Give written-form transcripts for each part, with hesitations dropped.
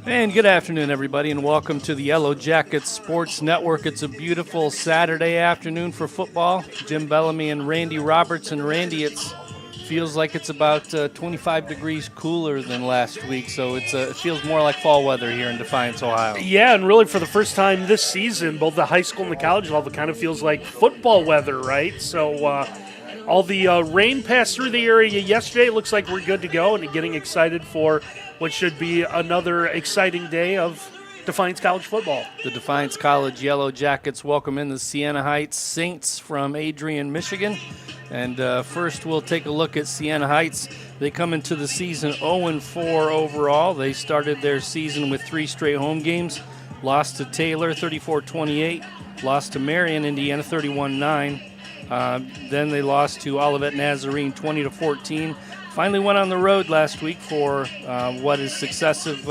And good afternoon, everybody, and welcome to the Yellow Jackets Sports Network. It's a beautiful Saturday afternoon for football. Jim Bellamy and Randy Roberts. And Randy, it feels like it's about 25 degrees cooler than last week, so it feels more like fall weather here in Defiance, Ohio. Yeah, and really for the first time this season, both the high school and the college level kind of feels like football weather, right? So all the rain passed through the area yesterday. It looks like we're good to go and getting excited for what should be another exciting day of Defiance College football. The Defiance College Yellow Jackets welcome in the Siena Heights Saints from Adrian, Michigan. And first we'll take a look at Siena Heights. They come into the season 0-4 overall. They started their season with 3 straight home games. Lost to Taylor 34-28. Lost to Marion, Indiana 31-9. Then they lost to Olivet Nazarene 20-14. Finally went on the road last week for what is successive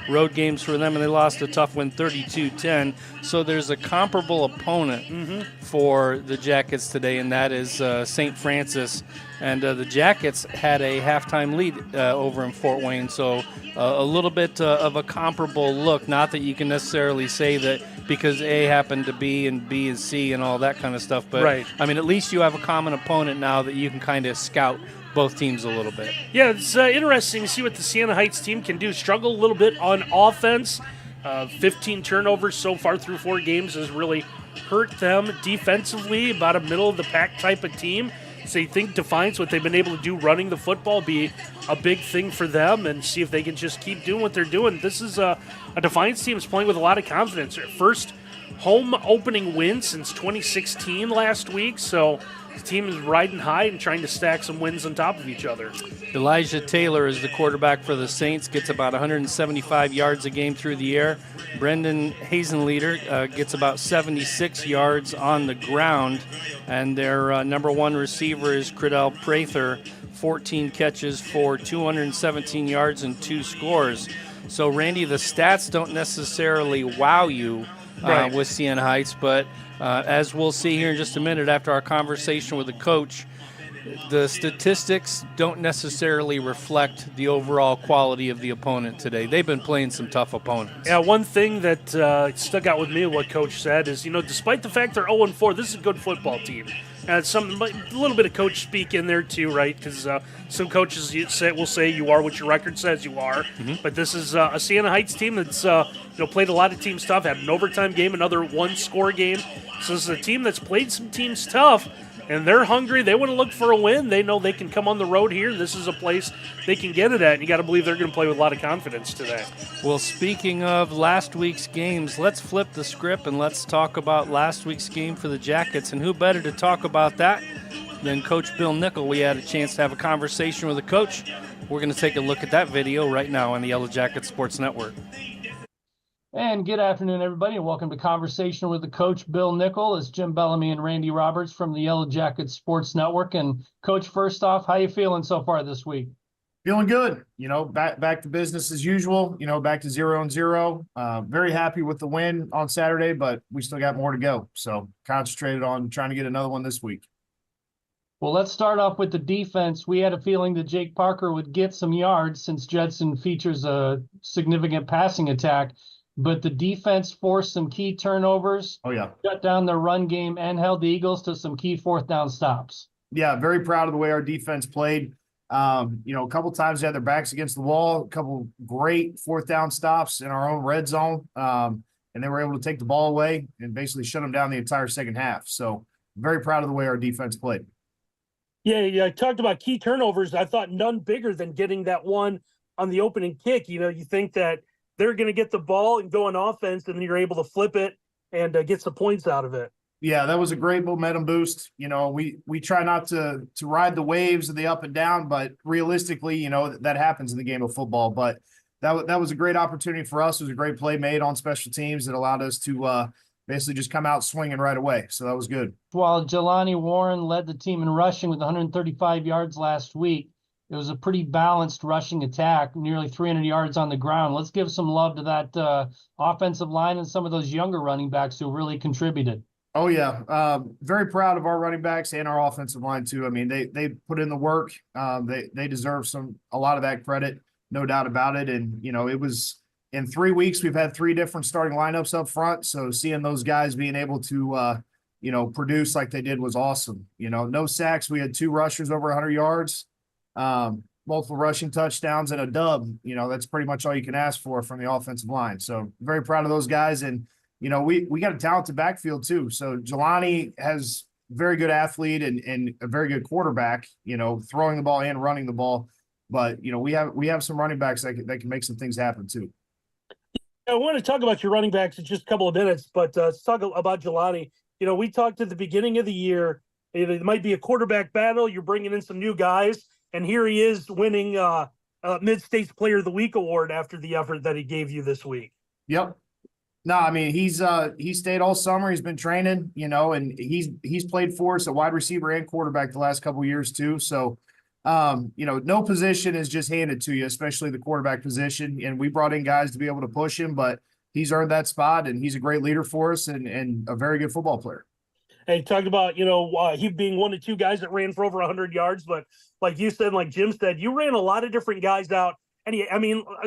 road games for them, and they lost a tough one 32-10. So there's a comparable opponent for the Jackets today, and that is St. Francis. And the Jackets had a halftime lead over in Fort Wayne, so a little bit of a comparable look. Not that you can necessarily say that because A happened to B and B is C and all that kind of stuff, but right. I mean, at least you have a common opponent now that you can kind of scout both teams a little bit. Yeah, it's interesting to see what the Siena Heights team can do. Struggle a little bit on offense. 15 turnovers so far through 4 games has really hurt them defensively, about a middle-of-the-pack type of team. So you think Defiance, what they've been able to do running the football, be a big thing for them and see if they can just keep doing what they're doing. This is a Defiance team that's playing with a lot of confidence. Their first home opening win since 2016 last week, so the team is riding high and trying to stack some wins on top of each other. Elijah Taylor is the quarterback for the Saints, gets about 175 yards a game through the air. Brendan Hazenleader gets about 76 yards on the ground. And their number 1 receiver is Credell Prather, 14 catches for 217 yards and 2 scores. So, Randy, the stats don't necessarily wow you right. with Siena Heights, but as we'll see here in just a minute after our conversation with the coach, the statistics don't necessarily reflect the overall quality of the opponent today. They've been playing some tough opponents. Yeah, one thing that stuck out with me, what Coach said, is, despite the fact they're 0-4, this is a good football team. And a little bit of coach speak in there too, right? Because some coaches will say you are what your record says you are. Mm-hmm. But this is a Siena Heights team that's played a lot of teams tough, had an overtime game, another 1-score game. So this is a team that's played some teams tough, and they're hungry. They want to look for a win. They know they can come on the road here. This is a place they can get it at, and you got to believe they're going to play with a lot of confidence today. Well, speaking of last week's games, let's flip the script and let's talk about last week's game for the Jackets. And who better to talk about that than Coach Bill Nickell? We had a chance to have a conversation with the coach. We're going to take a look at that video right now on the Yellow Jackets Sports Network. And good afternoon, everybody, and welcome to Conversation with the Coach, Bill Nickell. It's Jim Bellamy and Randy Roberts from the Yellow Jackets Sports Network. And, Coach, first off, how you feeling so far this week? Feeling good. Back to business as usual, back to 0-0. Very happy with the win on Saturday, but we still got more to go. So concentrated on trying to get another one this week. Well, let's start off with the defense. We had a feeling that Jake Parker would get some yards since Judson features a significant passing attack. But the defense forced some key turnovers. Oh, yeah. Shut down their run game and held the Eagles to some key 4th down stops. Yeah, very proud of the way our defense played. A couple times they had their backs against the wall, a couple great 4th down stops in our own red zone. And they were able to take the ball away and basically shut them down the entire second half. So very proud of the way our defense played. Yeah, I talked about key turnovers. I thought none bigger than getting that one on the opening kick. You think that they're going to get the ball and go on offense, and then you're able to flip it and get some points out of it. Yeah, that was a great momentum boost. We try not to ride the waves of the up and down, but realistically, that happens in the game of football. But that was a great opportunity for us. It was a great play made on special teams that allowed us to basically just come out swinging right away. So that was good. While Jelani Warren led the team in rushing with 135 yards last week, it was a pretty balanced rushing attack, nearly 300 yards on the ground. Let's give some love to that offensive line and some of those younger running backs who really contributed. Oh, yeah. Very proud of our running backs and our offensive line, too. I mean, they put in the work. They deserve a lot of that credit. no doubt about it. And, it was in 3 weeks, we've had 3 different starting lineups up front. So seeing those guys being able to, produce like they did was awesome. No sacks. We had 2 rushers over 100 yards, multiple rushing touchdowns, and a dub. That's pretty much all you can ask for from the offensive line. So very proud of those guys. And, we got a talented backfield too. So Jelani has very good athlete and a very good quarterback, throwing the ball and running the ball. But, we have some running backs that can make some things happen too. I want to talk about your running backs in just a couple of minutes, but let's talk about Jelani. We talked at the beginning of the year, it might be a quarterback battle. You're bringing in some new guys, and here he is winning Mid-States Player of the Week award after the effort that he gave you this week. Yep. No, I mean, he stayed all summer. He's been training, and he's played for us at wide receiver and quarterback the last couple of years too. So, no position is just handed to you, especially the quarterback position. And we brought in guys to be able to push him, but he's earned that spot, and he's a great leader for us and a very good football player. Hey, talked about, he being one of 2 guys that ran for over 100 yards, but like you said, like Jim said, you ran a lot of different guys out. And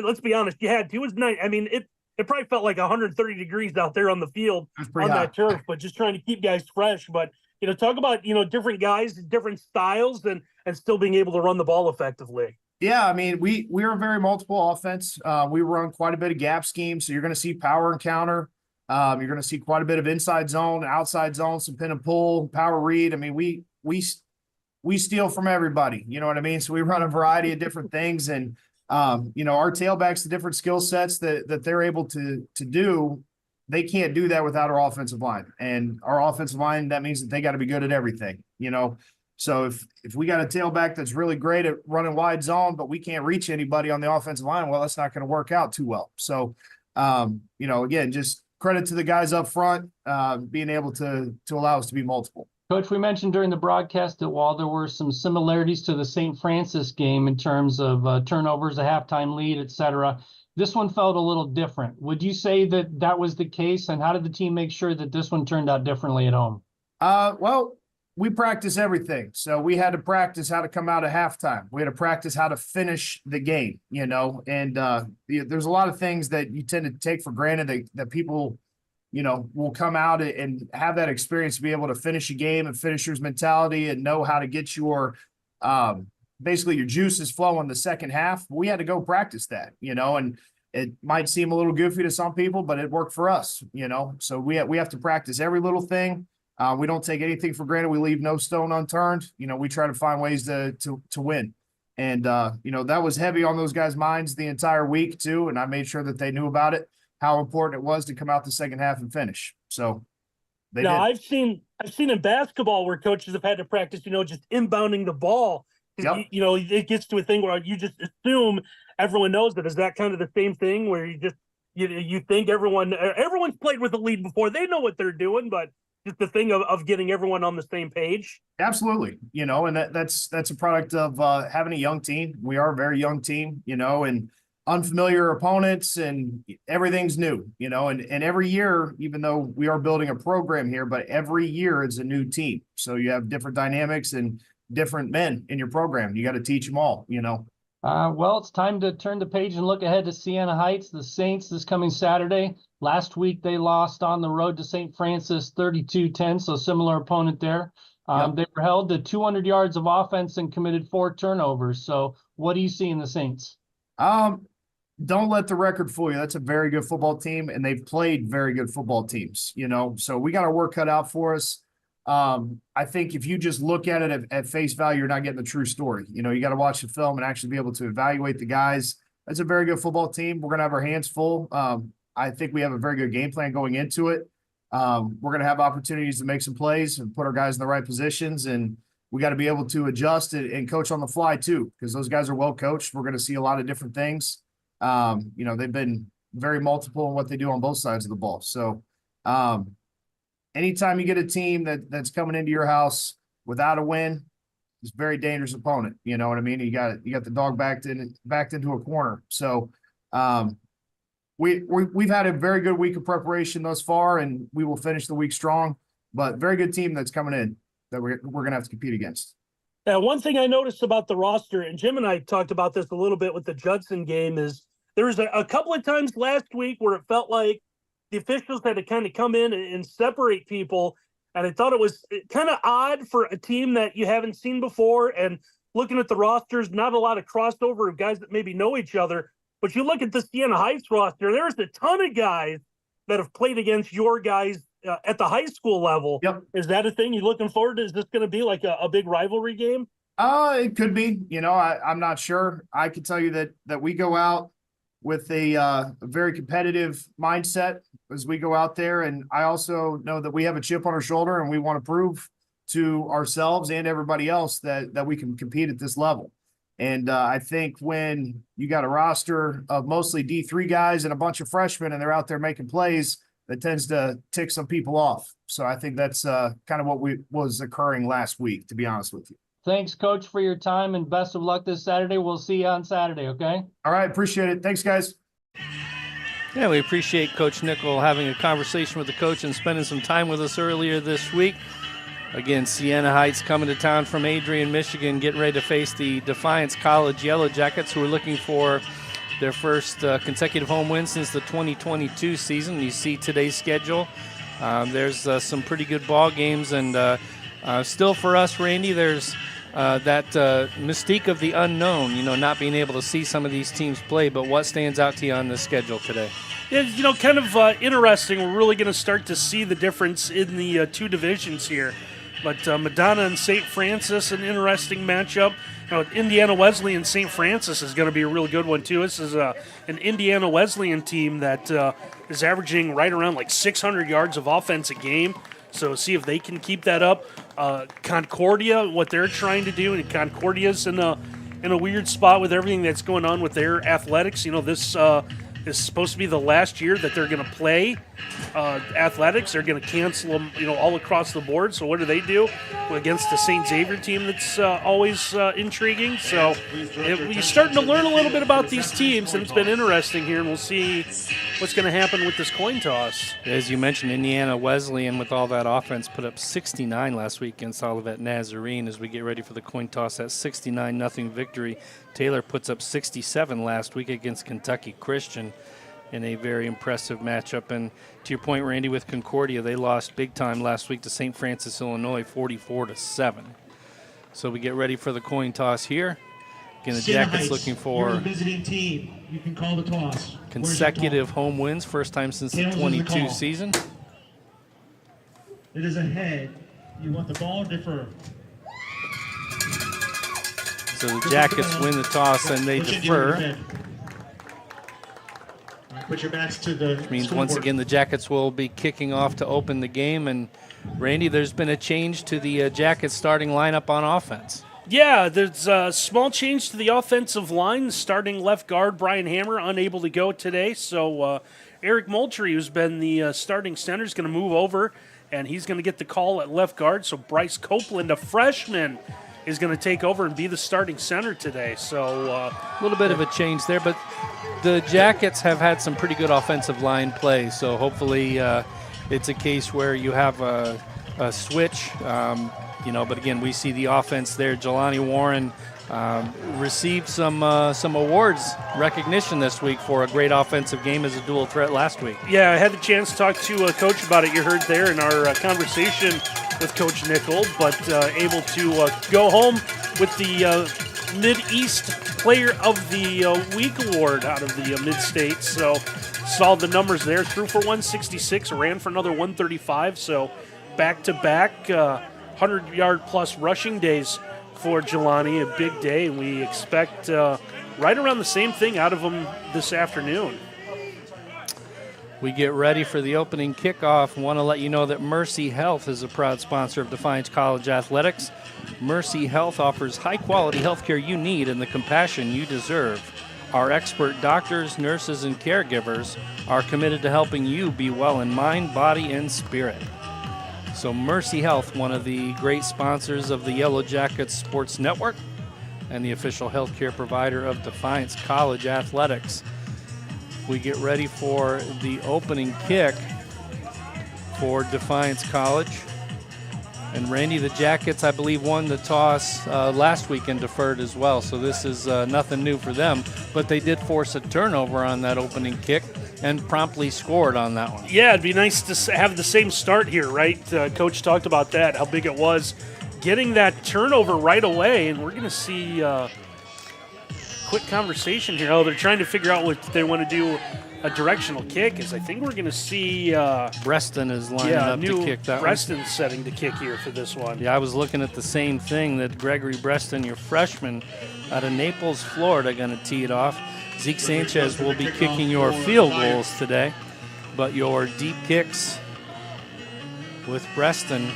let's be honest, you had 2 was nice. It probably felt like 130 degrees out there on the field on that turf, but just trying to keep guys fresh. But, talk about, different guys, different styles, and still being able to run the ball effectively. Yeah, we are a very multiple offense. We run quite a bit of gap schemes, so you're going to see power and counter. You're going to see quite a bit of inside zone, outside zone, some pin and pull, power read. We steal from everybody. You know what I mean? So we run a variety of different things, and our tailbacks, the different skill sets that they're able to do, they can't do that without our offensive line. And our offensive line, that means that they got to be good at everything, So if we got a tailback that's really great at running wide zone, but we can't reach anybody on the offensive line, well, that's not going to work out too well. So, again, just credit to the guys up front, being able to allow us to be multiple. Coach, we mentioned during the broadcast that while there were some similarities to the St. Francis game in terms of turnovers, a halftime lead, et cetera, this one felt a little different. Would you say that was the case? And how did the team make sure that this one turned out differently at home? Well, we practice everything. So we had to practice how to come out at halftime. We had to practice how to finish the game, and there's a lot of things that you tend to take for granted that people, will come out and have that experience to be able to finish a game and finisher's mentality and know how to get your, basically your juices flow in the second half. We had to go practice that, and it might seem a little goofy to some people, but it worked for us, so we have to practice every little thing. We don't take anything for granted. We leave no stone unturned. We try to find ways to win. And, that was heavy on those guys' minds the entire week too. And I made sure that they knew about it, how important it was to come out the second half and finish. So they did. I've seen in basketball where coaches have had to practice, just inbounding the ball. Yep. It gets to a thing where you just assume everyone knows that. Is that kind of the same thing where you think everyone's played with a lead before, they know what they're doing, but just the thing of getting everyone on the same page? Absolutely. And that's a product of having a young team. We are a very young team, and unfamiliar opponents, and everything's new, and every year, even though we are building a program here, but every year it's a new team. So you have different dynamics and different men in your program. You got to teach them all, Well, it's time to turn the page and look ahead to Siena Heights, the Saints, this coming Saturday. Last week, they lost on the road to St. Francis 32-10, so similar opponent there. Yep. They were held to 200 yards of offense and committed 4 turnovers. So what do you see in the Saints? Don't let the record fool you. That's a very good football team, and they've played very good football teams, so we got our work cut out for us. I think if you just look at it at face value, you're not getting the true story. You got to watch the film and actually be able to evaluate the guys. That's a very good football team. We're going to have our hands full. I think we have a very good game plan going into it. We're going to have opportunities to make some plays and put our guys in the right positions, and we got to be able to adjust and coach on the fly too, because those guys are well coached. We're going to see a lot of different things. They've been very multiple in what they do on both sides of the ball. So, anytime you get a team that's coming into your house without a win, it's a very dangerous opponent. You know what I mean? You got the dog backed into a corner. So we've had a very good week of preparation thus far, and we will finish the week strong. But very good team that's coming in that we're going to have to compete against. One thing I noticed about the roster, and Jim and I talked about this a little bit with the Judson game, is there was a couple of times last week where it felt like the officials had to kind of come in and separate people. And I thought it was kind of odd for a team that you haven't seen before. And looking at the rosters, not a lot of crossover of guys that maybe know each other. But you look at the Siena Heights roster, there's a ton of guys that have played against your guys at the high school level. Yep. Is that a thing you looking forward to? Is this going to be like a big rivalry game? It could be. I'm not sure. I can tell you that we go out with a very competitive mindset as we go out there, and I also know that we have a chip on our shoulder, and we want to prove to ourselves and everybody else that we can compete at this level. And I think when you got a roster of mostly D3 guys and a bunch of freshmen, and they're out there making plays, that tends to tick some people off. So I think that's kind of what was occurring last week, to be honest with you. Thanks, Coach, for your time, and best of luck this Saturday. We'll see you on Saturday, okay? All right, appreciate it. Thanks, guys. Yeah, we appreciate Coach Nickell having a conversation with the coach and spending some time with us earlier this week. Again, Siena Heights coming to town from Adrian, Michigan, getting ready to face the Defiance College Yellow Jackets, who are looking for their first consecutive home win since the 2022 season. You see today's schedule. There's some pretty good ball games, and still for us, Randy, there's that mystique of the unknown, not being able to see some of these teams play. But what stands out to you on the schedule today? Yeah, kind of interesting. We're really going to start to see the difference in the two divisions here. But Madonna and St. Francis, an interesting matchup. Indiana Wesleyan St. Francis is going to be a really good one, too. This is an Indiana Wesleyan team that is averaging right around like 600 yards of offense a game. So see if they can keep that up. Concordia, what they're trying to do, and Concordia's in a weird spot with everything that's going on with their athletics. This is supposed to be the last year that they're going to play athletics. They're going to cancel them, all across the board. So what do? Against the St. Xavier team that's always intriguing. So we're starting to learn a little bit about these teams, and it's been interesting here, and we'll see what's going to happen with this coin toss. As you mentioned, Indiana Wesleyan, with all that offense, put up 69 last week against Olivet Nazarene. As we get ready for the coin toss, that 69-0 victory. Taylor puts up 67 last week against Kentucky Christian in a very impressive matchup. And to your point, Randy, with Concordia, they lost big time last week to St. Francis, Illinois, 44-7. So we get ready for the coin toss here. Again, the Siena Jackets Heights, looking you're for the visiting team. You can call the toss. consecutive home wins, first time since the Tails is the 22 call. season. It is a head. You want the ball defer. So the Jackets win the toss and they Push into defer. your head. All right, put your backs to the Means once scoreboard. again the Jackets will be kicking off to open the game. And Randy, there's been a change to the Jackets starting lineup on offense. Yeah, there's a small change to the offensive line. Starting left guard Brian Hammer unable to go today. So Eric Moultrie, who's been the starting center, is going to move over, and he's going to get the call at left guard. So Bryce Copeland, a freshman, is going to take over and be the starting center today. So A little bit of a change there, but the Jackets have had some pretty good offensive line play. So hopefully it's a case where you have a switch. But again, we see the offense there. Jelani Warren received some awards recognition this week for a great offensive game as a dual threat last week. yeah, I had the chance to talk to Coach about it. You heard there in our conversation with Coach Nickell, but able to go home with the Mid-East Player of the Week award out of the Mid-State. So saw the numbers there. Threw for 166, ran for another 135. So back-to-back 100-yard-plus rushing days for Jelani, a big day, and we expect right around the same thing out of him this afternoon. We get ready for the opening kickoff. Want to let you know that Mercy Health is a proud sponsor of Defiance College Athletics. Mercy Health offers high-quality health care you need and the compassion you deserve. Our expert doctors, nurses, and caregivers are committed to helping you be well in mind, body, and spirit. So Mercy Health, one of the great sponsors of the Yellow Jackets Sports Network and the official healthcare provider of Defiance College Athletics. We get ready for the opening kick for Defiance College. And Randy, the Jackets, I believe, won the toss last week and deferred as well. So this is nothing new for them. But they did force a turnover on that opening kick and promptly scored on that one. Yeah, it'd be nice to have the same start here, right? Coach talked about that, how big it was. Getting that turnover right away, and we're going to see quick conversation here. Oh, they're trying to figure out what they want to do. A directional kick is I think we're going to see Breston is lining up to kick that Breston's setting the kick here for this one. Yeah, I was looking at the same thing, that Gregory Breston, your freshman out of Naples, Florida, going to tee it off. Zeke Sanchez will be kicking your field goals today, but your deep kicks with Breston,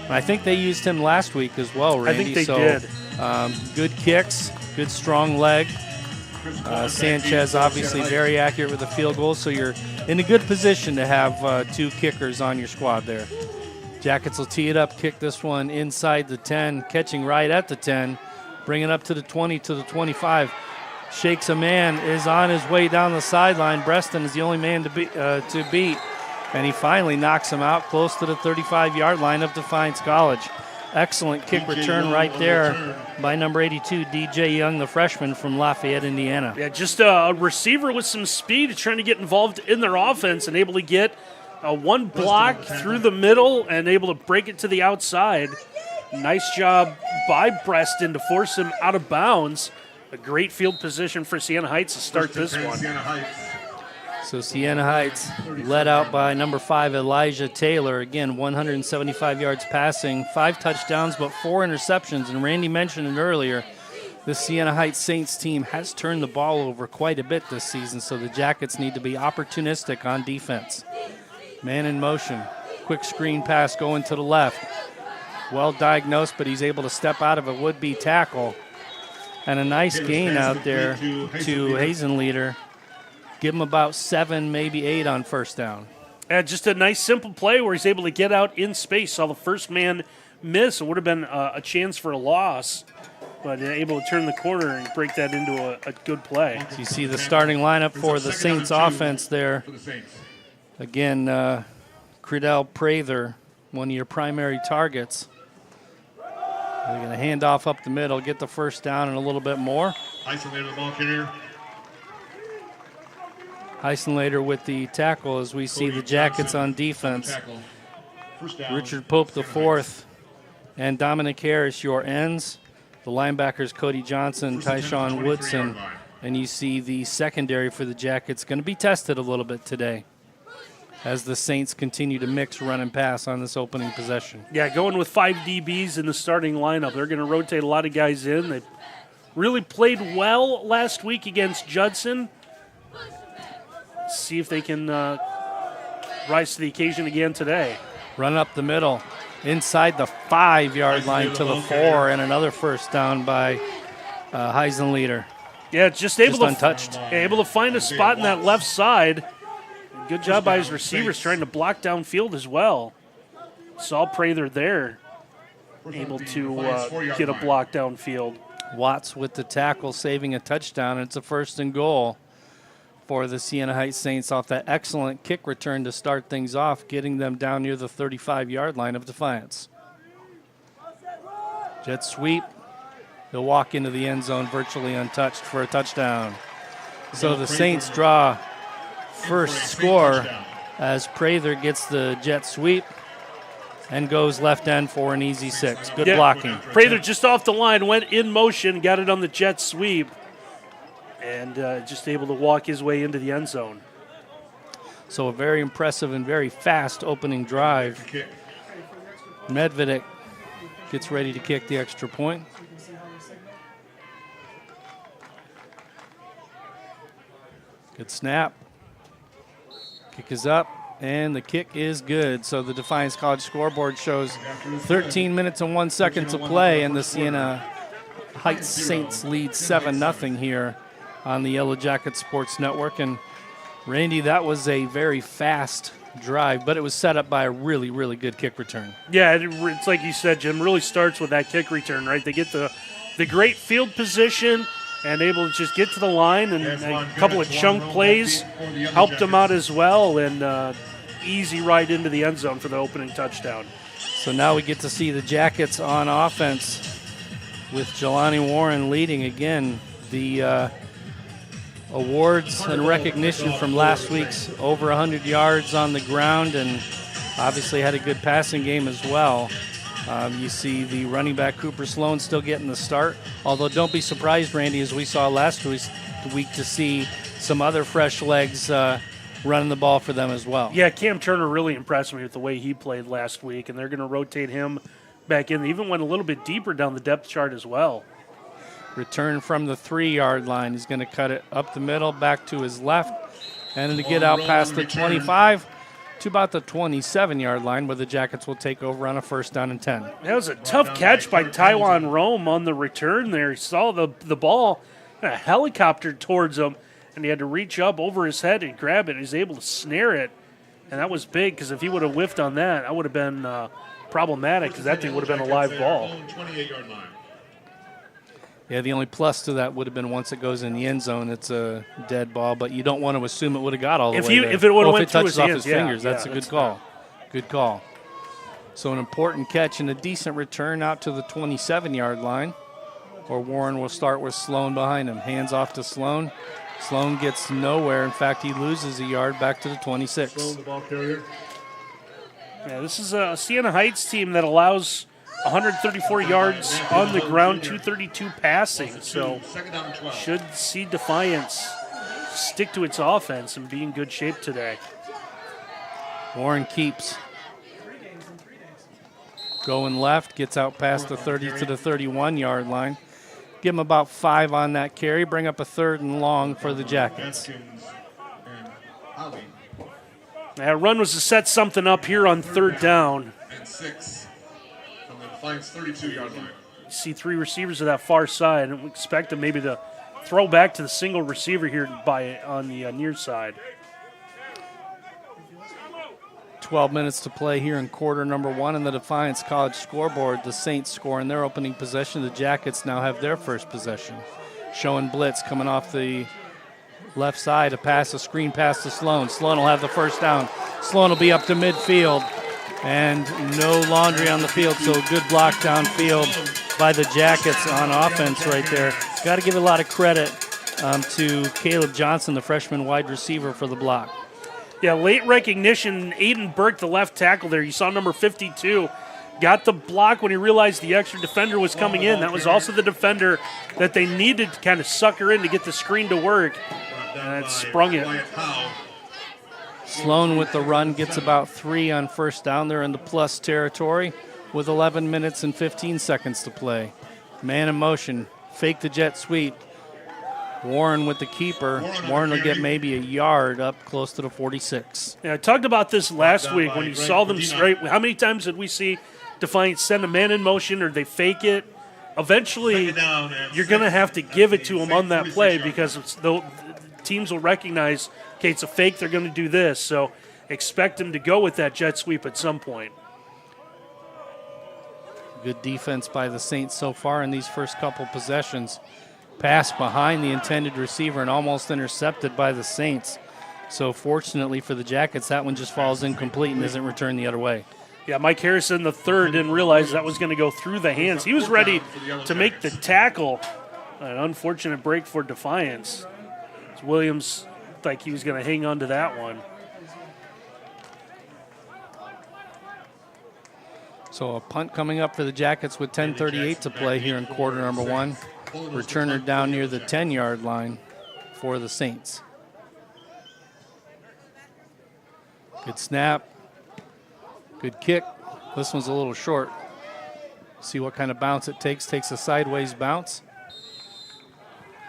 I think they used him last week as well, Randy. I think they did. Good kicks, good strong leg. Sanchez obviously very accurate with the field goal, so you're in a good position to have two kickers on your squad there. Jackets will tee it up, kick this one inside the 10, catching right at the 10, bring it up to the 20, to the 25. Shakes a man, is on his way down the sideline. Breston is the only man to beat, and he finally knocks him out close to the 35-yard line of Defiance College. Excellent kick return right there by number 82, DJ Young, the freshman from Lafayette, Indiana. Yeah, just a receiver with some speed trying to get involved in their offense and able to get one block through the middle and able to break it to the outside. Nice job by Breston to force him out of bounds. A great field position for Siena Heights to start this one. So Siena Heights led out by number 5, Elijah Taylor. Again, 175 yards passing, 5 touchdowns, but 4 interceptions. And Randy mentioned it earlier, the Siena Heights Saints team has turned the ball over quite a bit this season, so the Jackets need to be opportunistic on defense. Man in motion, quick screen pass going to the left. Well diagnosed, but he's able to step out of a would-be tackle. And a nice gain out there to Hazenleader. Give him about 7, maybe 8 on first down. Just a nice, simple play where he's able to get out in space. Saw the first man miss. It would have been a chance for a loss, but able to turn the corner and break that into a good play. So you see the starting lineup for the Saints offense there. Again, Credell Prather, one of your primary targets. They're going to hand off up the middle, get the first down and a little bit more. Isolated the ball carrier. Heisenlater with the tackle as we see the Jackets on defense. Richard Pope the fourth and Dominic Harris your ends. The linebackers Cody Johnson, Tyshawn Woodson. And you see the secondary for the Jackets going to be tested a little bit today as the Saints continue to mix run and pass on this opening possession. Yeah, going with 5 DBs in the starting lineup. They're going to rotate a lot of guys in. They really played well last week against Judson. See if they can rise to the occasion again today. Run up the middle, inside the 5-yard line to the 4, and another first down by Heisenleader. Yeah, just untouched. Able to find a spot in that left side. Good job by his receivers trying to block downfield as well. Saw Prather there, able to get a block downfield. Watts with the tackle, saving a touchdown. It's a 1st and goal for the Siena Heights Saints off that excellent kick return to start things off, getting them down near the 35-yard line of Defiance. Jet sweep. He'll walk into the end zone virtually untouched for a touchdown. So the Saints draw first score as Prather gets the jet sweep and goes left end for an easy 6. Good blocking. Prather just off the line, went in motion, got it on the jet sweep, and just able to walk his way into the end zone. So a very impressive and very fast opening drive. Medvedik gets ready to kick the extra point. Good snap. Kick is up, and the kick is good. So the Defiance College scoreboard shows 13 minutes and 1 second to play, and the Siena Heights Saints lead 7-0 here on the Yellow Jacket Sports Network. And Randy, that was a very fast drive, but it was set up by a really, really good kick return. Yeah, it's like you said, Jim, really starts with that kick return, right? They get the great field position and able to just get to the line, and a couple of chunk plays helped them out as well, and easy ride into the end zone for the opening touchdown. So now we get to see the Jackets on offense with Jelani Warren leading again. The awards and recognition from last week's over 100 yards on the ground, and obviously had a good passing game as well. You see the running back Cooper Sloan still getting the start, although don't be surprised, Randy, as we saw last week, to see some other fresh legs running the ball for them as well. Yeah, Cam Turner really impressed me with the way he played last week, and they're going to rotate him back in. They even went a little bit deeper down the depth chart as well. Return from the 3-yard line. He's going to cut it up the middle, back to his left, and to get out past the 25 to about the 27-yard line, where the Jackets will take over on a 1st down and 10. That was a tough catch by Taiwan Rome on the return there. He saw the ball kind of helicoptered towards him, and he had to reach up over his head and grab it. He was able to snare it, and that was big, because if he would have whiffed on that, that would have been problematic, because that thing would have been a live ball. 28-yard line. Yeah, the only plus to that would have been once it goes in the end zone, it's a dead ball, but you don't want to assume it would have got all the way there. If it would have went if it through touches his off hands, his fingers, that's a good call. Bad. Good call. So an important catch and a decent return out to the 27-yard line, where Warren will start with Sloan behind him. Hands off to Sloan. Sloan gets nowhere. In fact, he loses a yard back to the 26. Sloan, the ball carrier. Yeah, this is a Siena Heights team that allows 134 yards on the ground, 232 passing. So should see Defiance stick to its offense and be in good shape today. Warren keeps going left, gets out past the 30 to the 31-yard line. Give him about 5 on that carry, bring up a 3rd and long for the Jackets. That run was to set something up here on 3rd down. And 6 from the Defiance 32-yard line. You see 3 receivers to that far side, and we expect them maybe to throw back to the single receiver here on the near side. 12 minutes to play here in quarter number 1 in the Defiance College scoreboard. The Saints score in their opening possession. The Jackets now have their first possession. Showing blitz coming off the left side, a screen pass to Sloan. Sloan will have the 1st down. Sloan will be up to midfield, and no laundry on the field, so good block downfield by the Jackets on offense right there. Got to give a lot of credit to Caleb Johnson, the freshman wide receiver, for the block. Yeah, late recognition. Aiden Burke, the left tackle there. You saw number 52. Got the block when he realized the extra defender was coming in. That was also the defender that they needed to kind of sucker in to get the screen to work. And it sprung it. Sloan with the run gets about 3 on 1st down. They're in the plus territory with 11 minutes and 15 seconds to play. Man in motion. Fake the jet sweep. Warren with the keeper. Warren will get maybe a yard up close to the 46. Yeah, I talked about this last week when you saw them straight. How many times did we see Defiance send a man in motion or they fake it? Eventually, you're going to have to give it to them on that play, because the teams will recognize, okay, it's a fake, they're going to do this. So expect them to go with that jet sweep at some point. Good defense by the Saints so far in these first couple possessions. Pass behind the intended receiver and almost intercepted by the Saints. So fortunately for the Jackets, that one just falls incomplete and isn't returned the other way. Yeah, Mike Harrison, the 3rd, didn't realize that was going to go through the hands. He was ready to make the tackle. An unfortunate break for Defiance. Williams looked like he was going to hang on to that one. So a punt coming up for the Jackets with 10:38 to play here in quarter number 1. Returner down near the 10-yard line for the Saints. Good snap. Good kick. This one's a little short. See what kind of bounce it takes. Takes a sideways bounce.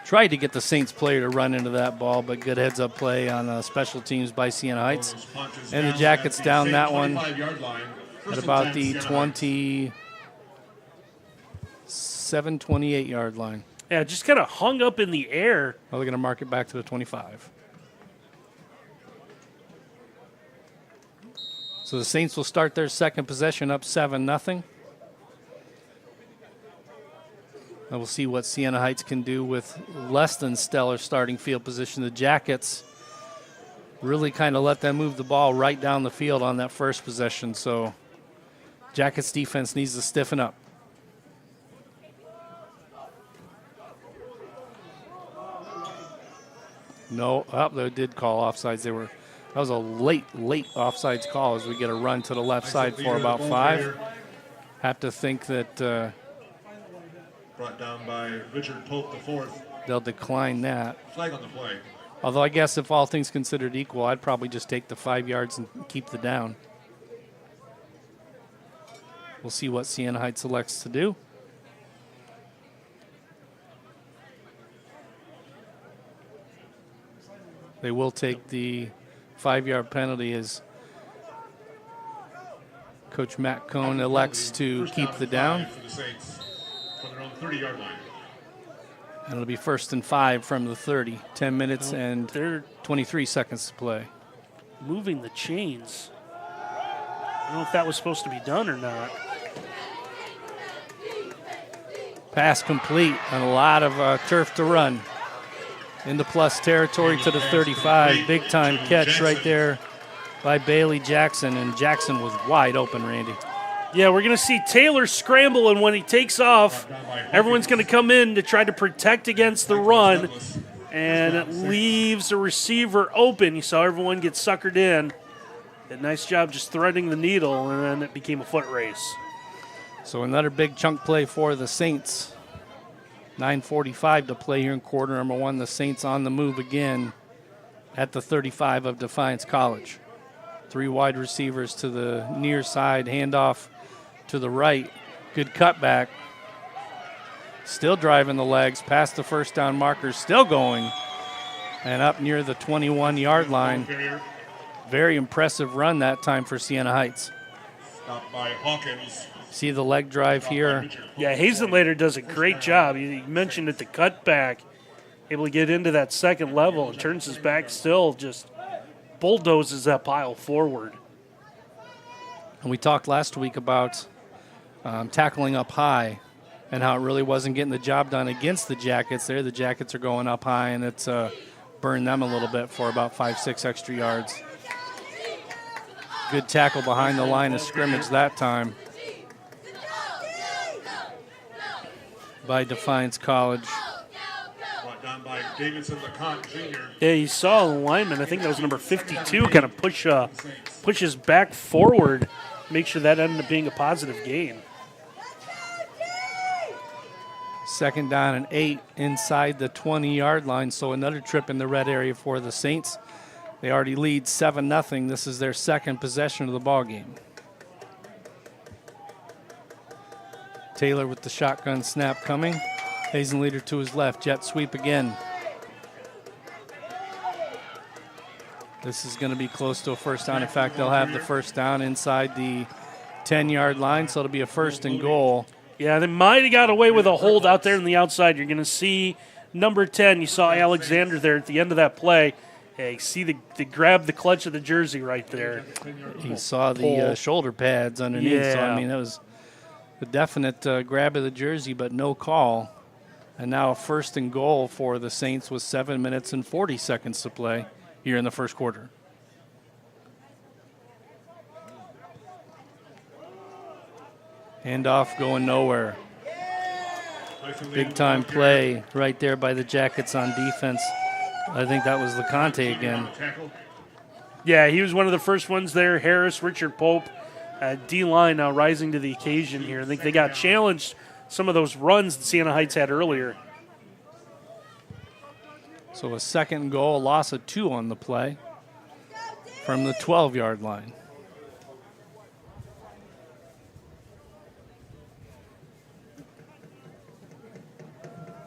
Tried to get the Saints player to run into that ball, but good heads-up play on special teams by Siena Heights. And the Jackets down that one at about the 28-yard line. Yeah, just kind of hung up in the air. Well, they're going to mark it back to the 25. So the Saints will start their second possession up 7-0. And we'll see what Siena Heights can do with less than stellar starting field position. The Jackets really kind of let them move the ball right down the field on that first possession. So Jackets defense needs to stiffen up. No, they did call offsides. That was a late offsides call as we get a run to the left side for about 5. Have to think that Brought down by Richard Pope IV. they'll decline that. Flag on the play. Although I guess if all things considered equal, I'd probably just take the 5 yards and keep the down. We'll see what Siena Heights elects to do. They will take the 5-yard penalty as Coach Matt Cohn elects to keep the down. For the Saints from their own 30-yard line. And it'll be 1st and 5 from the 30. 10 minutes and They're 23 seconds to play. moving the chains. I don't know if that was supposed to be done or not. Pass complete and a lot of turf to run. Into plus territory to the 35. Big time catch right there by Bailey Jackson. And Jackson was wide open, Randy. Yeah, we're going to see Taylor scramble, and when he takes off, everyone's going to come in to try to protect against the run, and it leaves the receiver open. You saw everyone get suckered in. A nice job just threading the needle, and then it became a foot race. So another big chunk play for the Saints. 9:45 to play here in quarter number 1. The Saints on the move again at the 35 of Defiance College. 3 wide receivers to the near side, handoff to the right. Good cutback. Still driving the legs, past the first down marker, still going. And up near the 21-yard line. Very impressive run that time for Siena Heights. Stopped by Hawkins. See the leg drive here. Yeah, Hazenlater does a great job. You mentioned it, the cutback, able to get into that second level and turns his back still, just bulldozes that pile forward. And we talked last week about tackling up high and how it really wasn't getting the job done against the Jackets there. The Jackets are going up high, and it's burned them a little bit for about 5-6 extra yards. Good tackle behind the line of scrimmage that time by Defiance College. Brought down by Davidson LeConte Jr. Yeah, you saw a lineman, I think that was number 52, kind of push his back forward, make sure that ended up being a positive gain. 2nd down and 8 inside the 20-yard line, so another trip in the red area for the Saints. They already lead 7-0. This is their second possession of the ball game. Taylor with the shotgun snap coming. Hazenleader to his left, jet sweep again. This is going to be close to a first down. In fact, they'll have the first down inside the 10-yard line, so it'll be a 1st and goal. Yeah, they might have got away with a hold out there on the outside. You're going to see number 10. You saw Alexander there at the end of that play. Hey, see the grab the clutch of the jersey right there. He saw the shoulder pads underneath, Yeah. so I mean, that was a definite grab of the jersey, but no call. And now a 1st and goal for the Saints with 7 minutes and 40 seconds to play here in the first quarter. Handoff going nowhere. Big time play right there by the Jackets on defense. I think that was LeConte again. Yeah, he was one of the first ones there. Harris, Richard Pope, D-line now rising to the occasion here. I think they got challenged some of those runs that Siena Heights had earlier. So a 2nd and goal, loss of 2 on the play from the 12-yard line.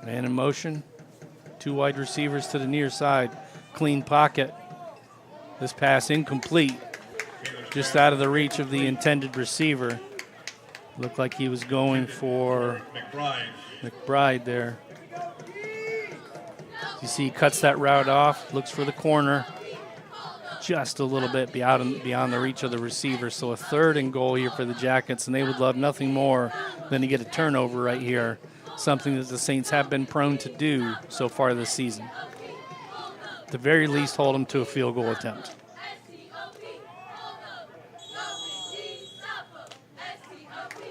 Man in motion. 2 wide receivers to the near side. Clean pocket. This pass incomplete. Just out of the reach of the intended receiver. Looked like he was going for McBride there. You see he cuts that route off, looks for the corner. Just a little bit beyond the reach of the receiver. So a 3rd and goal here for the Jackets, and they would love nothing more than to get a turnover right here. Something that the Saints have been prone to do so far this season. At the very least, hold them to a field goal attempt.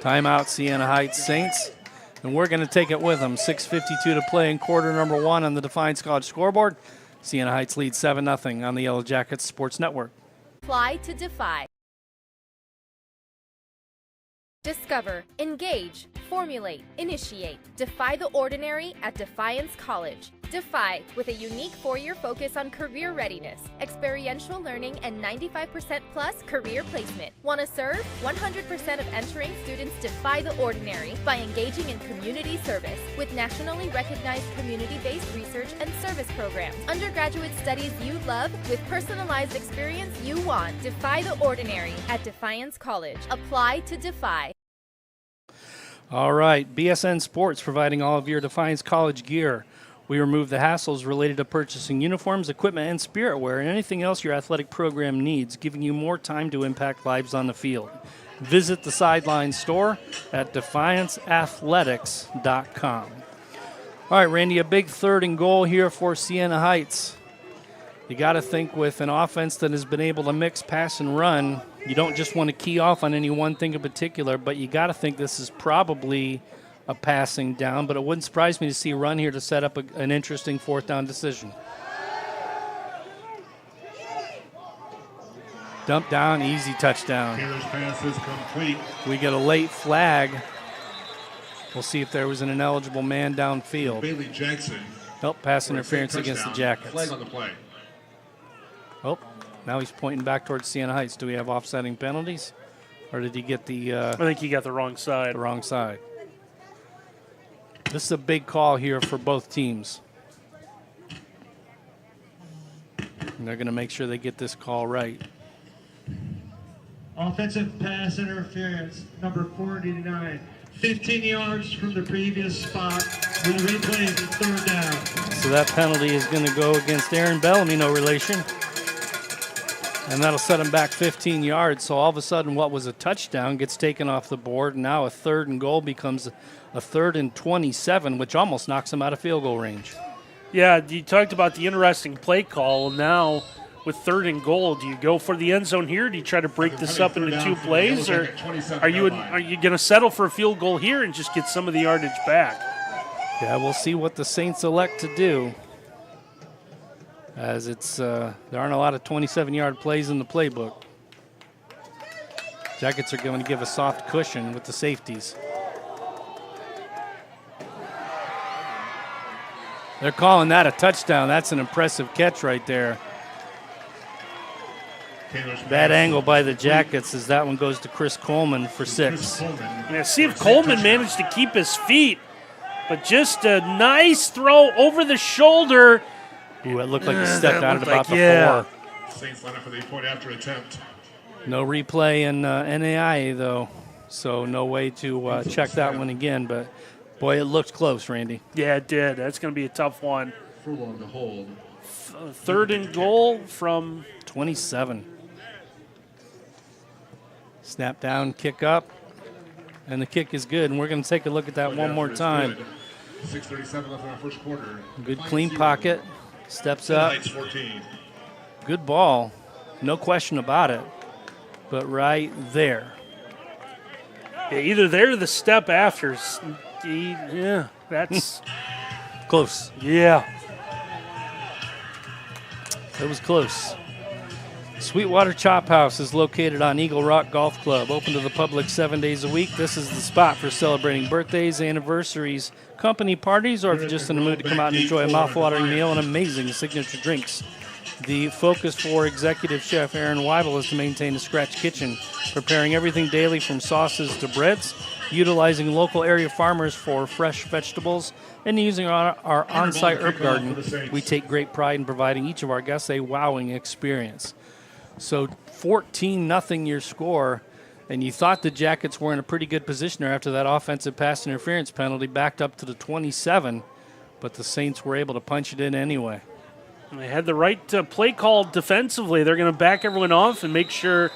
Timeout, Siena Heights Saints. And we're going to take it with them. 6:52 to play in quarter number 1 on the Defiance College scoreboard. Siena Heights leads 7-0 on the Yellow Jackets Sports Network. Apply to Defy. Discover, engage, formulate, initiate. Defy the ordinary at Defiance College. Defy, with a unique 4-year focus on career readiness, experiential learning, and 95% plus career placement. Want to serve? 100% of entering students defy the ordinary by engaging in community service with nationally recognized community-based research and service programs. Undergraduate studies you love with personalized experience you want. Defy the ordinary at Defiance College. Apply to Defy. All right, BSN Sports providing all of your Defiance College gear. We remove the hassles related to purchasing uniforms, equipment, and spirit wear, and anything else your athletic program needs, giving you more time to impact lives on the field. Visit the Sideline store at defianceathletics.com. All right, Randy, a big 3rd and goal here for Siena Heights. You got to think with an offense that has been able to mix pass and run, you don't just want to key off on any one thing in particular, but you got to think this is probably a passing down, but it wouldn't surprise me to see a run here to set up an interesting 4th down decision. Dump down, easy touchdown. Taylor's pass is complete. We get a late flag. We'll see if there was an ineligible man downfield. Bailey Jackson. Nope, pass interference against the Jackets. Flag on the play. Oh, now he's pointing back towards Siena Heights. Do we have offsetting penalties? Or did he get the I think he got the wrong side. wrong side? This is a big call here for both teams. And they're going to make sure they get this call right. Offensive pass interference, number 49. 15 yards from the previous spot. We replay the 3rd down. So that penalty is going to go against Aaron Bellamy, no relation. And that'll set him back 15 yards. So all of a sudden what was a touchdown gets taken off the board. And now a 3rd and goal becomes a 3rd and 27, which almost knocks him out of field goal range. Yeah, you talked about the interesting play call. Now with 3rd and goal, do you go for the end zone here? Do you try to break this up into 2 plays? Or are you going to settle for a field goal here and just get some of the yardage back? Yeah, we'll see what the Saints elect to do. As it's there aren't a lot of 27-yard plays in the playbook. Jackets are going to give a soft cushion with the safeties. They're calling that a touchdown. That's an impressive catch right there. Bad angle by the Jackets as that one goes to Chris Coleman for 6. Yeah, see if Coleman managed to keep his feet, but just a nice throw over the shoulder. Ooh, it looked like he stepped out at about the 4. Saints line up for the point after attempt. No replay in NAIA, though, so no way to check that one again. But, boy, it looked close, Randy. Yeah, it did. That's going to be a tough one. Furlong to hold. 3rd and goal from 27. Snap down, kick up, and the kick is good. And we're going to take a look at that one more time. 6:37 left in our first quarter. Good clean pocket. Steps up. 14. Good ball. No question about it. But right there. Yeah, either there or the step after. Yeah, that's Close. yeah. It was close. Sweetwater Chop House is located on Eagle Rock Golf Club, open to the public 7 days a week. This is the spot for celebrating birthdays, anniversaries, company parties, or if you're just in the mood to come out and enjoy a mouthwatering meal and amazing signature drinks. The focus for Executive Chef Aaron Weibel is to maintain a scratch kitchen, preparing everything daily from sauces to breads, utilizing local area farmers for fresh vegetables, and using our on-site herb garden. We take great pride in providing each of our guests a wowing experience. So 14-0 your score, and you thought the Jackets were in a pretty good position there after that offensive pass interference penalty backed up to the 27, but the Saints were able to punch it in anyway. They had the right play call defensively. They're going to back everyone off and make sure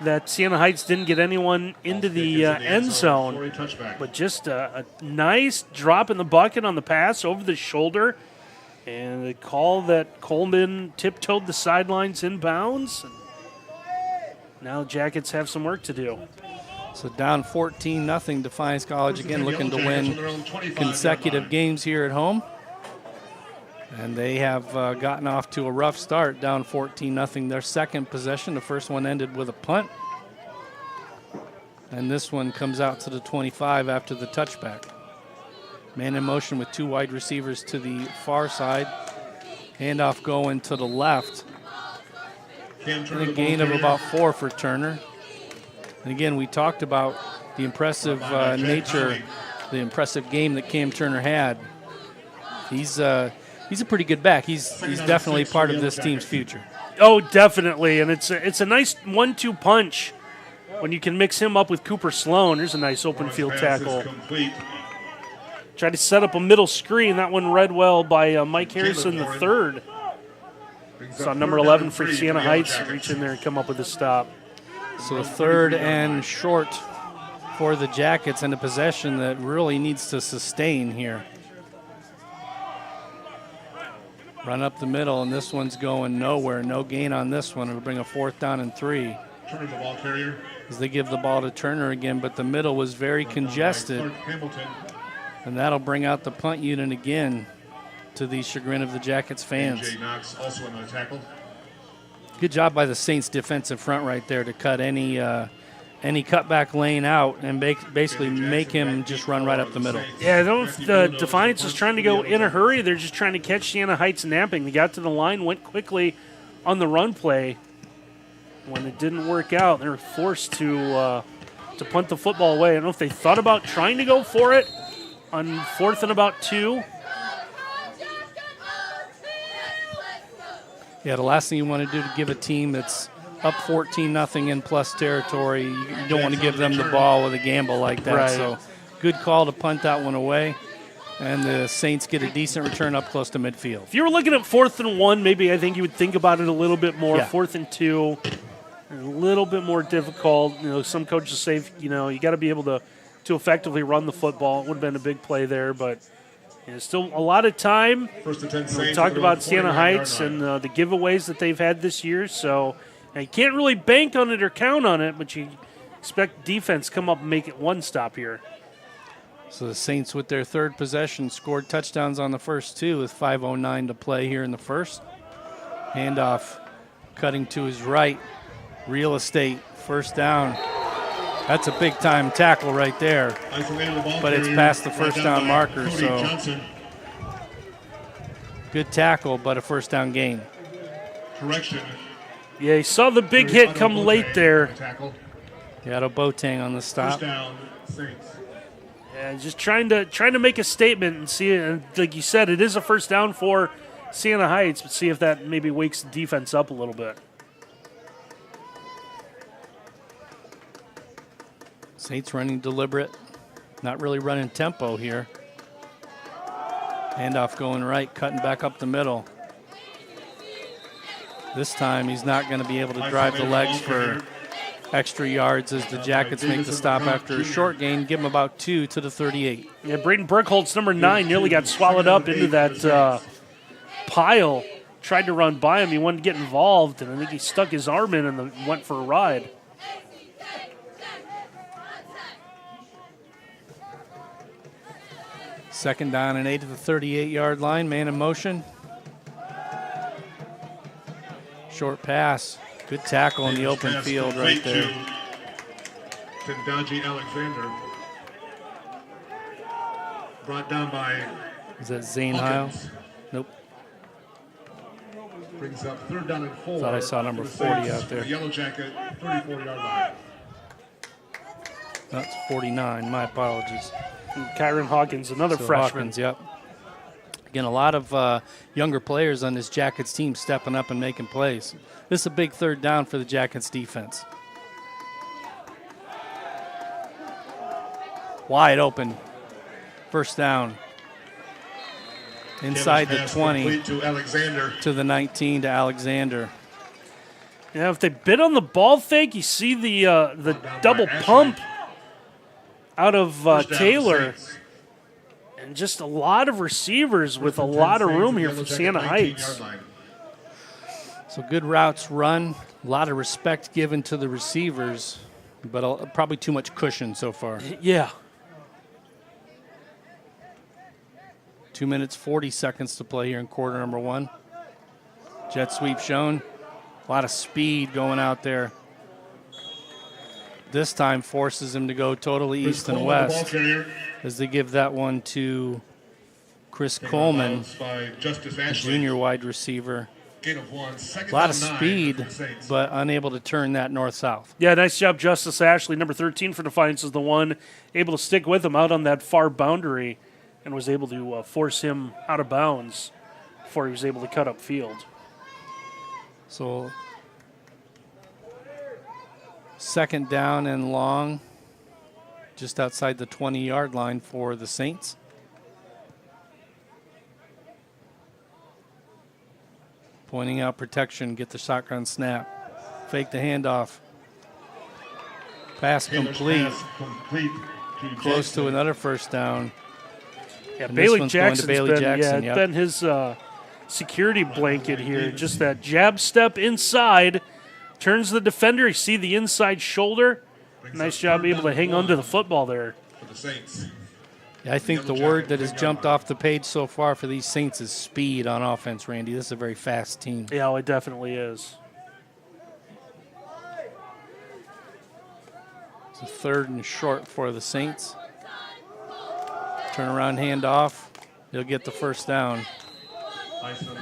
that Siena Heights didn't get anyone into the end zone. But just a nice drop in the bucket on the pass over the shoulder. And the call that Coleman tiptoed the sidelines inbounds. Now the Jackets have some work to do. So down 14-0, Defiance College again looking to win consecutive games here at home. And they have gotten off to a rough start, down 14-0 their second possession. The first one ended with a punt. And this one comes out to the 25 after the touchback. Man in motion with 2 wide receivers to the far side. Handoff going to the left. And a gain of about 4 for Turner. And again, we talked about the impressive nature, the impressive game that Cam Turner had. He's a pretty good back. He's definitely part of this team's future. Oh, definitely, and it's a nice 1-2 punch when you can mix him up with Cooper Sloan. There's a nice open field tackle. Tried to set up a middle screen. That one read well by Mike Harrison III. Saw number 11 for Siena Heights reach in there and come up with a stop. So 3rd and short for the Jackets, and a possession that really needs to sustain here. Run up the middle, and this one's going nowhere. No gain on this one. It'll bring a 4th down and 3. Turner, the ball carrier. As they give the ball to Turner again, but the middle was very congested. And that'll bring out the punt unit again, to the chagrin of the Jackets fans. AJ Knox also on the tackle. Good job by the Saints defensive front right there to cut any cutback lane out and basically make him just run right up the middle. Yeah, I don't know if the Defiance is trying to go in a hurry. They're just trying to catch Siena Heights napping. They got to the line, went quickly on the run play. When it didn't work out, they were forced to punt the football away. I don't know if they thought about trying to go for it on 4th and about 2. Yeah, the last thing you want to do to give a team that's up 14-0 in plus territory, you don't want to give them the ball with a gamble like that. Right. So good call to punt that one away. And the Saints get a decent return up close to midfield. If you were looking at 4th and 1, maybe I think you would think about it a little bit more. Yeah. 4th and 2, a little bit more difficult. You know, some coaches say, you got to be able to effectively run the football. It would have been a big play there, but still a lot of time. First and 10 We Saints talked at about the Siena 49-yard Heights line. and the giveaways that they've had this year, so you can't really bank on it or count on it, but you expect defense come up and make it one stop here. So the Saints, with their 3rd possession, scored touchdowns on the first 2 with 5:09 to play here in the first. Handoff cutting to his right. Real estate, 1st down. That's a big-time tackle right there. Isolated the ball But it's carrier, past the brought first down down by marker, Cody so Johnson. good tackle, but a 1st down gain. Correction. Yeah, he saw the big hit come late there. Tackle. Got a Boateng on the First stop. down, Saints. Yeah, just trying to make a statement and see it. And like you said, it is a 1st down for Siena Heights, but see if that maybe wakes the defense up a little bit. Saints running deliberate, not really running tempo here. Handoff going right, cutting back up the middle. This time he's not going to be able to drive the legs for extra yards as the Jackets make the stop after a short gain. Give him about 2 to the 38. Yeah, Braden Burkholtz, number 9, nearly got swallowed up into that pile. Tried to run by him. He wanted to get involved, and I think he stuck his arm in and went for a ride. Second down and 8 at the 38-yard line. Man in motion. Short pass. Good tackle in the open field right there. To Dodgy Alexander. Brought down by Is that Zane Heil? Hawkins. Nope. Brings up 3rd down and 4. Thought I saw number for the 40 Saints. out there. The Yellow Jacket, 34-yard line. That's 49. My apologies. And Kyron Hawkins, another So freshman. Hawkins, yep. Again, a lot of younger players on this Jackets team stepping up and making plays. This is a big 3rd down for the Jackets defense. Wide open. 1st down. Inside the 20 To Alexander. to the 19 to Alexander. Yeah, if they bid on the ball fake, you see the double pump out of First down, Taylor. Saints. And just a lot of receivers with a First and 10 lot of Saints room at here Yellow for Jacket, Siena 19-yard Heights. line. So good routes run. A lot of respect given to the receivers. but probably too much cushion so far. Yeah. 2 minutes, 40 seconds to play here in quarter number 1. Jet sweep shown. A lot of speed going out there. This time forces him to go totally east and west as they give that one to Chris Coleman, junior wide receiver. A lot of speed, but unable to turn that north-south. Yeah, nice job, Justice Ashley. Number 13 for Defiance is the one able to stick with him out on that far boundary and was able to force him out of bounds before he was able to cut up field. So, second down and long, just outside the 20-yard line for the Saints. Pointing out protection, get the shotgun snap. Fake the handoff. Pass complete. Close to another first down. Yeah, And Bailey this one's Jackson's going to Bailey Jackson, it's been his security blanket here. Just that jab step inside, turns the defender. You see the inside shoulder. Nice job able to hang on to the football there. For the Saints. I think the word that has jumped off the page so far for these Saints is speed on offense, Randy. This is a very fast team. Yeah, it definitely is. It's a third and short for the Saints. Turnaround handoff. They'll get the first down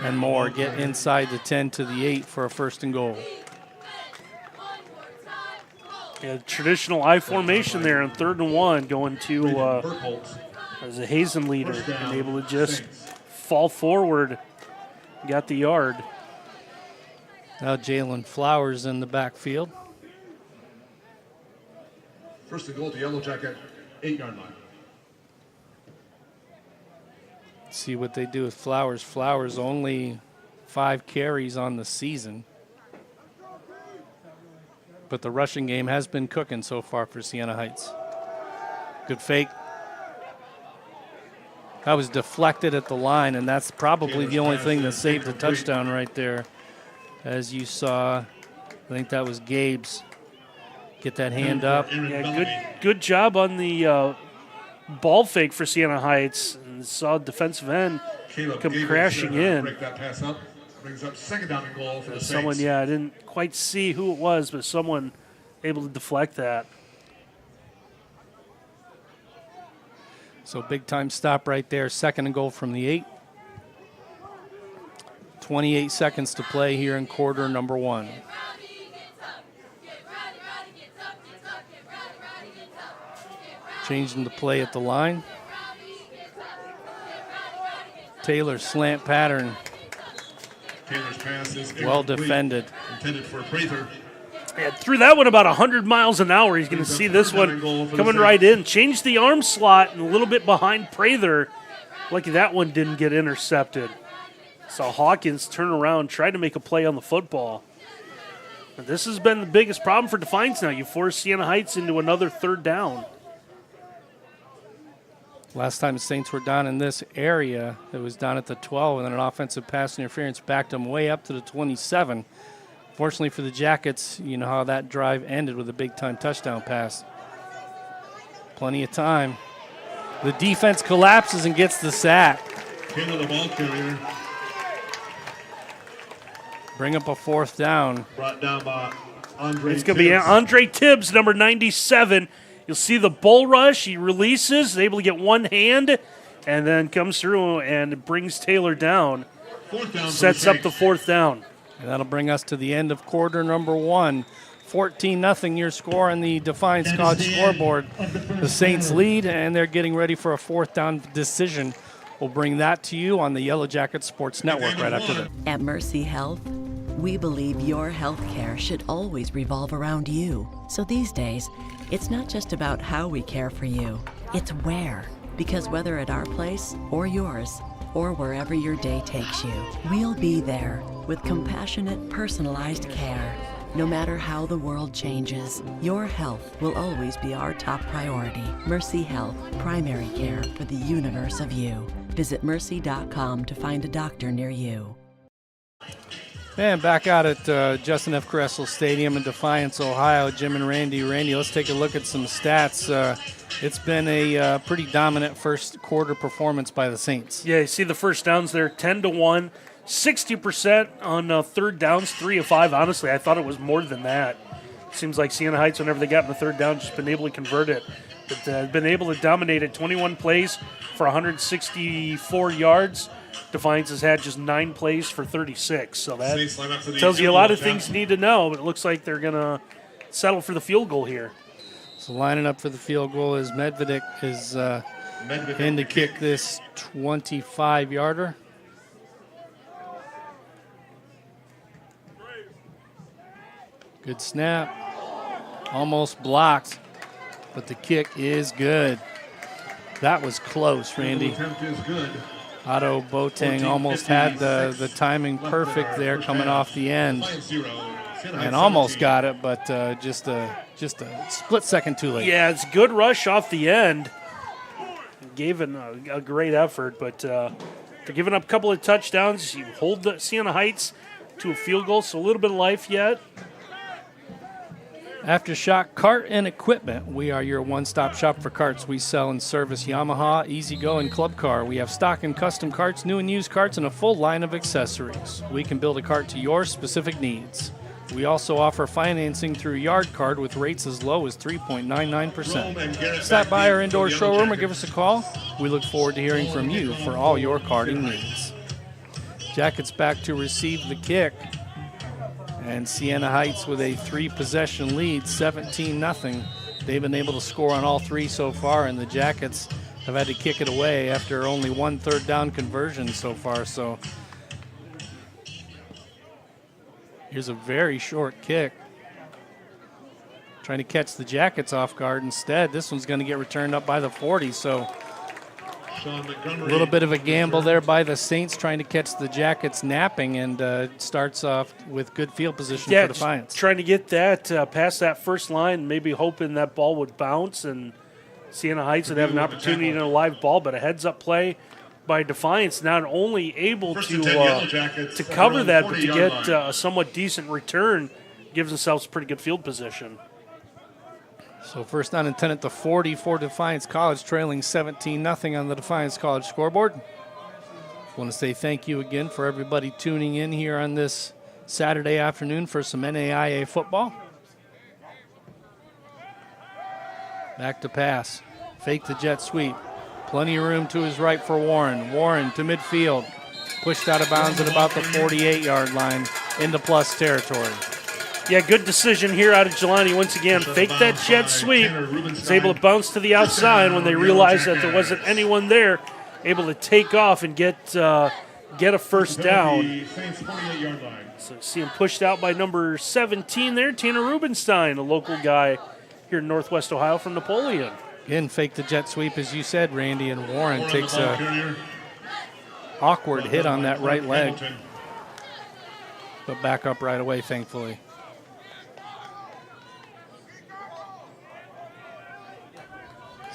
and more. Get inside the 10 to the 8 for a first and goal. Yeah, traditional I formation there on 3rd and 1 going to as a Hazen leader and able to just fall forward. Got the yard. Now Jalen Flowers in the backfield. First and goal to Yellow Jacket, 8-yard line. See what they do with Flowers. Flowers only 5 carries on the season. But the rushing game has been cooking so far for Siena Heights. Good fake. That was deflected at the line, and that's probably the only thing that saved the touchdown right there. As you saw, I think that was Gabe's. Get that hand up. Yeah, good job on the ball fake for Siena Heights. And saw defensive end come crashing in. Break that pass up. Brings up second down and goal for the Someone, Saints. I didn't quite see who it was, but someone able to deflect that. So big time stop right there. Second and goal from the 8. 28 seconds to play here in quarter number 1. Changing the play at the line. Taylor slant pattern. Taylor's pass is Well incomplete. defended. Intended for Prather. Yeah, threw that one about 100 miles an hour. He's going to see this one coming right in. Changed the arm slot and a little bit behind Prather. Lucky that one didn't get intercepted. Saw Hawkins turn around, try to make a play on the football. And this has been the biggest problem for Defiance now. You force Siena Heights into another 3rd down. Last time the Saints were down in this area, it was down at the 12, and then an offensive pass interference backed them way up to the 27. Fortunately for the Jackets, you know how that drive ended with a big-time touchdown pass. Plenty of time. The defense collapses and gets the sack. Taylor, the ball carrier, Bring up a 4th down. brought down by Andre. It's going to be Andre Tibbs, number 97. You'll see the bull rush. He releases, is able to get one hand, and then comes through and brings Taylor down. Fourth down for Sets the up the Saints. 4th down. And that'll bring us to the end of quarter number 1. 14-0 your score on the Defiance That is College the end scoreboard. of the first The Saints quarter. lead, and they're getting ready for a 4th down decision. We'll bring that to you on the Yellow Jacket Sports Network right after this. At Mercy Health, we believe your health care should always revolve around you. So these days, it's not just about how we care for you, it's where. Because whether at our place or yours, or wherever your day takes you, we'll be there with compassionate, personalized care. No matter how the world changes, your health will always be our top priority. Mercy Health, primary care for the universe of you. Visit mercy.com to find a doctor near you. And back out at Justin F. Kressel Stadium in Defiance, Ohio, Jim and Randy. Randy, let's take a look at some stats. It's been a pretty dominant first quarter performance by the Saints. Yeah, you see the first downs there, 10-1, 60% on third downs, 3 of 5. Honestly, I thought it was more than that. Seems like Siena Heights, whenever they got in the third down, just been able to convert it. But been able to dominate it. 21 plays for 164 yards. Defiance has had just 9 plays for 36. So that tells you a lot of things you need to know, but it looks like they're going to settle for the field goal here. So lining up for the field goal is Medvedik is in to kick this 25-yarder. Good snap. Almost blocked, but the kick is good. That was close, Randy. Otto Boateng almost had the timing perfect there coming off the end and almost got it, but just a split second too late. Yeah, it's a good rush off the end. Gave it a great effort, but they're giving up a couple of touchdowns. You hold the Siena Heights to a field goal, so a little bit of life yet. Aftershock Cart and Equipment. We are your one-stop shop for carts. We sell and service Yamaha, E-Z-GO, and Club Car. We have stock and custom carts, new and used carts, and a full line of accessories. We can build a cart to your specific needs. We also offer financing through Yard Card with rates as low as 3.99%. Stop by our indoor showroom or give us a call. We look forward to hearing from you for all your karting needs. Jackets back to receive the kick. And Siena Heights with a 3-possession lead, 17-0. They've been able to score on all 3 so far, and the Jackets have had to kick it away after only 1 third down conversion so far. So here's a very short kick. Trying to catch the Jackets off guard instead. This one's going to get returned up by the 40, so a little bit of a gamble there by the Saints trying to catch the Jackets napping, and starts off with good field position for Defiance. Trying to get that past that first line, maybe hoping that ball would bounce and Siena Heights would have an opportunity in a live ball, but a heads-up play by Defiance, not only able to cover that, but to get a somewhat decent return, gives themselves pretty good field position. So first down and 10 at the 40 for Defiance College, trailing 17-0 on the Defiance College scoreboard. Want to say thank you again for everybody tuning in here on this Saturday afternoon for some NAIA football. Back to pass. Fake the jet sweep. Plenty of room to his right for Warren. Warren to midfield. Pushed out of bounds at about the 48-yard line into plus territory. Yeah, good decision here out of Jelani. Once again, fake that jet sweep. Was able to bounce to the outside when they realized that there wasn't anyone there. Able to take off and get a first down. So see him pushed out by number 17 there, Tanner Rubenstein, a local guy here in Northwest Ohio from Napoleon. Again, fake the jet sweep, as you said, Randy, and Warren takes a awkward hit on that right leg. But back up right away, thankfully.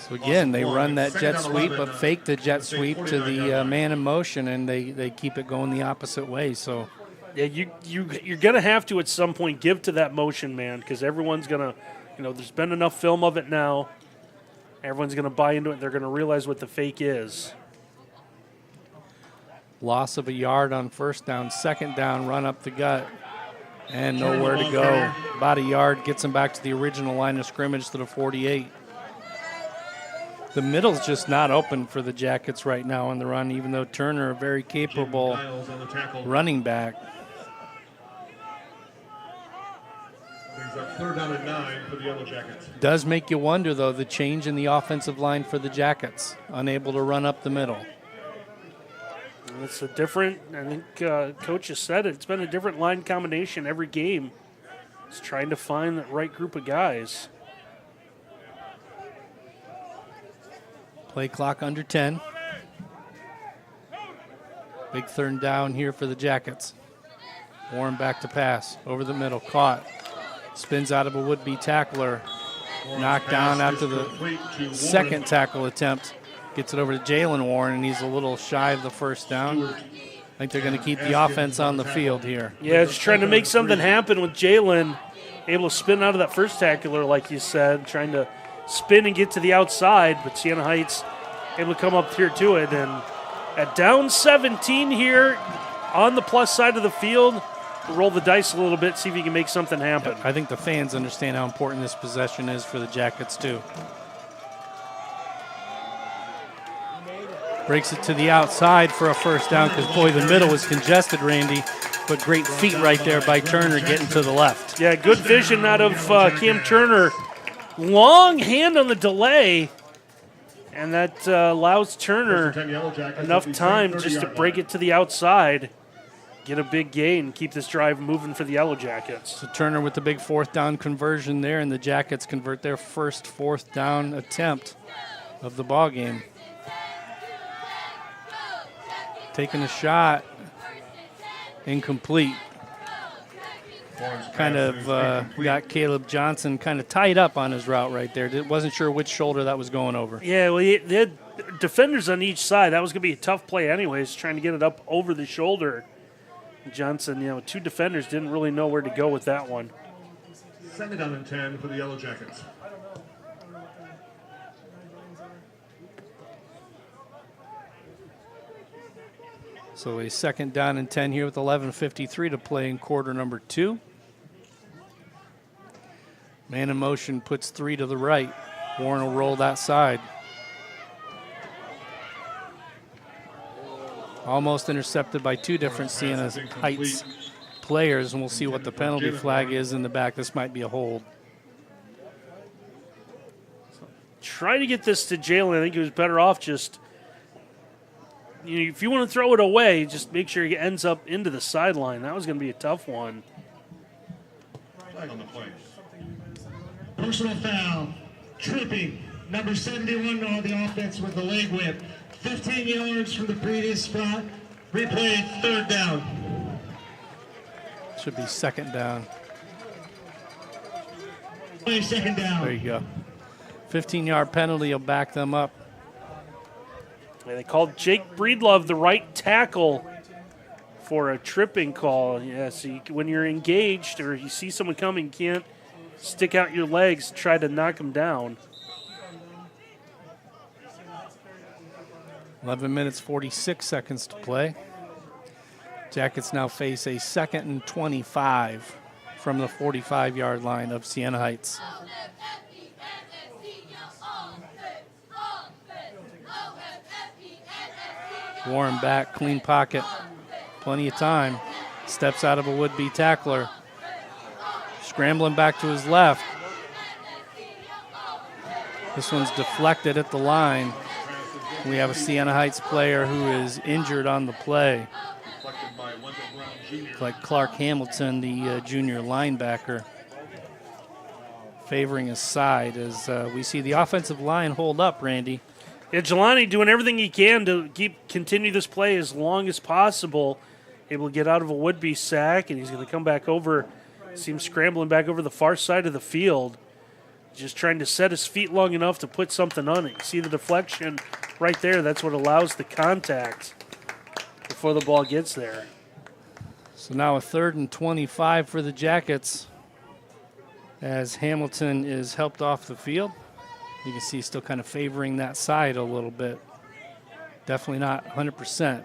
So again, they run that jet sweep, but fake the jet sweep to the man in motion, and they keep it going the opposite way. So, yeah, you're gonna have to at some point give to that motion man, because everyone's gonna, there's been enough film of it now. Everyone's gonna buy into it. They're gonna realize what the fake is. Loss of a yard on first down, second down, run up the gut, and nowhere to go. About a yard gets them back to the original line of scrimmage to the 48. The middle's just not open for the Jackets right now on the run, even though Turner, a very capable running back. Brings up 3rd down and 9 for the Yellow Jackets. Does make you wonder, though, the change in the offensive line for the Jackets, unable to run up the middle. It's a different, I think Coach has said it, it's been a different line combination every game. It's trying to find the right group of guys. Play clock under 10. Big third down here for the Jackets. Warren back to pass. Over the middle. Caught. Spins out of a would-be tackler. Knocked down after the second tackle attempt. Gets it over to Jalen Warren, and he's a little shy of the first down. I think they're going to keep the offense on the field here. Yeah, just trying to make something happen with Jalen. Able to spin out of that first tackler, like you said, trying to spin and get to the outside, but Siena Heights able to come up here to it. And at down 17 here on the plus side of the field, roll the dice a little bit, see if you can make something happen. I think the fans understand how important this possession is for the Jackets, too. Breaks it to the outside for a first down because, boy, the middle was congested, Randy. But great feet right there by Turner getting to the left. Yeah, good vision out of Cam Turner. Long hand on the delay, and that allows Turner enough time just to break it to the outside, get a big gain, keep this drive moving for the Yellow Jackets. So Turner with the big fourth down conversion there, and the Jackets convert their first fourth down attempt of the ball game. Taking a shot, incomplete. Kind of got Caleb Johnson kind of tied up on his route right there. Wasn't sure which shoulder that was going over. Yeah, well, they had defenders on each side. That was going to be a tough play anyways, trying to get it up over the shoulder. Johnson, two defenders didn't really know where to go with that one. 2nd down and 10 for the Yellow Jackets. So a 2nd down and 10 here with 11:53 to play in quarter number 2. Man in motion puts 3 to the right. Warren will roll that side. Almost intercepted by 2 different Siena Heights players, and we'll see what the penalty flag is in the back. This might be a hold. Try to get this to Jalen. I think he was better off just, if you want to throw it away, just make sure it ends up into the sideline. That was going to be a tough one. Flag on the play. Personal foul, tripping, number 71 on the offense with the leg whip. 15 yards from the previous spot. Replay, 3rd down. Should be 2nd down. Play 2nd down. There you go. 15-yard penalty will back them up. And they called Jake Breedlove the right tackle for a tripping call. Yeah, so when you're engaged or you see someone coming, you can't stick out your legs, try to knock them down. 11 minutes, 46 seconds to play. Jackets now face a 2nd and 25 from the 45-yard line of Siena Heights. Warren back, clean pocket, plenty of time. Steps out of a would-be tackler. Scrambling back to his left. This one's deflected at the line. We have a Siena Heights player who is injured on the play. Like Clark Hamilton, the junior linebacker, favoring his side as we see the offensive line hold up, Randy. Yeah, Jelani doing everything he can to continue this play as long as possible. Able to get out of a would-be sack, and he's going to come back over. See him scrambling back over the far side of the field. Just trying to set his feet long enough to put something on it. You see the deflection right there. That's what allows the contact before the ball gets there. So now a 3rd and 25 for the Jackets as Hamilton is helped off the field. You can see still kind of favoring that side a little bit. Definitely not 100%.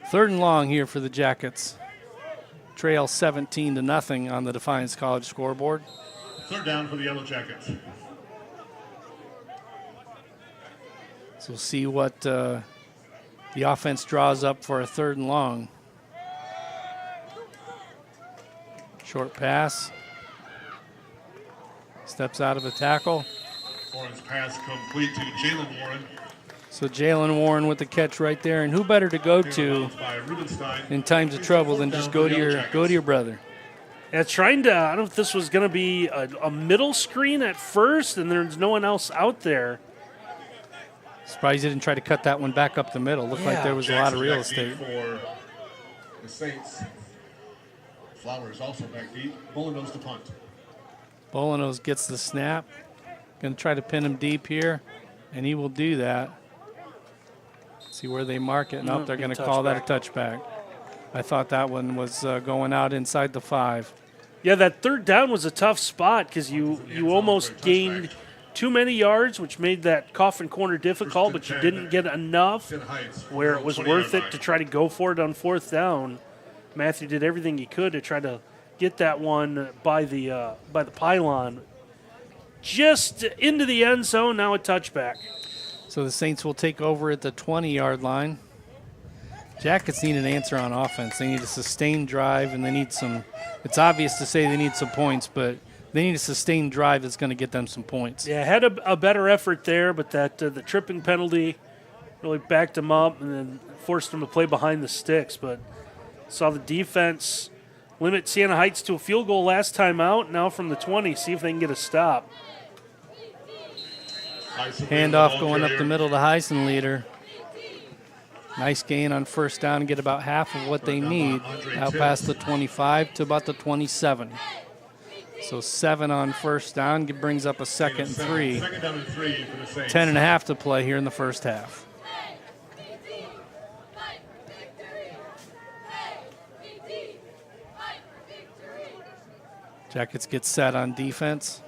3rd and long here for the Jackets. Trail 17-0 on the Defiance College scoreboard. 3rd down for the Yellow Jackets. So we'll see what the offense draws up for a 3rd and long. Short pass. Steps out of a tackle. Warren's pass complete to Jalen Warren. So Jalen Warren with the catch right there, and who better to go to in times of trouble than just go to your brother? Yeah, trying to. I don't know if this was going to be a middle screen at first, and there's no one else out there. Surprised he didn't try to cut that one back up the middle. Looked like there was a lot of real estate. For the Saints. Flowers also back deep. Bolanos to punt. Bolanos gets the snap. Going to try to pin him deep here, and he will do that. See where they mark it. Nope, they're Big going to call that a touchback. I thought that one was going out inside the 5. Yeah, that third down was a tough spot because you almost gained too many yards, which made that coffin corner difficult, but you didn't get enough where it was worth it to try to go for it on 4th down. Matthew did everything he could to try to get that one by the pylon just into the end zone. Now a touchback. So the Saints will take over at the 20-yard line. Jackets need an answer on offense. They need a sustained drive, and they need some – it's obvious to say they need some points, but they need a sustained drive that's going to get them some points. Yeah, had a better effort there, but that the tripping penalty really backed them up and then forced them to play behind the sticks. But saw the defense limit Siena Heights to a field goal last time out. Now from the 20, see if they can get a stop. Handoff going up the middle to Heisenleader. Nice gain on 1st down and get about half of what they need out past the 25 to about the 27. So 7 on 1st down brings up a 2nd and 3. 10.5 to play here in the first half. Jackets get set on defense.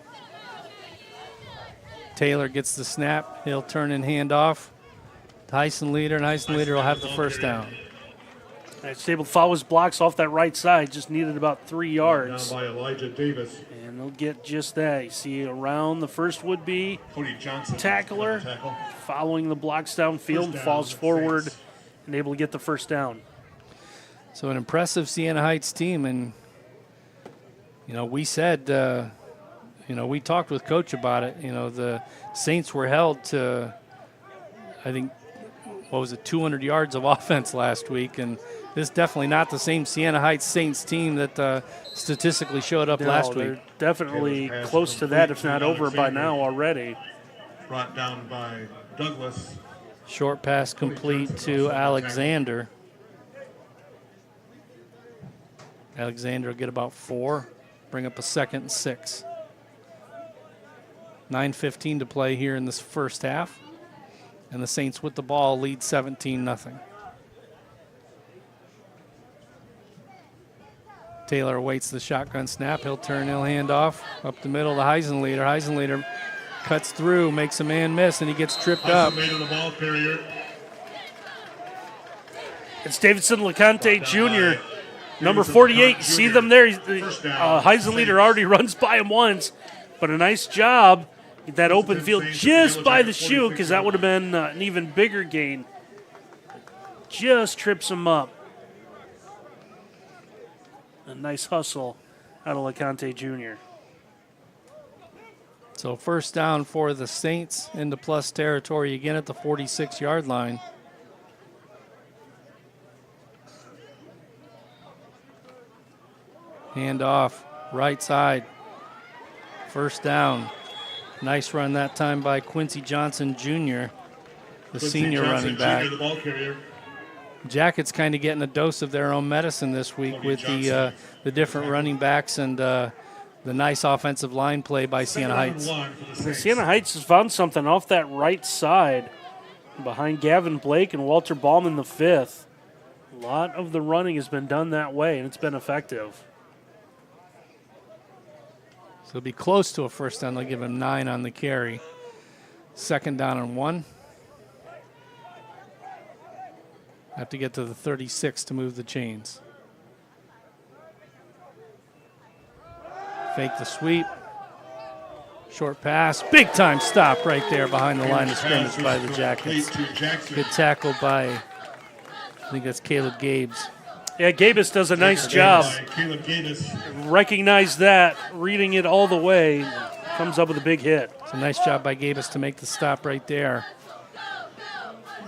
Taylor gets the snap. He'll turn and hand off to Heisenleader, and Heisenleader will have the 1st down. It's able to follow his blocks off that right side. Just needed about 3 yards. Down by Elijah Davis. And they'll get just that. You see around the first would-be tackler, following the blocks downfield, falls forward and able to get the 1st down. So an impressive Siena Heights team, and we said, we talked with Coach about it. The Saints were held to, I think, 200 yards of offense last week, and this is definitely not the same Siena Heights Saints team that statistically showed up last week. Definitely close to that, if not over by now already. Brought down by Douglas. Short pass complete to Alexander. Alexander will get about 4, bring up a 2nd and 6. 9:15 to play here in this first half. And the Saints with the ball lead 17-0. Taylor awaits the shotgun snap. He'll hand off up the middle to Heisenleader. Heisenleader cuts through, makes a man miss, and he gets tripped up. The ball carrier. It's Davidson LeConte Jr., number 48. You see them there. Heisenleader already runs by him once, but a nice job. Get that open field just by the shoe, because that would have been an even bigger gain. Just trips him up. A nice hustle out of LeConte Jr. So 1st down for the Saints into plus territory again at the 46-yard line. Hand off, right side. 1st down. Nice run that time by Quincy Johnson Jr., the senior running back. The ball carrier. Jackets kind of getting a dose of their own medicine this week with the different running backs and the nice offensive line play by Siena Heights. Siena Heights has found something off that right side behind Gavin Blake and Walter Ballman the 5th. A lot of the running has been done that way, and it's been effective. So it'll be close to a 1st down. They'll give him 9 on the carry. 2nd down and 1. Have to get to the 36 to move the chains. Fake the sweep. Short pass. Big time stop right there behind the line of scrimmage by the Jackets. Good tackle by, I think that's Caleb Gabes. Yeah, Gabus does a nice job. Recognize that, reading it all the way, comes up with a big hit. It's a nice job by Gabus to make the stop right there.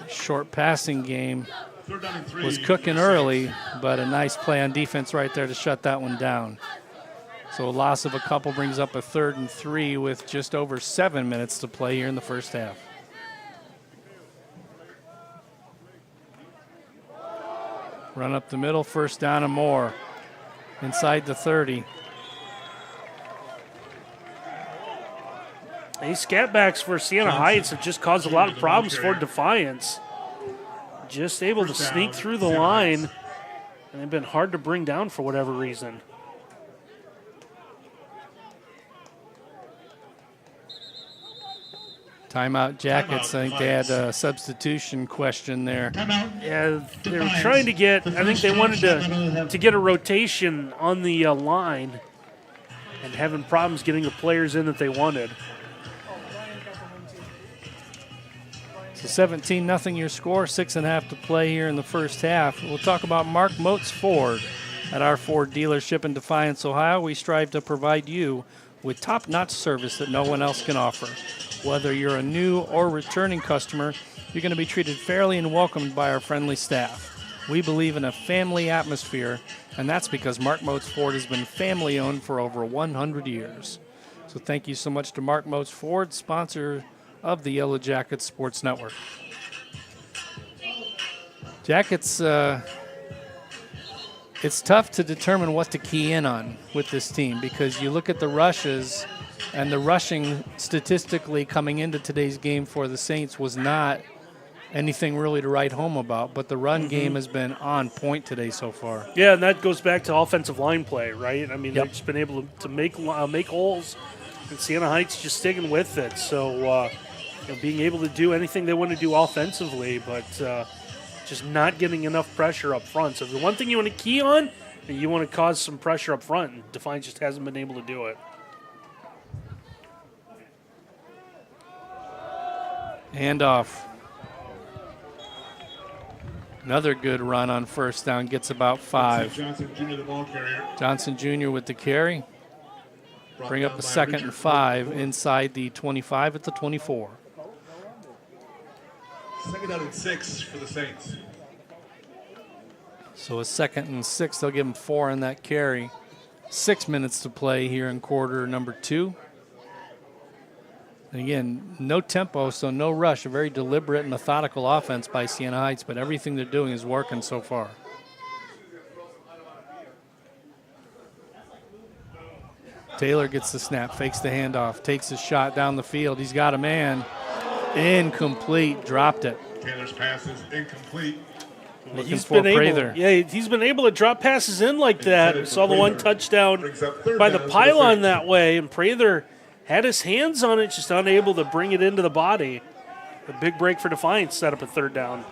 Short passing game was cooking early, but a nice play on defense right there to shut that one down. So a loss of a couple brings up a 3rd and 3 with just over 7 minutes to play here in the first half. Run up the middle, 1st down and more. Inside the 30. These scat backs for Siena Heights have just caused a lot of problems for Defiance. just able to sneak through the line, and they've been hard to bring down for whatever reason. Timeout Jackets. I think they had a substitution question there. Yeah, they were trying to get, I think they wanted to get a rotation on the line and having problems getting the players in that they wanted. So 17-0 your score, 6.5 to play here in the first half. We'll talk about Mark Moats Ford. At our Ford dealership in Defiance, Ohio, we strive to provide you with top-notch service that no one else can offer. Whether you're a new or returning customer, you're going to be treated fairly and welcomed by our friendly staff. We believe in a family atmosphere, and that's because Mark Moats Ford has been family-owned for over 100 years. So thank you so much to Mark Moats Ford, sponsor of the Yellow Jackets Sports Network. Jackets, it's tough to determine what to key in on with this team because you look at the rushes, and the rushing statistically coming into today's game for the Saints was not anything really to write home about, but the run game has been on point today so far. Yeah, and that goes back to offensive line play, right? I mean, they've just been able to make holes, and Siena Heights just sticking with it. So being able to do anything they want to do offensively, but just not getting enough pressure up front. So if the one thing you want to key on, you want to cause some pressure up front, and Defiance just hasn't been able to do it. Handoff. Another good run on first down, gets about 5. Johnson Jr., the ball carrier. Johnson Jr. with the carry. Bring up a 2nd and 5 inside the 25 at the 24. 2nd down and 6 for the Saints. So a 2nd and 6, they'll give him 4 on that carry. 6 minutes to play here in quarter number 2. And again, no tempo, so no rush. A very deliberate, methodical offense by Siena Heights, but everything they're doing is working so far. Taylor gets the snap, fakes the handoff, takes a shot down the field. He's got a man. Incomplete, dropped it. Taylor's pass is incomplete. Looking for Prather. He's been able to drop passes in like that. We saw the one touchdown by the pylon that way, and Prather had his hands on it, just unable to bring it into the body. A big break for Defiance, set up a 3rd down.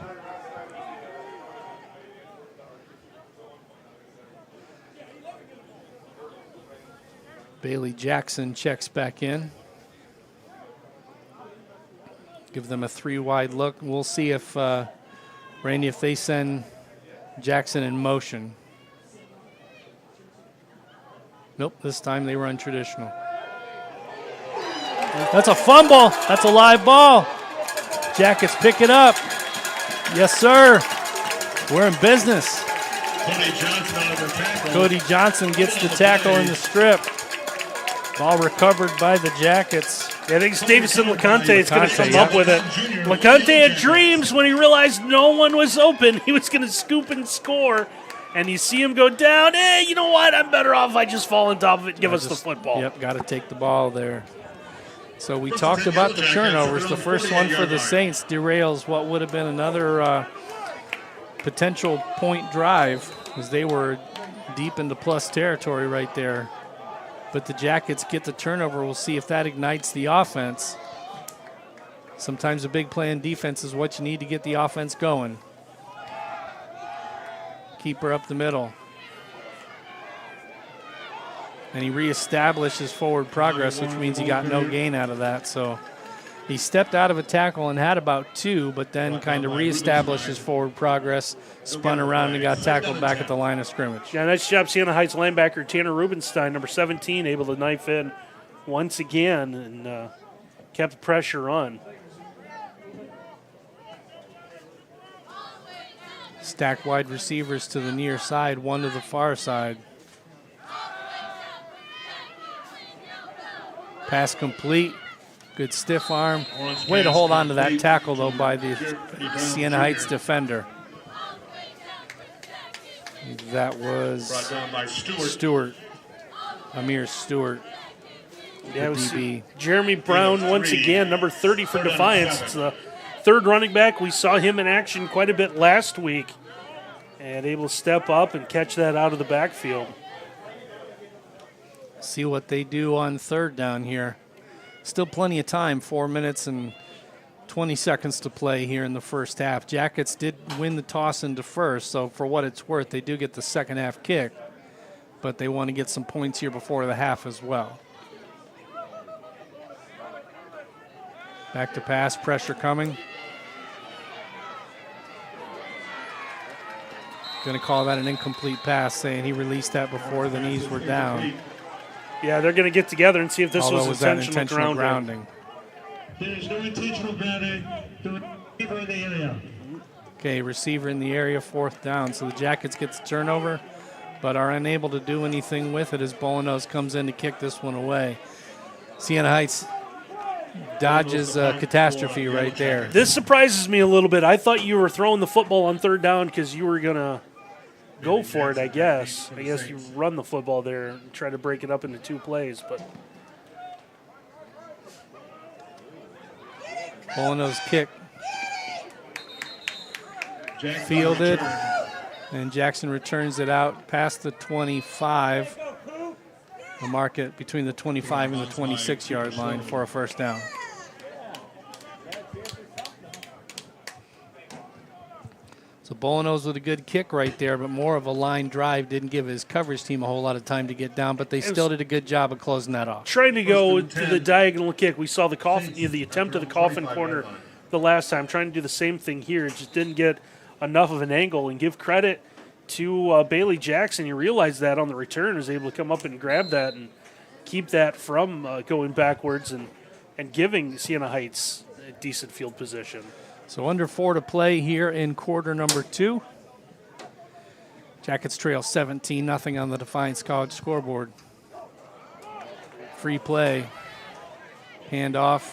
Bailey Jackson checks back in. Give them a 3-wide look. We'll see if, Randy, if they send Jackson in motion. Nope, this time they run traditional. That's a fumble. That's a live ball. Jackets pick it up. Yes, sir. We're in business. Cody Johnson gets the tackle in the strip. Ball recovered by the Jackets. Yeah, I think it's Davison LeConte is going to come up with it. LeConte had dreams when he realized no one was open. He was going to scoop and score. And you see him go down. Hey, you know what? I'm better off if I just fall on top of it and give us the football. Yep, got to take the ball there. So we talked about the turnovers. The first one for the Saints derails what would have been another potential point drive as they were deep into plus territory right there. But the Jackets get the turnover. We'll see if that ignites the offense. Sometimes a big play in defense is what you need to get the offense going. Keeper up the middle. And he reestablished his forward progress, which means he got no gain out of that. So he stepped out of a tackle and had about 2, but then kind of reestablished his forward progress, spun around and got tackled back at the line of scrimmage. Yeah, nice job, Siena Heights linebacker Tanner Rubenstein, number 17, able to knife in once again and kept the pressure on. Stack wide receivers to the near side, one to the far side. Pass complete. Good stiff arm. Way to hold on to that tackle, though, by the Siena Heights defender. That was Stewart. Amir Stewart. Yeah, it was Jeremy Brown once again, number 30 for Defiance. It's the third running back. We saw him in action quite a bit last week and able to step up and catch that out of the backfield. See what they do on third down here. Still plenty of time, 4 minutes and 20 seconds to play here in the first half. Jackets did win the toss into first, so for what it's worth, they do get the second half kick, but they want to get some points here before the half as well. Back to pass, pressure coming. Going to call that an incomplete pass, saying he released that before the knees were down. Yeah, they're going to get together and see if this Although was that intentional grounding. There's no intentional grounding. The receiver in the area. Okay, receiver in the area, fourth down. So the Jackets get the turnover, but are unable to do anything with it as Bolanos comes in to kick this one away. Siena Heights dodges a catastrophe right there. This surprises me a little bit. I thought you were throwing the football on third down because you were going to go for it, I guess. I guess you run the football there and try to break it up into 2 plays, but Bolanos kick fielded, and Jackson returns it out past the 25. We'll mark it between the 25 and the 26-yard line for a first down. So Bolanos with a good kick right there, but more of a line drive. Didn't give his coverage team a whole lot of time to get down, but they still did a good job of closing that off. trying to go to the diagonal kick. We saw the coffin, the attempt of the coffin corner the last time. Trying to do the same thing here. It just didn't get enough of an angle. And give credit to Bailey Jackson. You realize that on the return was able to come up and grab that and keep that from going backwards and giving Siena Heights a decent field position. So under 4 to play here in quarter number 2. Jackets trail 17-0 on the Defiance College scoreboard. Free play. Handoff.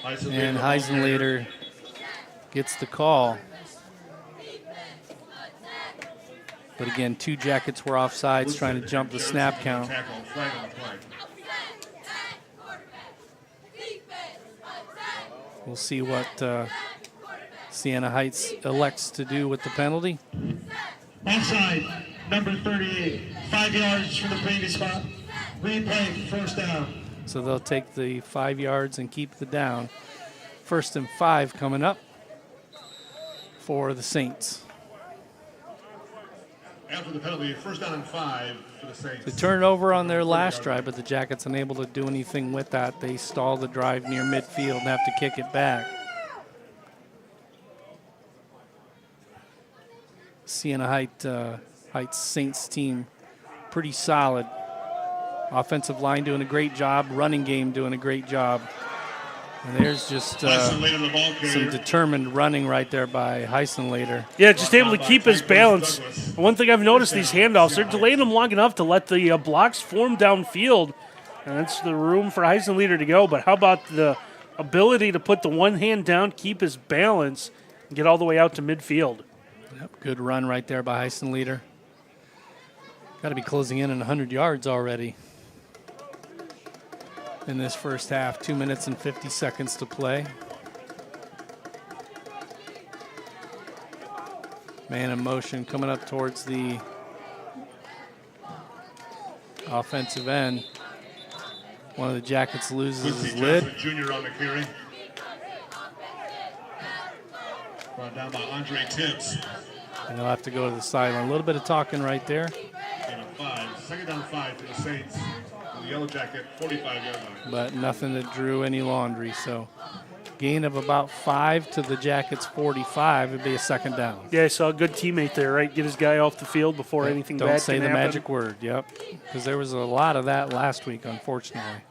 And Heisenlater gets the call. But again, 2 Jackets were offsides trying to jump the snap count. We'll see what Siena Heights elects to do with the penalty. Offside, number 38, 5 yards from the previous spot. Replay, first down. So they'll take the 5 yards and keep the down. 1st and 5 coming up for the Saints. After the penalty, first down and 5 for the Saints. They turned over on their last drive, but the Jackets unable to do anything with that. They stall the drive near midfield and have to kick it back. Siena Heights Saints team pretty solid. Offensive line doing a great job. Running game doing a great job. And there's just some determined running right there by Heisenlater. Yeah, just able to keep his balance. One thing I've noticed, these handoffs, they're delaying them long enough to let the blocks form downfield. And that's the room for Heisenlater to go. But how about the ability to put the one hand down, keep his balance, and get all the way out to midfield? Yep, good run right there by Heisenlater. Got to be closing in on 100 yards already in this first half. 2 minutes and 50 seconds to play. Man in motion coming up towards the offensive end. One of the Jackets loses his lid. Junior on the carry. Brought down by Andre Tibbs. And they'll have to go to the sideline. A little bit of talking right there. And a 5. Second down 5 for the Saints. The Yellow Jacket, 45-yard line. But nothing that drew any laundry. So gain of about 5 to the Jackets' 45 would be a second down. Yeah, I saw a good teammate there, right? Get his guy off the field before anything bad can happen. Don't say the magic word, yep. Because there was a lot of that last week, unfortunately.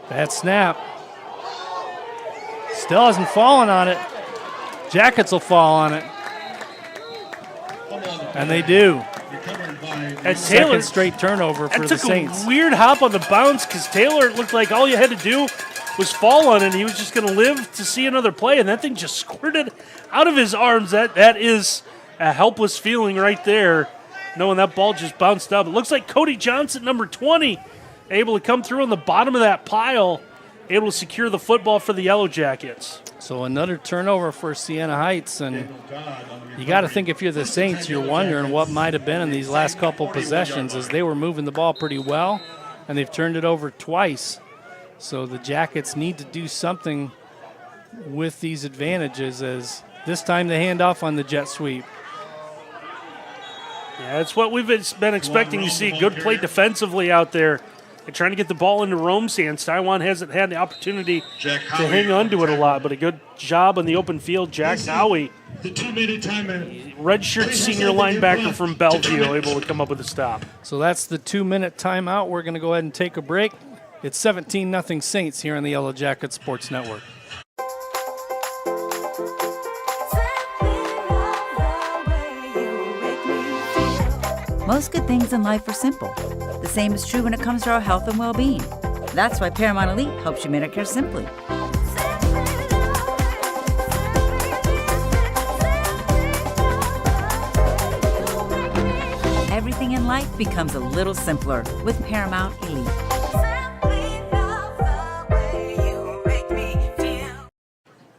Bad snap. Still hasn't fallen on it. Jackets will fall on it. And they do. And Second Taylor, straight turnover for the Saints. Took a weird hop on the bounce because Taylor looked like all you had to do was fall on it, and he was just going to live to see another play, and that thing just squirted out of his arms. That is a helpless feeling right there, knowing that ball just bounced up. It looks like Cody Johnson, number 20, able to come through on the bottom of that pile, able to secure the football for the Yellow Jackets. So another turnover for Siena Heights, and you got to think if you're the Saints, you're wondering what might have been in these last couple possessions, as they were moving the ball pretty well, and they've turned it over twice. So the Jackets need to do something with these advantages, as this time they hand off on the jet sweep. Yeah, it's what we've been expecting to see. Good play defensively out there. They're trying to get the ball into Rome's hands. Taiwan hasn't had the opportunity to hang on to it a lot, but a good job on the open field. Jack Howie, The 2-minute timeout. redshirt senior linebacker from Bellevue, able to come up with a stop. So that's the 2-minute timeout. We're going to go ahead and take a break. It's 17-0 Saints here on the Yellow Jacket Sports Network. Most good things in life are simple. The same is true when it comes to our health and well-being. That's why Paramount Elite helps you medicare simply. Everything in life becomes a little simpler with Paramount Elite.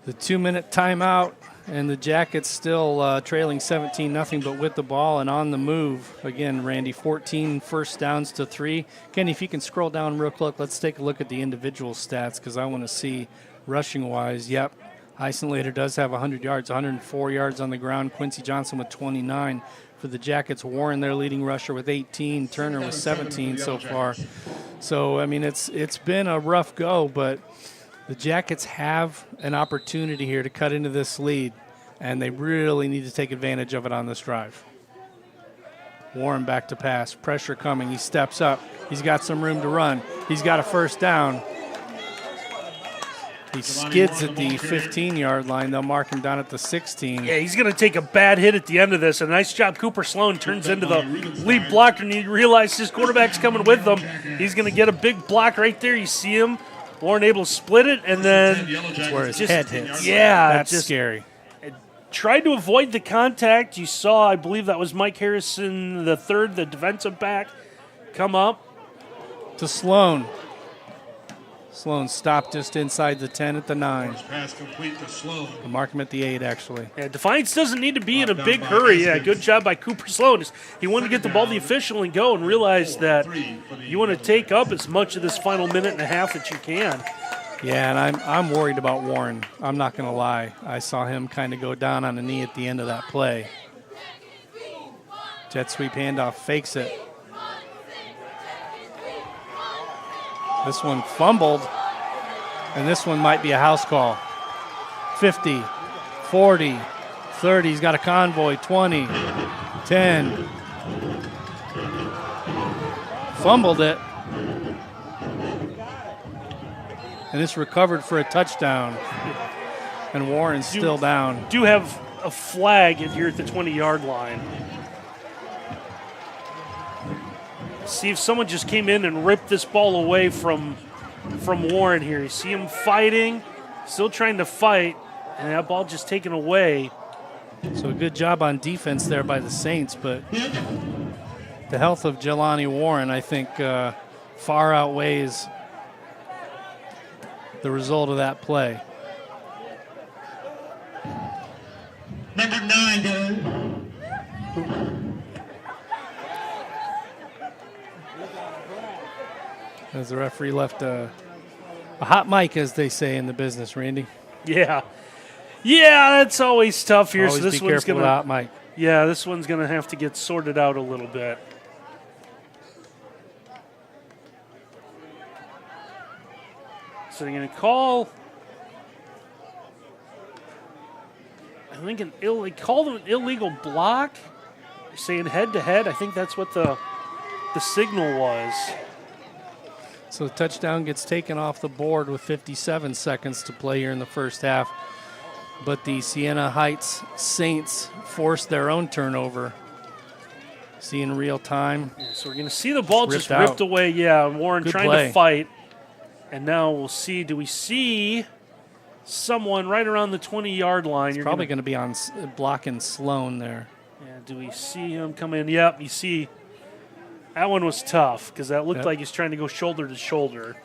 The 2-minute timeout, and the Jackets still trailing 17-0, but with the ball and on the move. Again, Randy, 14 first downs to 3. Kenny, if you can scroll down real quick, let's take a look at the individual stats, because I want to see rushing-wise. Yep, Eisenlater does have 100 yards, 104 yards on the ground. Quincy Johnson with 29. For the Jackets, Warren, their leading rusher, with 18. Turner with 17 so far. So, I mean, it's been a rough go, but the Jackets have an opportunity here to cut into this lead, and they really need to take advantage of it on this drive. Warren back to pass. Pressure coming. He steps up. He's got some room to run. He's got a first down. He skids at the 15-yard line. They'll mark him down at the 16. Yeah, he's going to take a bad hit at the end of this. A nice job. Cooper Sloan turns into the lead blocker, and you realize his quarterback's coming with them. He's going to get a big block right there. You see him. Warren able to split it, and then that's where his head hits. Yeah, that's scary. Tried to avoid the contact. You saw, I believe that was Mike Harrison the third, the defensive back, come up. To Sloan. Sloan stopped just inside the 10 at the 9. Pass complete to Sloan. We'll mark him at the 8, actually. Yeah, Defiance doesn't need to be in a big hurry. Yeah, good job by Cooper Sloan. He wanted to get the ball to the official and go, and realize that you want to take up as much of this final minute and a half that you can. Yeah, and I'm worried about Warren. I'm not going to lie. I saw him kind of go down on a knee at the end of that play. Jet sweep handoff, fakes it. This one fumbled, and this one might be a house call. 50, 40, 30. He's got a convoy. 20, 10. Fumbled it. And this recovered for a touchdown. And Warren's still down. Do have a flag here at the 20-yard line. See if someone just came in and ripped this ball away from Warren here. You see him fighting, still trying to fight, and that ball just taken away. So a good job on defense there by the Saints, but the health of Jelani Warren, I think, far outweighs the result of that play. Number 9, Dylan. As the referee left a hot mic, as they say in the business, Randy. Yeah. Yeah, that's always tough here. Always so this be one's careful gonna with a hot mic. Yeah, this one's gonna have to get sorted out a little bit. So they're gonna call. I think they called an illegal block. They're saying head to head. I think that's what the signal was. So the touchdown gets taken off the board with 57 seconds to play here in the first half. But the Siena Heights Saints forced their own turnover. See in real time. Yeah, so we're going to see the ball just out. ripped away. Yeah, Warren Good trying play. to fight. And now we'll see. Do we see someone right around the 20-yard line? It's probably going to be on blocking Sloan there. Yeah, do we see him come in? Yep, you see. That one was tough because that looked Yep. like he's trying to go shoulder to shoulder.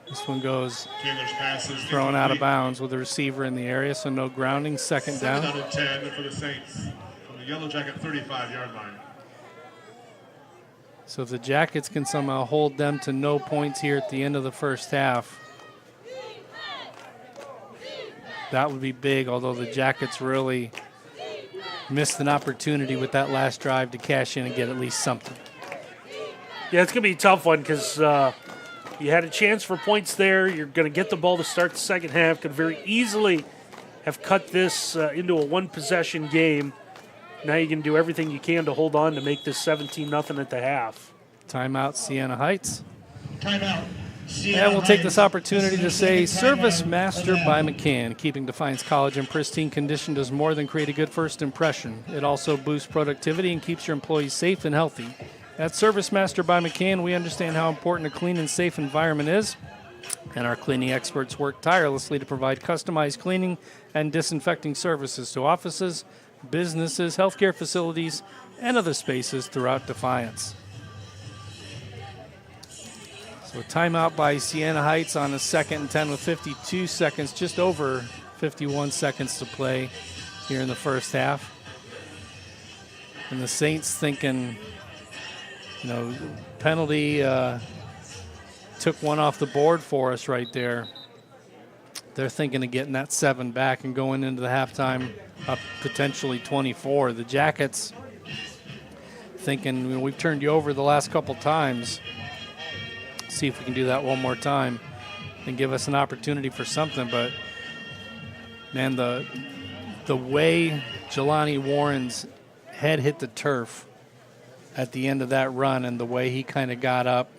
This one goes Chandler's pass is thrown out of incomplete. bounds with the receiver in the area, so no grounding, second 7 down. out of 10 for the Saints from the Yellow Jacket 35-yard line. So if the Jackets can somehow hold them to no points here at the end of the first half, that would be big, although the Jackets really missed an opportunity with that last drive to cash in and get at least something. Yeah, it's going to be a tough one because you had a chance for points there. You're going to get the ball to start the second half. Could very easily have cut this into a one-possession game. Now you can do everything you can to hold on to make this 17-0 at the half. Timeout, Siena Heights. Timeout. And we'll take this opportunity to say Service Master by McCann. Keeping Defiance College in pristine condition does more than create a good first impression. It also boosts productivity and keeps your employees safe and healthy. At Service Master by McCann, we understand how important a clean and safe environment is, and our cleaning experts work tirelessly to provide customized cleaning and disinfecting services to offices, businesses, healthcare facilities, and other spaces throughout Defiance. So a timeout by Siena Heights on a 2nd and 10 with 52 seconds, just over 51 seconds to play here in the first half. And the Saints thinking, penalty took one off the board for us right there. They're thinking of getting that 7 back and going into the halftime up potentially 24. The Jackets thinking, we've turned you over the last couple times. See if we can do that one more time and give us an opportunity for something. But, man, the way Jelani Warren's head hit the turf at the end of that run and the way he kind of got up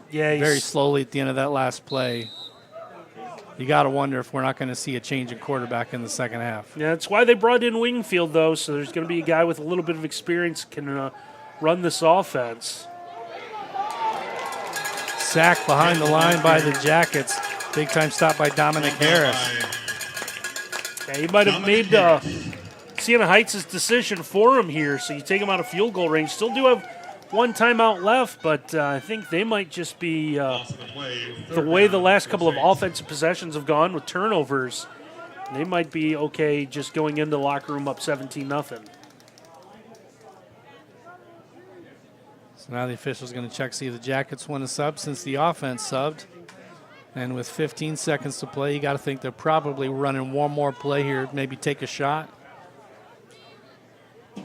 very slowly at the end of that last play, you got to wonder if we're not going to see a change in quarterback in the second half. Yeah, that's why they brought in Wingfield, though, so there's going to be a guy with a little bit of experience can run this offense. Sack behind the line by the Jackets. Big time stop by Dominic Harris. Yeah, he might have made Siena Heights' decision for him here, so you take him out of field goal range. Still do have one timeout left, but I think they might just be the way the last couple of offensive possessions have gone with turnovers. They might be okay just going into the locker room up 17-0. So now the official's going to check, see if the Jackets want to sub since the offense subbed. And with 15 seconds to play, you got to think they're probably running one more play here, maybe take a shot.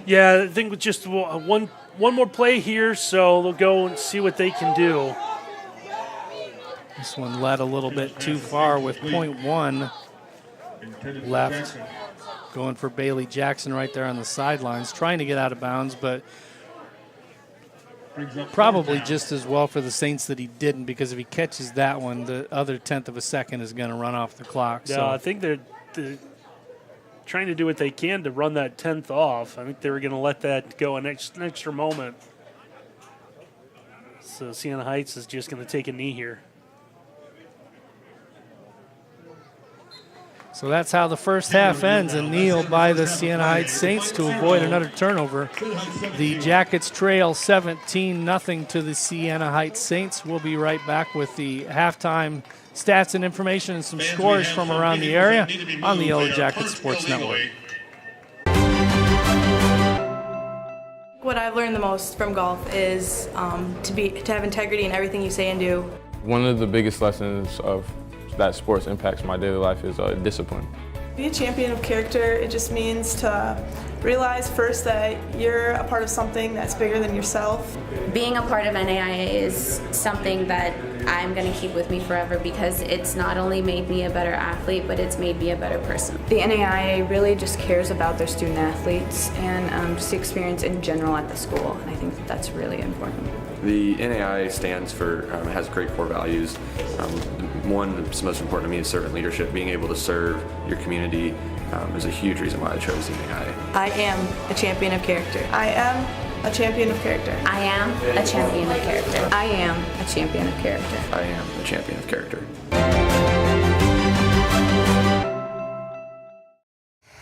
Yeah, I think with just one more play here, so they'll go and see what they can do. This one led a little bit too far with .1 left. Going for Bailey Jackson right there on the sidelines, trying to get out of bounds, but probably just as well for the Saints that he didn't, because if he catches that one, the other 1/10 of a second is going to run off the clock. Yeah, so I think they're trying to do what they can to run that 10th off. I think they were going to let that go an extra moment. So Siena Heights is just going to take a knee here. So that's how the first half ends, a kneel by the Siena Heights Saints to avoid another turnover. The Jackets trail 17-0 to the Siena Heights Saints. We'll be right back with the halftime stats and information and some scores from around the area on the Yellow Jackets Sports Network. What I've learned the most from golf is to have integrity in everything you say and do. One of the biggest lessons of that sports impacts my daily life is discipline. Be a champion of character, it just means to realize first that you're a part of something that's bigger than yourself. Being a part of NAIA is something that I'm going to keep with me forever because it's not only made me a better athlete, but it's made me a better person. The NAIA really just cares about their student athletes and just the experience in general at the school, and I think that that's really important. The NAIA stands for, has great core values. One that's most important to me is servant leadership. Being able to serve your community is a huge reason why I chose the NAIA. I am a champion of character. I am a champion of character. I am a champion of character. I am a champion of character. I am a champion of character.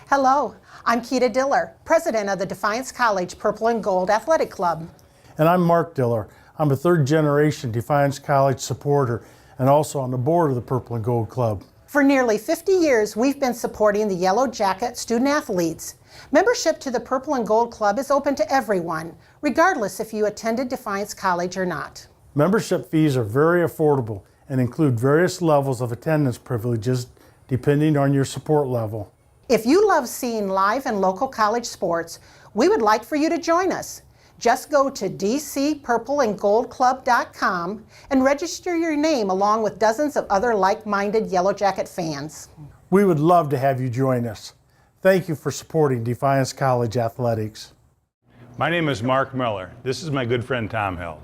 Hello, I'm Keita Diller, president of the Defiance College Purple and Gold Athletic Club. And I'm Mark Diller. I'm a third-generation Defiance College supporter and also on the board of the Purple and Gold Club. For nearly 50 years, we've been supporting the Yellow Jacket student athletes. Membership to the Purple and Gold Club is open to everyone, regardless if you attended Defiance College or not. Membership fees are very affordable and include various levels of attendance privileges depending on your support level. If you love seeing live and local college sports, we would like for you to join us. Just go to dcpurpleandgoldclub.com and register your name along with dozens of other like-minded Yellow Jacket fans. We would love to have you join us. Thank you for supporting Defiance College Athletics. My name is Mark Miller. This is my good friend Tom Hill.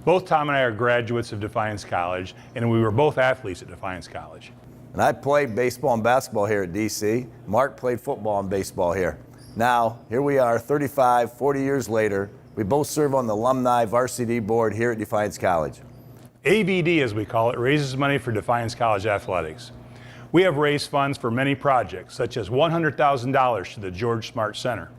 Both Tom and I are graduates of Defiance College, and we were both athletes at Defiance College. And I played baseball and basketball here at DC. Mark played football and baseball here. Now, here we are 35, 40 years later. We both serve on the alumni varsity board here at Defiance College. AVD, as we call it, raises money for Defiance College athletics. We have raised funds for many projects, such as $100,000 to the George Smart Center,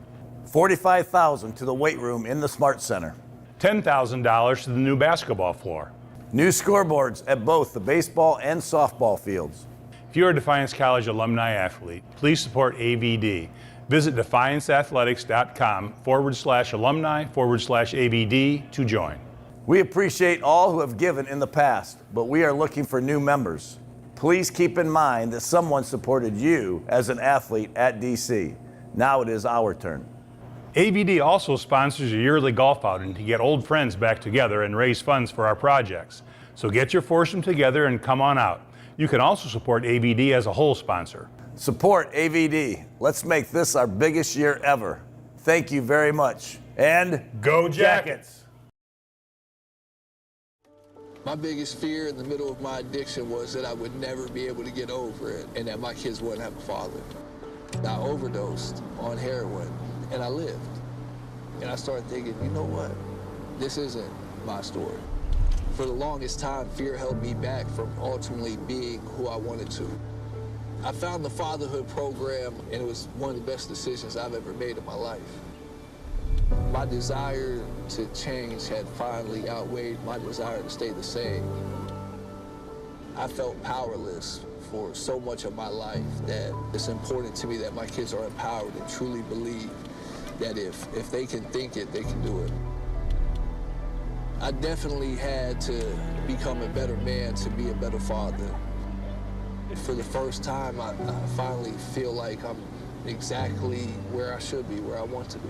$45,000 to the weight room in the Smart Center, $10,000 to the new basketball floor, new scoreboards at both the baseball and softball fields. If you're a Defiance College alumni athlete, please support AVD. Visit defianceathletics.com/alumni/AVD to join. We appreciate all who have given in the past, but we are looking for new members. Please keep in mind that someone supported you as an athlete at DC. Now it is our turn. AVD also sponsors a yearly golf outing to get old friends back together and raise funds for our projects. So get your foursome together and come on out. You can also support AVD as a whole sponsor. Support AVD. Let's make this our biggest year ever. Thank you very much. And go Jackets! My biggest fear in the middle of my addiction was that I would never be able to get over it and that my kids wouldn't have a father. I overdosed on heroin and I lived. And I started thinking, you know what? This isn't my story. For the longest time, fear held me back from ultimately being who I wanted to. I found the fatherhood program, and it was one of the best decisions I've ever made in my life. My desire to change had finally outweighed my desire to stay the same. I felt powerless for so much of my life that it's important to me that my kids are empowered and truly believe that if they can think it, they can do it. I definitely had to become a better man to be a better father. For the first time, I finally feel like I'm exactly where I should be, where I want to be.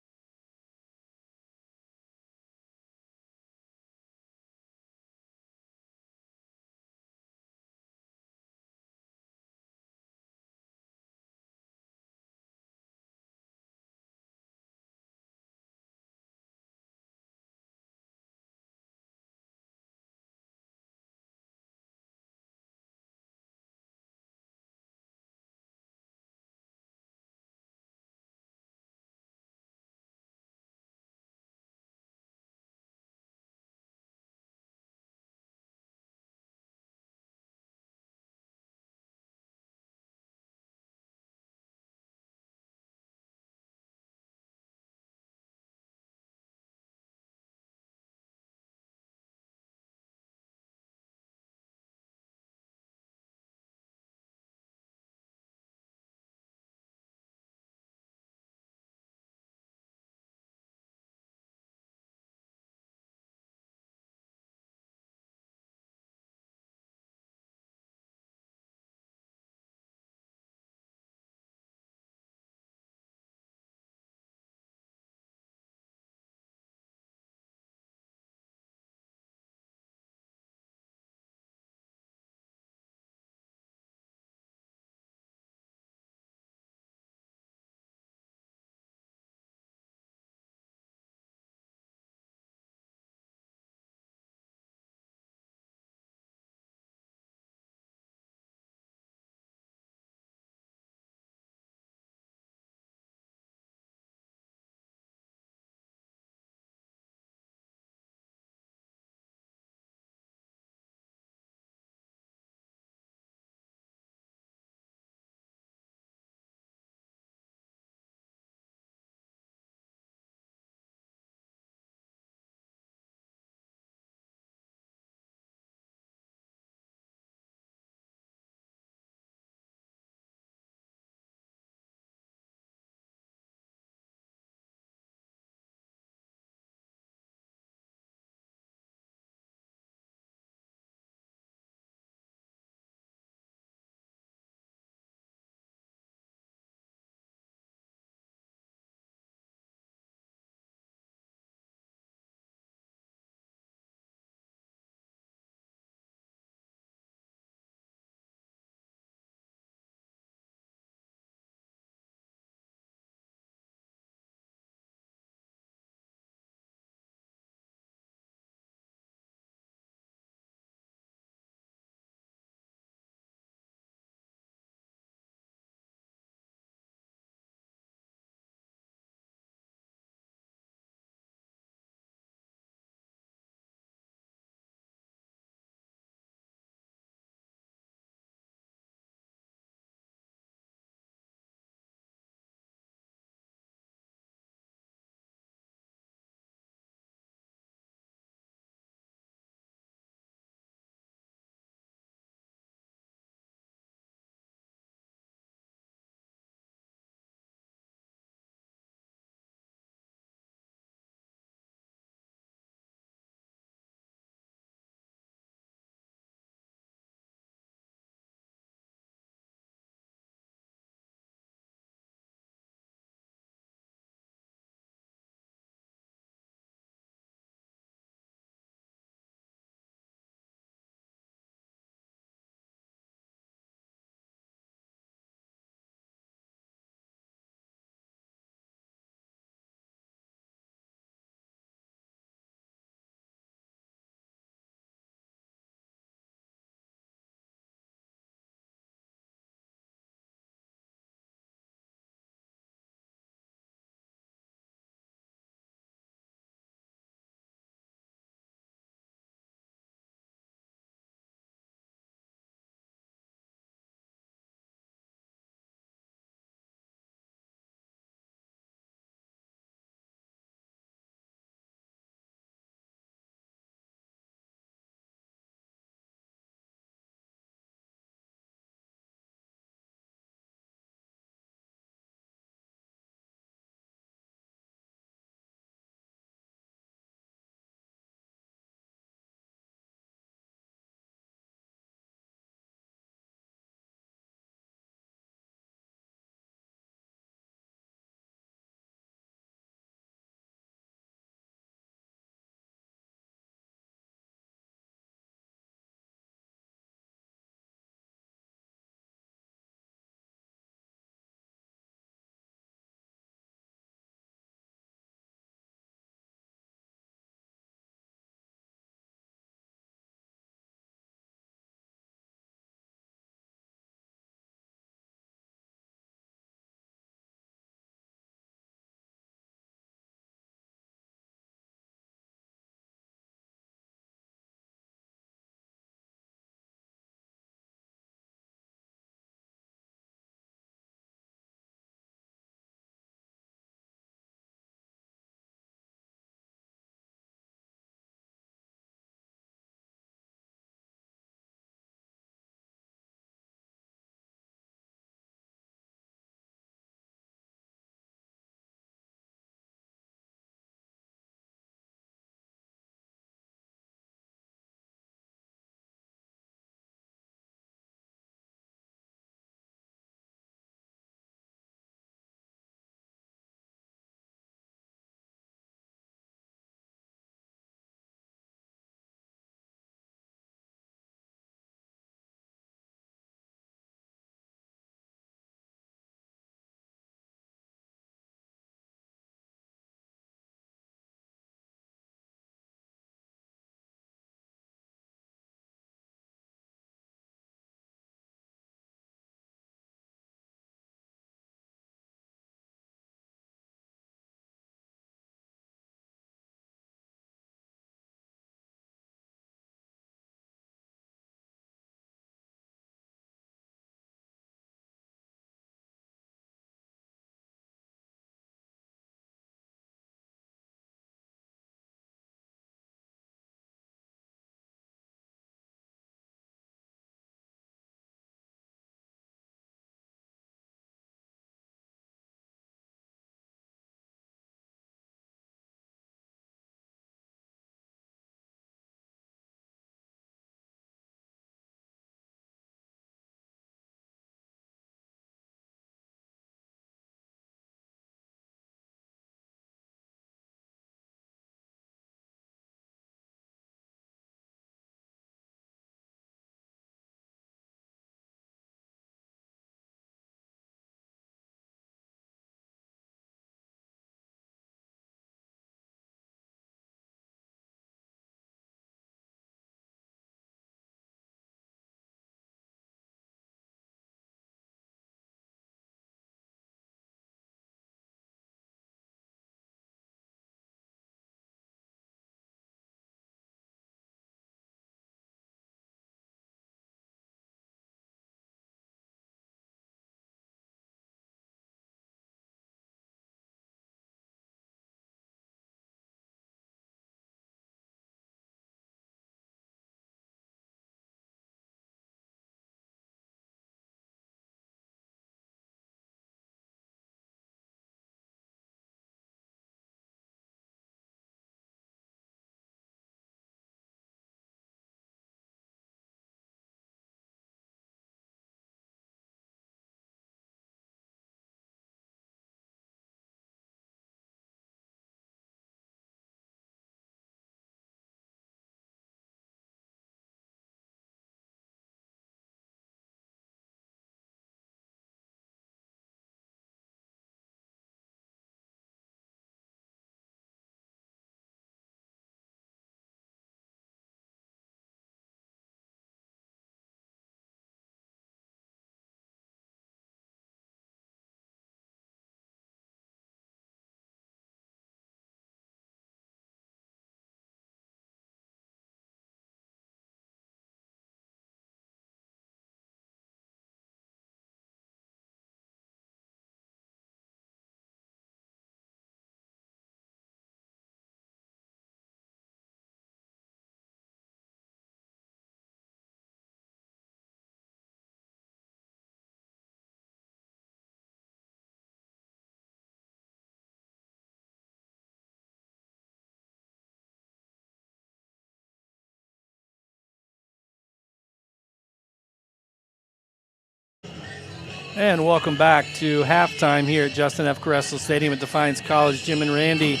And welcome back to halftime here at Justin F. Caressel Stadium at Defiance College. Jim and Randy,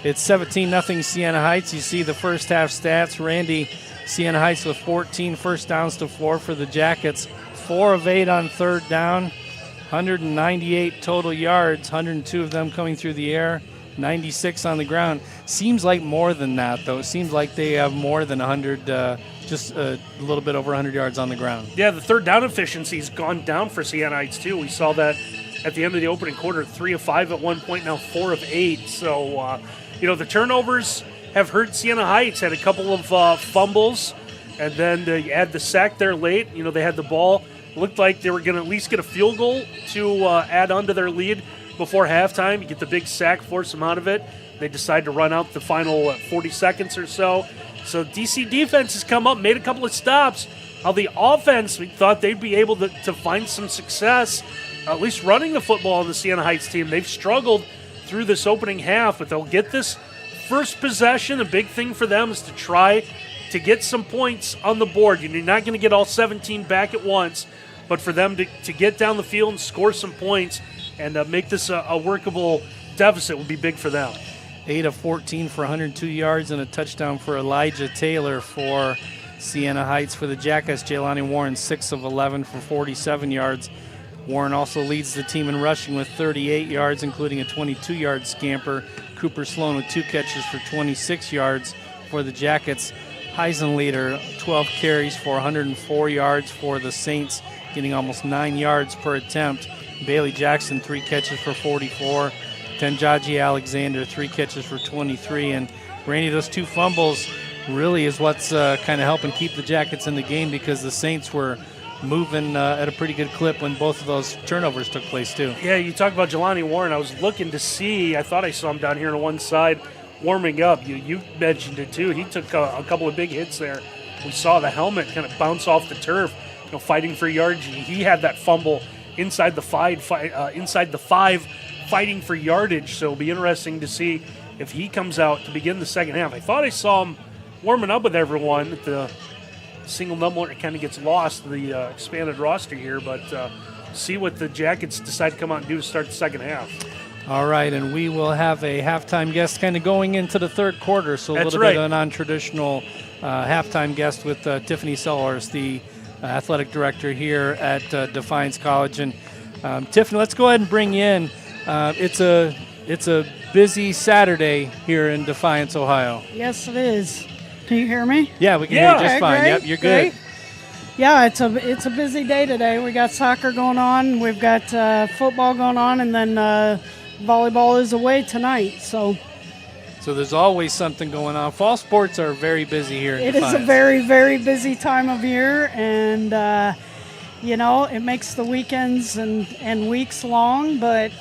it's 17-0 Siena Heights. You see the first half stats. Randy, Siena Heights with 14 first downs to 4 for the Jackets. 4 of 8 on third down. 198 total yards, 102 of them coming through the air, 96 on the ground. Seems like more than that, though. It seems like they have more than 100, just a little bit over 100 yards on the ground. Yeah, the third down efficiency's gone down for Siena Heights, too. We saw that at the end of the opening quarter, 3 of 5 at one point, now 4 of 8. So, the turnovers have hurt Siena Heights. Had a couple of fumbles, and then you add the sack there late. They had the ball. Looked like they were going to at least get a field goal to add on to their lead before halftime. You get the big sack, force them out of it. They decide to run out the final 40 seconds or so. So DC defense has come up, made a couple of stops. How the offense, we thought they'd be able to find some success, at least running the football on the Siena Heights team. They've struggled through this opening half, but they'll get this first possession. A big thing for them is to try to get some points on the board. You're not going to get all 17 back at once, but for them to get down the field and score some points and make this a workable deficit would be big for them. 8 of 14 for 102 yards and a touchdown for Elijah Taylor for Siena Heights. For the Jackets, Jelani Warren, 6 of 11 for 47 yards. Warren also leads the team in rushing with 38 yards, including a 22-yard scamper. Cooper Sloan with 2 catches for 26 yards for the Jackets. Heisen leader, 12 carries for 104 yards for the Saints, getting almost 9 yards per attempt. Bailey Jackson, 3 catches for 44. Tenjaji Alexander, 3 catches for 23. And Randy, those 2 fumbles really is what's kind of helping keep the Jackets in the game, because the Saints were moving at a pretty good clip when both of those turnovers took place too. Yeah, you talk about Jelani Warren. I was looking to see, I thought I saw him down here on one side warming up. You mentioned it too. He took a couple of big hits there. We saw the helmet kind of bounce off the turf, fighting for yards. He had that fumble inside the 5, fighting for yardage. So it'll be interesting to see if he comes out to begin the second half. I thought I saw him warming up with everyone. The single number kind of gets lost, the expanded roster here, but see what the Jackets decide to come out and do to start the second half. All right, and we will have a halftime guest kind of going into the third quarter, so a little bit of a non-traditional halftime guest with Tiffany Sellers, the athletic director here at Defiance College. And Tiffany, let's go ahead and bring you in. It's a busy Saturday here in Defiance, Ohio. Yes, it is. Can you hear me? Yeah, we can hear you just fine. Great, yep, you're good. great. Yeah, it's a busy day today. We got soccer going on, we've got football going on, and then volleyball is away tonight. So there's always something going on. Fall sports are very busy here in Defiance. It is a very, very busy time of year, and it makes the weekends and weeks long, but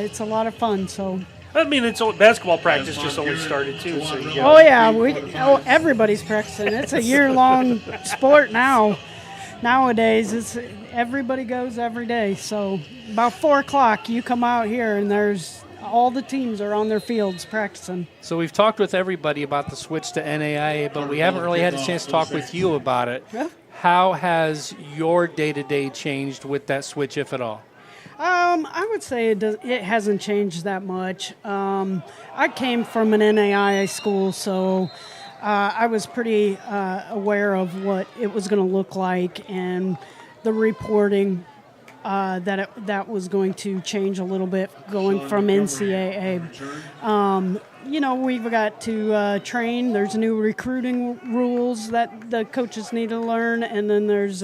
it's a lot of fun. So. I mean, basketball practice just only started too. So everybody's practicing. It's a year-long sport now. Nowadays, everybody goes every day. So about 4 o'clock, you come out here, and all the teams are on their fields practicing. So we've talked with everybody about the switch to NAIA, but we haven't really had a chance to talk with you about it. Yeah. How has your day-to-day changed with that switch, if at all? I would say it hasn't changed that much. I came from an NAIA school, so I was pretty aware of what it was going to look like, and the reporting that was going to change a little bit going from NCAA. We've got to train. There's new recruiting rules that the coaches need to learn, and then there's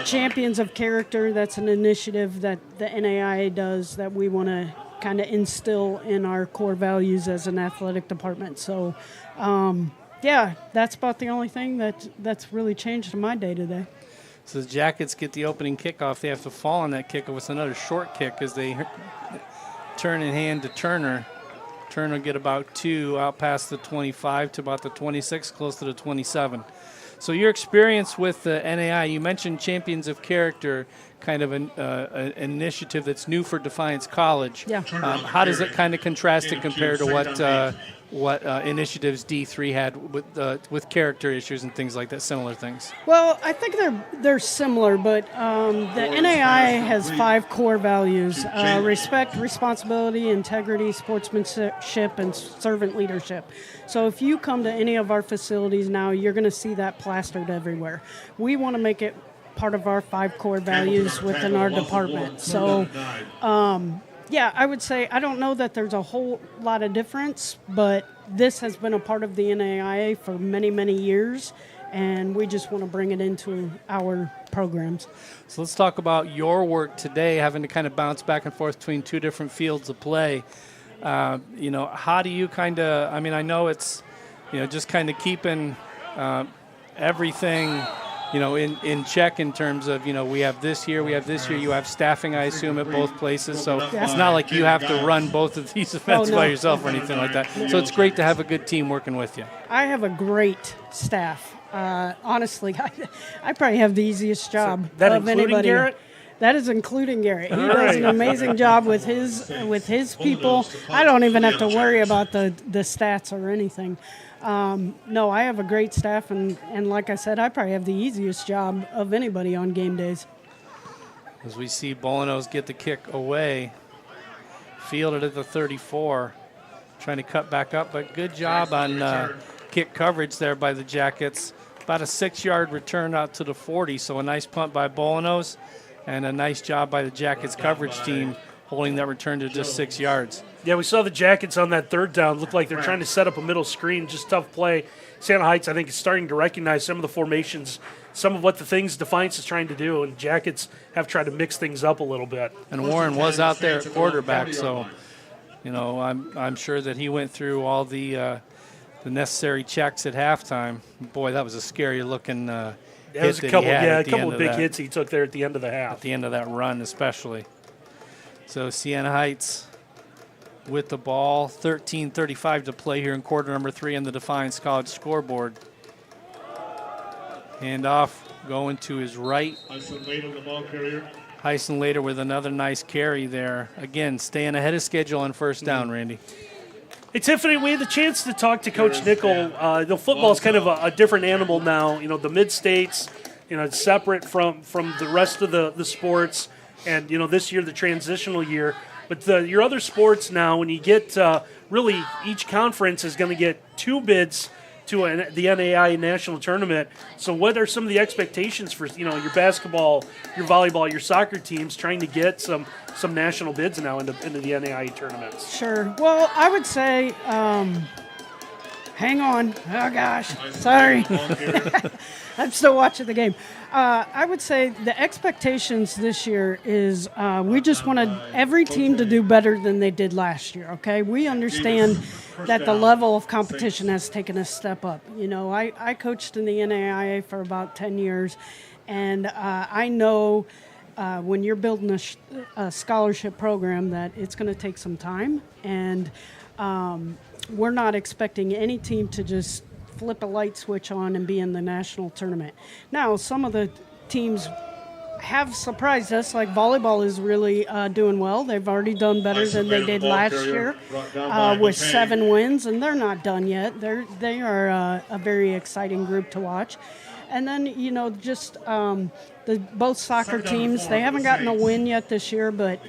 Champions of Character. That's an initiative that the NAIA does that we want to kind of instill in our core values as an athletic department. So, that's about the only thing that's really changed in my day-to-day. So the Jackets get the opening kickoff. They have to fall on that kickoff with another short kick as they turn in hand to Turner. Turner will get about 2 out past the 25 to about the 26, close to the 27. So your experience with the NAI, you mentioned Champions of Character. kind of an initiative that's new for Defiance College. Yeah. How does it kind of contrast and compare to what initiatives D3 had with character issues and things like that, similar things? Well, I think they're similar, but the NAI has 5 core values: respect, responsibility, integrity, sportsmanship, and servant leadership. So if you come to any of our facilities now, you're going to see that plastered everywhere. We want to make it part of our 5 core values within our department. So, yeah, I would say I don't know that there's a whole lot of difference, but this has been a part of the NAIA for many, many years, and we just want to bring it into our programs. So let's talk about your work today, having to kind of bounce back and forth between 2 different fields of play. How do you kind of, I know it's, just kind of keeping everything, in check in terms of, we have this here, you have staffing, I assume, at both places. So it's not like you have to run both of these events by yourself or anything like that. So it's great to have a good team working with you. I have a great staff. Honestly, I probably have the easiest job of anybody. Garrett? That is including Garrett. He does an amazing job with his people. I don't even have to worry about the stats or anything. No, I have a great staff, and like I said, I probably have the easiest job of anybody on game days. As we see Bolanos get the kick away, fielded at the 34, trying to cut back up, but good job on kick coverage there by the Jackets. About a 6-yard return out to the 40, so a nice punt by Bolanos, and a nice job by the Jackets coverage team holding that return to just 6 yards. Yeah, we saw the Jackets on that 3rd down. Looked like they're trying to set up a middle screen. Just tough play. Siena Heights, I think, is starting to recognize some of the formations, some of what the things Defiance is trying to do, and Jackets have tried to mix things up a little bit. And Warren was out there at quarterback, so, I'm sure that he went through all the necessary checks at halftime. Boy, that was a scary-looking hit was a couple of big hits he took there at the end of the half. At the end of that run, especially. So Siena Heights with the ball, 13:35 to play here in quarter number 3 on the Defiance College scoreboard. Handoff going to his right. Hyson Later with another nice carry there. Again, staying ahead of schedule on first down, Randy. Hey, Tiffany, we had the chance to talk to Coach Nickell. The football is kind of a different animal now. The mid-states, it's separate from the rest of the sports. And, this year, the transitional year. But your other sports now, when you get really each conference is going to get 2 bids to the NAI national tournament. So what are some of the expectations for, your basketball, your volleyball, your soccer teams trying to get some national bids now into the NAI tournaments? Sure. Well, I would say, hang on. Oh, gosh. Sorry. I'm still watching the game. I would say the expectations this year is we just wanted every team to do better than they did last year, okay? We understand that the level of competition has taken a step up. I coached in the NAIA for about 10 years, and I know when you're building a scholarship program that it's going to take some time, and we're not expecting any team to just flip a light switch on and be in the national tournament. Now, some of the teams have surprised us, like volleyball is really doing well. They've already done better than they did last year with 7 wins, and they're not done yet. They are a very exciting group to watch. And then, just both soccer teams, they haven't gotten a win yet this year, but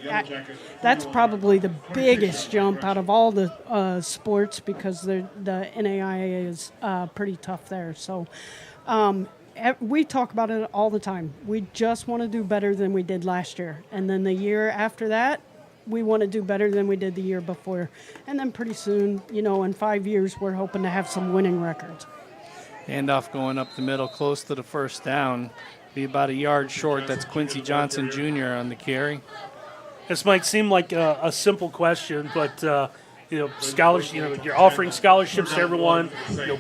that's probably the biggest jump out of all the sports because the NAIA is pretty tough there. So we talk about it all the time. We just want to do better than we did last year. And then the year after that, we want to do better than we did the year before. And then pretty soon, in 5 years, we're hoping to have some winning records. Handoff going up the middle, close to the first down. Be about a yard short. That's Quincy Johnson Jr. on the carry. This might seem like a simple question, but scholarship. You're offering scholarships to everyone.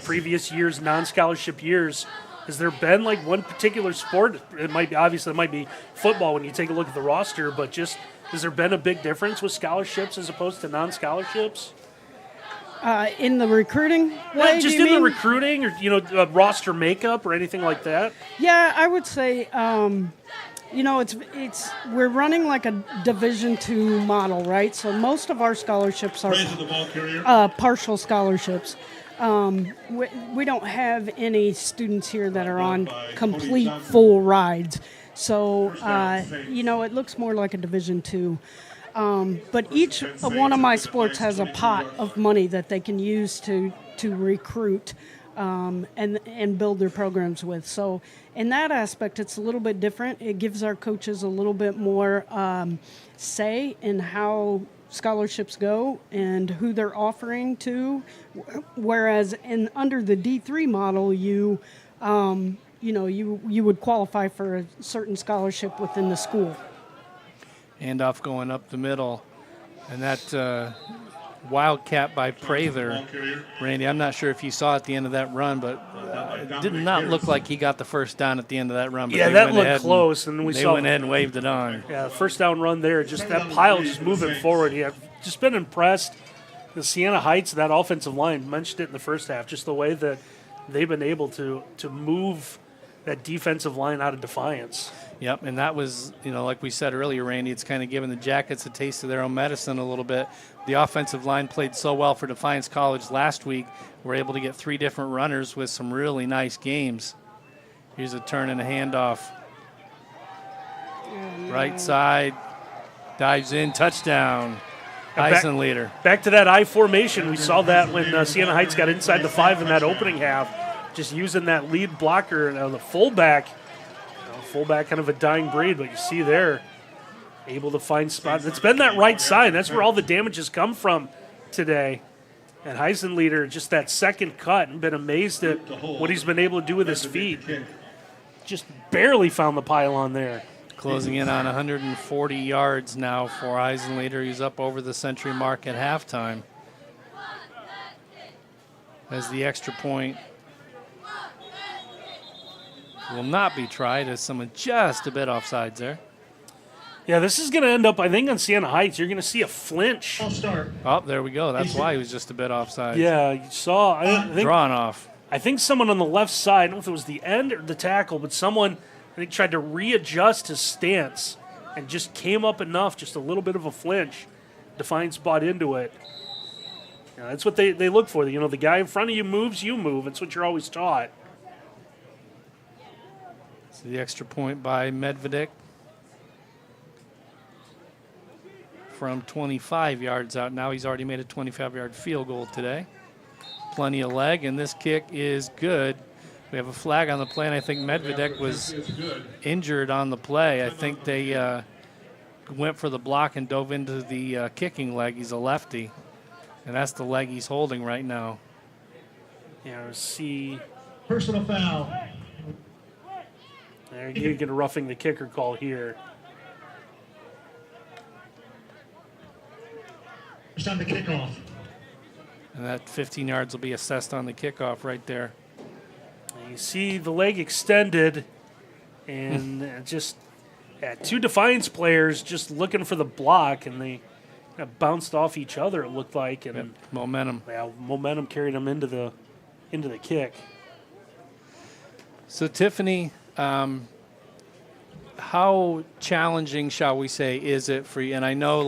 Previous years, non-scholarship years. Has there been like one particular sport? It might be football when you take a look at the roster, but just has there been a big difference with scholarships as opposed to non-scholarships? In the recruiting way, just the recruiting or, roster makeup or anything like that? Yeah, I would say we're running like a Division II model, right? So most of our scholarships are partial scholarships. We don't have any students here that are on complete full rides. So, it looks more like a Division II. But each one of my sports has a pot of money that they can use to recruit and build their programs with. So in that aspect, it's a little bit different. It gives our coaches a little bit more say in how scholarships go and who they're offering to. Whereas under the D3 model, you would qualify for a certain scholarship within the school. Handoff going up the middle. And that wildcat by Prather. Randy, I'm not sure if you saw at the end of that run, but it did not look like he got the first down at the end of that run. But yeah, that looked close. And they went ahead and waved it on. Yeah, first down run there. Just that pile just moving forward. Yeah, just been impressed. The Siena Heights, that offensive line, mentioned it in the first half, just the way that they've been able to move that defensive line out of Defiance. Yep, and that was, like we said earlier, Randy, it's kind of given the Jackets a taste of their own medicine a little bit. The offensive line played so well for Defiance College last week. We're able to get 3 different runners with some really nice games. Here's a turn and a handoff. Right side, dives in, touchdown. Eisenleiter. Back to that I formation. We saw that when Siena Heights got inside the 5 in that opening half, just using that lead blocker, the fullback. Fullback, kind of a dying breed, but you see there, able to find spots. It's been that right side. That's where all the damage has come from today. And Eisenleiter, just that second cut, and been amazed at what he's been able to do with his feet. Just barely found the pylon there. Closing in on 140 yards now for Eisenleiter. He's up over the century mark at halftime. As the extra point will not be tried, as someone just a bit offsides there. Yeah, this is going to end up, I think, on Siena Heights. You're going to see a flinch. Oh, there we go. That's why he was just a bit offside. Yeah, you saw. I think, drawn off. I think someone on the left side, I don't know if it was the end or the tackle, but someone, I think, tried to readjust his stance and just came up enough, just a little bit of a flinch. Defiance bought into it. Yeah, that's what they look for. The guy in front of you moves, you move. That's what you're always taught. So the extra point by Medvedik from 25 yards out. Now he's already made a 25-yard field goal today. Plenty of leg, and this kick is good. We have a flag on the play, and I think Medvedik was injured on the play. I think they went for the block and dove into the kicking leg. He's a lefty, and that's the leg he's holding right now. Yeah, see. Personal foul. There, you get a roughing the kicker call here. It's on the kickoff. And that 15 yards will be assessed on the kickoff right there. You see the leg extended, and just 2 Defiance players just looking for the block, and they kind of bounced off each other, it looked like. And momentum. Yeah, momentum carried them into the kick. So, Tiffany, how challenging, shall we say, is it for you? And I know,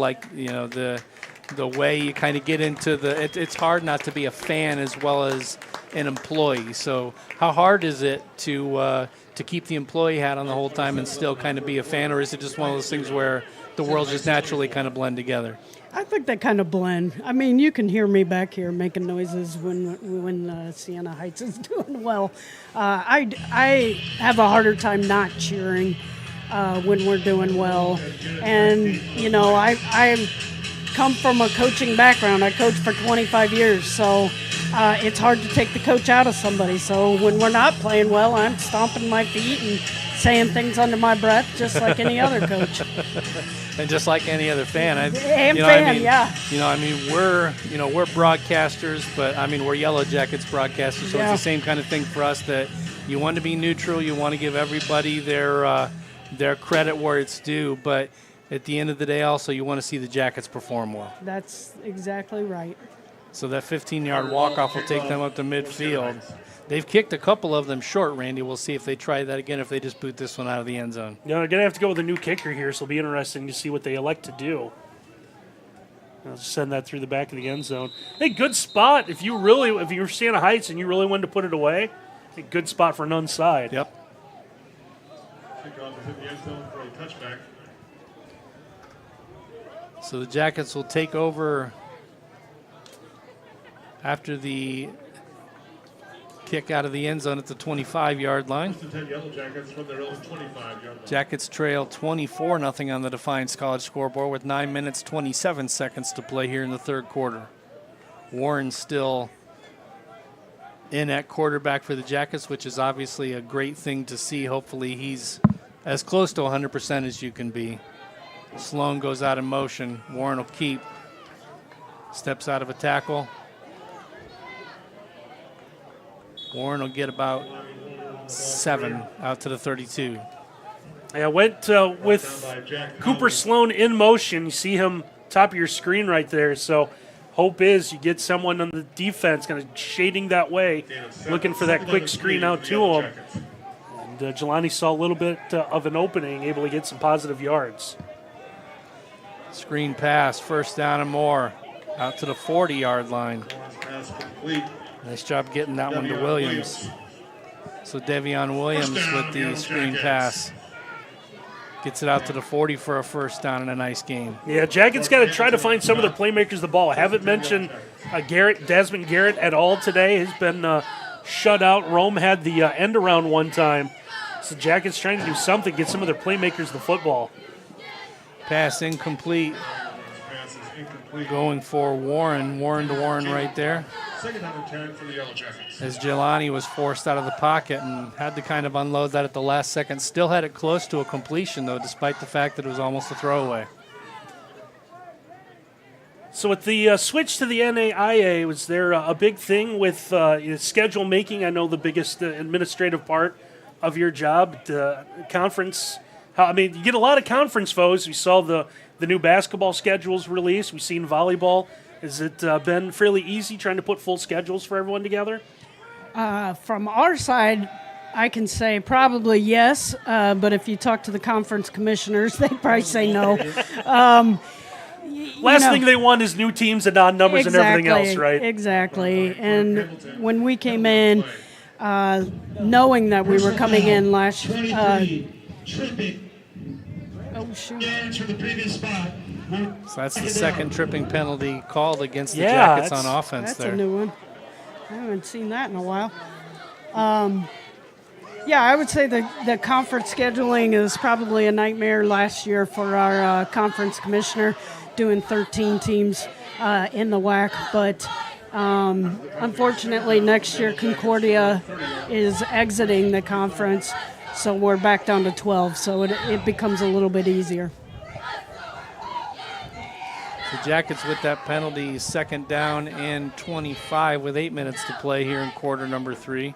the way you kind of get into it's hard not to be a fan as well as an employee. So, how hard is it to keep the employee hat on the whole time and still kind of be a fan, or is it just one of those things where the worlds just naturally kind of blend together? I think they kind of blend. I mean, you can hear me back here making noises when Siena Heights is doing well. I have a harder time not cheering when we're doing well. And, I come from a coaching background. I coached for 25 years, so it's hard to take the coach out of somebody. So when we're not playing well, I'm stomping my feet and saying things under my breath, just like any other coach. And just like any other fan. Yeah. We're broadcasters, but we're Yellow Jackets broadcasters, so it's the same kind of thing for us, that you want to be neutral, you want to give everybody their credit where it's due, but at the end of the day also you want to see the Jackets perform well. That's exactly right. So that 15-yard walk-off will take them up to midfield. They've kicked a couple of them short, Randy. We'll see if they try that again, if they just boot this one out of the end zone. Yeah, they're going to have to go with a new kicker here, so it'll be interesting to see what they elect to do. I'll send that through the back of the end zone. Hey, good spot. If you're Siena Heights and you really wanted to put it away, a good spot for an onside. Yep. Kickoff is in the end zone for a touchback. So the Jackets will take over after the kick out of the end zone at the 25-yard line. Yellow Jackets from their own 25-yard line. Jackets trail 24-0 on the Defiance College scoreboard with 9 minutes, 27 seconds to play here in the third quarter. Warren still in at quarterback for the Jackets, which is obviously a great thing to see. Hopefully he's as close to 100% as you can be. Sloan goes out in motion. Warren will keep. Steps out of a tackle. Warren will get about 7 out to the 32. I went with Cooper Sloan in motion. You see him top of your screen right there. So hope is you get someone on the defense kind of shading that way, looking for that quick screen out to him. And Jelani saw a little bit of an opening, able to get some positive yards. Screen pass, first down and more, out to the 40-yard line. Nice job getting that one to Williams. So Devion Williams with the screen pass. Gets it out to the 40 for a first down and a nice game. Yeah, Jackets got to try to find some of their playmakers the ball. I haven't mentioned Desmond Garrett at all today. He's been shut out. Rome had the end around one time. So Jackets trying to do something, get some of their playmakers the football. Pass incomplete. Going for Warren. Warren to Warren right there. Second down and 10 for the Yellow Jackets. As Jelani was forced out of the pocket and had to kind of unload that at the last second. Still had it close to a completion, though, despite the fact that it was almost a throwaway. So with the switch to the NAIA, was there a big thing with schedule making? I know the biggest administrative part of your job, the conference. You get a lot of conference foes. We saw the new basketball schedules released. We've seen volleyball. Has it been fairly easy trying to put full schedules for everyone together? From our side, I can say probably yes, but if you talk to the conference commissioners, they probably say no. Last thing they want is new teams and odd numbers and everything else, right? Exactly. And when we came in, knowing that we were coming in last So that's the second tripping penalty called against the Jackets on offense. That's there. a new one. I haven't seen that in a while. I would say the conference scheduling is probably a nightmare last year for our conference commissioner, doing 13 teams in the WAC. But unfortunately, next year Concordia is exiting the conference, so we're back down to 12. So it becomes a little bit easier. The Jackets with that penalty, second down and 25 with 8 minutes to play here in quarter number 3.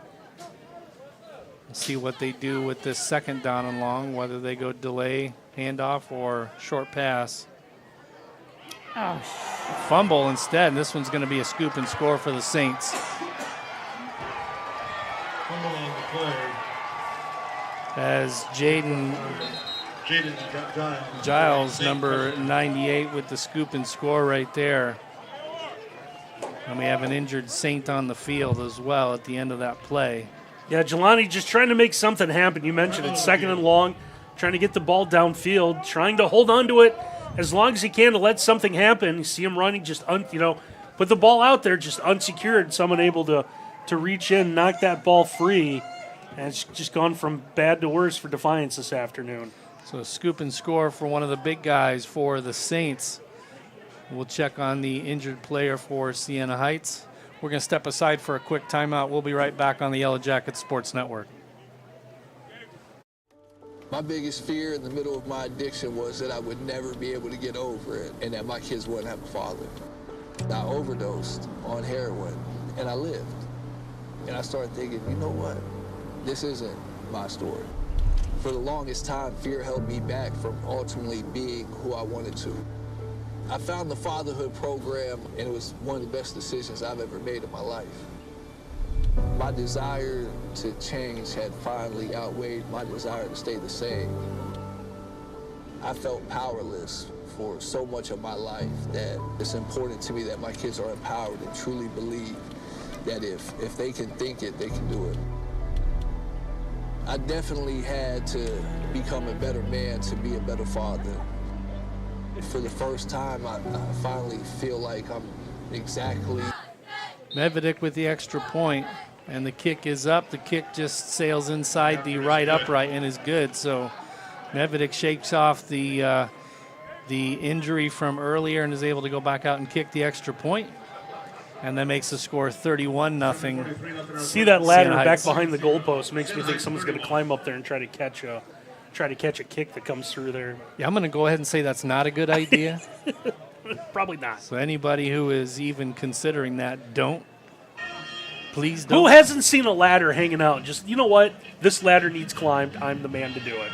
We'll see what they do with this second down and long, whether they go delay, handoff, or short pass. Oh. Fumble instead, and this one's going to be a scoop and score for the Saints. Fumble on the play. As Jaden Giles, number 98, with the scoop and score right there. And we have an injured Saint on the field as well at the end of that play. Yeah, Jelani just trying to make something happen. You mentioned it, second and long, trying to get the ball downfield, trying to hold on to it as long as he can to let something happen. You see him running, just put the ball out there, just unsecured. Someone able to reach in, knock that ball free. And it's just gone from bad to worse for Defiance this afternoon. So a scoop and score for one of the big guys for the Saints. We'll check on the injured player for Siena Heights. We're going to step aside for a quick timeout. We'll be right back on the Yellow Jackets Sports Network. My biggest fear in the middle of my addiction was that I would never be able to get over it and that my kids wouldn't have a father. I overdosed on heroin and I lived. And I started thinking, you know what? This isn't my story. For the longest time, fear held me back from ultimately being who I wanted to. I found the fatherhood program, and it was one of the best decisions I've ever made in my life. My desire to change had finally outweighed my desire to stay the same. I felt powerless for so much of my life that it's important to me that my kids are empowered and truly believe that if they can think it, they can do it. I definitely had to become a better man to be a better father. For the first time, I finally feel like I'm exactly... Medvedik with the extra point, and the kick is up. The kick just sails inside the right upright and is good. So Medvedik shakes off the injury from earlier and is able to go back out and kick the extra point. And that makes the score 31-0. See that ladder back behind the goalpost makes me think someone's going to climb up there and try to catch a kick that comes through there. Yeah, I'm going to go ahead and say that's not a good idea. Probably not. So anybody who is even considering that, don't. Please don't. Who hasn't seen a ladder hanging out? Just, you know what? This ladder needs climbed. I'm the man to do it.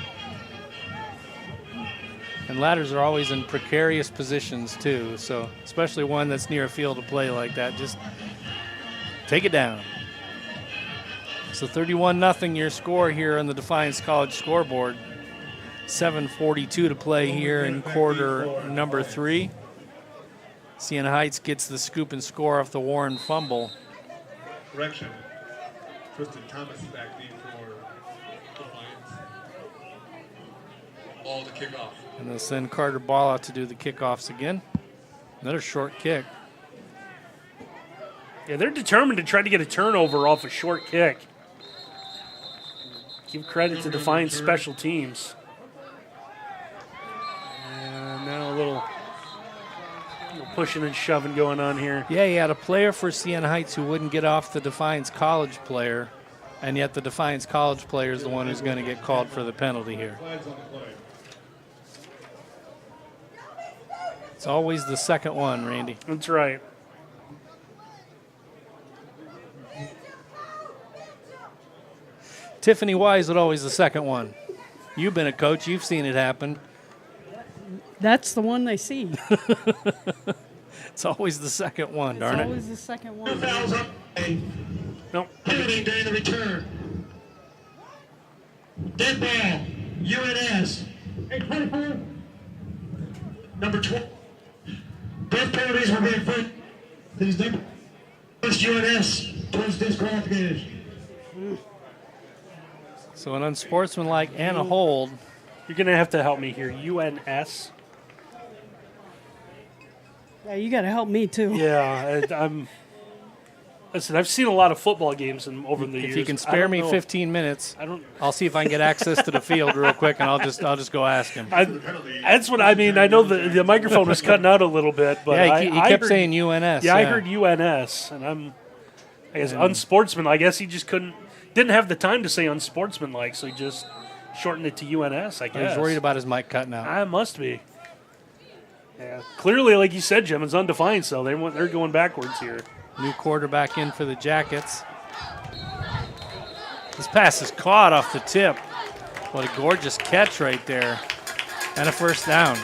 And ladders are always in precarious positions, too. So especially one that's near a field of play like that. Just take it down. So 31-0 your score here on the Defiance College scoreboard. 7:42 to play here in quarter number 3. Siena Heights gets the scoop and score off the Warren fumble. Correction. Tristan Thomas is back deep for Defiance. Ball to kick off. And they'll send Carter Ball out to do the kickoffs again. Another short kick. Yeah, they're determined to try to get a turnover off a short kick. Give credit to Defiance special teams. And now a little pushing and shoving going on here. Yeah, you had a player for Siena Heights who wouldn't get off the Defiance College player, and yet the Defiance College player is the one who's going to get called for the penalty here. It's always the second one, Randy. That's right. Tiffany Wise was always the second one. You've been a coach. You've seen it happen. That's the one they see. It's always the second one, darn it. It's always the second one. Fouls up. Nope. Holding during the return. Dead ball. UNS. 824. Number 12. Both penalties were being put. These number. First UNS towards disqualification. So an unsportsmanlike and a hold. You're going to have to help me here. UNS. Yeah, you got to help me too. Yeah, listen, I've seen a lot of football games over the years. If you can spare me 15 minutes, I'll see if I can get access to the field real quick, and I'll just go ask him. That's what I mean. I know the microphone was cutting out a little bit, but yeah, he kept saying UNS. Yeah, I heard UNS, and I guess unsportsmanlike. I guess he just didn't have the time to say unsportsmanlike, so he just shortened it to UNS. I guess. I was worried about his mic cutting out. I must be. Yeah, clearly, like you said, Jim, it's undefined, so they're going backwards here. New quarterback in for the Jackets. This pass is caught off the tip. What a gorgeous catch right there. And a first down. I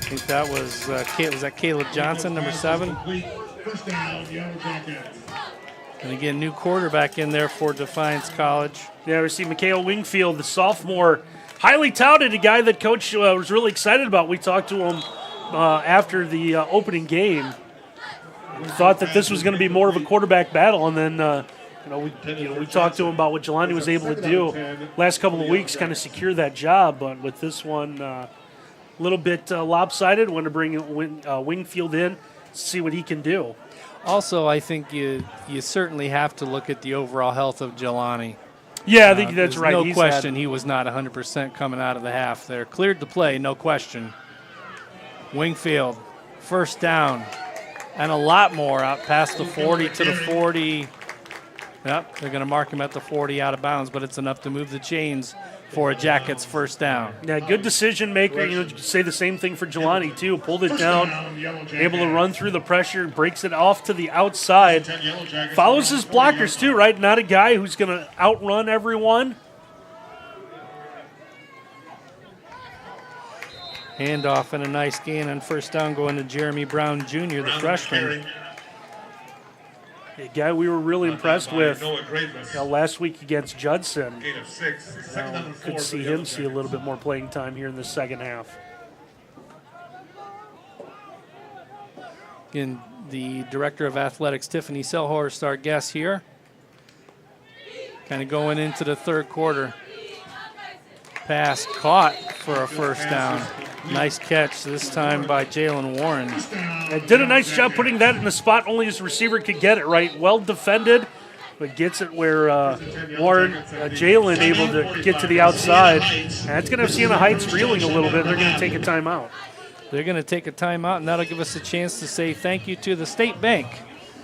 think that was Caleb Johnson, number 7? First down, Yellow Jackets. And again, new quarterback in there for Defiance College. Yeah, we see Mikhail Wingfield, the sophomore, highly touted, a guy that Coach was really excited about. We talked to him after the opening game. We thought that this was going to be more of a quarterback battle, and then we talked to him about what Jelani was able to do last couple of weeks, kind of secure that job. But with this one, a little bit lopsided. Want to bring Wingfield in, see what he can do. Also, I think you certainly have to look at the overall health of Jelani. Yeah, I think that's right. No question he was not 100% coming out of the half there. Cleared the play, no question. Wingfield, first down, and a lot more out past the 40 to the 40. Yep, they're going to mark him at the 40 out of bounds, but it's enough to move the chains for a Jackets first down. Yeah, good decision maker. You could say the same thing for Jelani, too. Pulled it down, able to run through the pressure, breaks it off to the outside. Follows his blockers, too, right? Not a guy who's going to outrun everyone. Handoff and a nice gain on first down going to Jeremy Brown Jr., the freshman. A guy we were really impressed with last week against Judson. Gain of 6. Second down and 4 Could for see the him Yellow see a little bit more playing time here in the second half. Again, the Director of Athletics, Tiffany Selhorst, our guest here. Kind of going into the third quarter. Pass caught for a first down. Nice catch this time by Jalen Warren. And did a nice job putting that in the spot only his receiver could get it right. Well defended, but gets it where Warren, Jalen able to get to the outside. And that's going to have Siena Heights reeling a little bit. They're going to take a timeout. They're going to take a timeout, and that'll give us a chance to say thank you to the State Bank.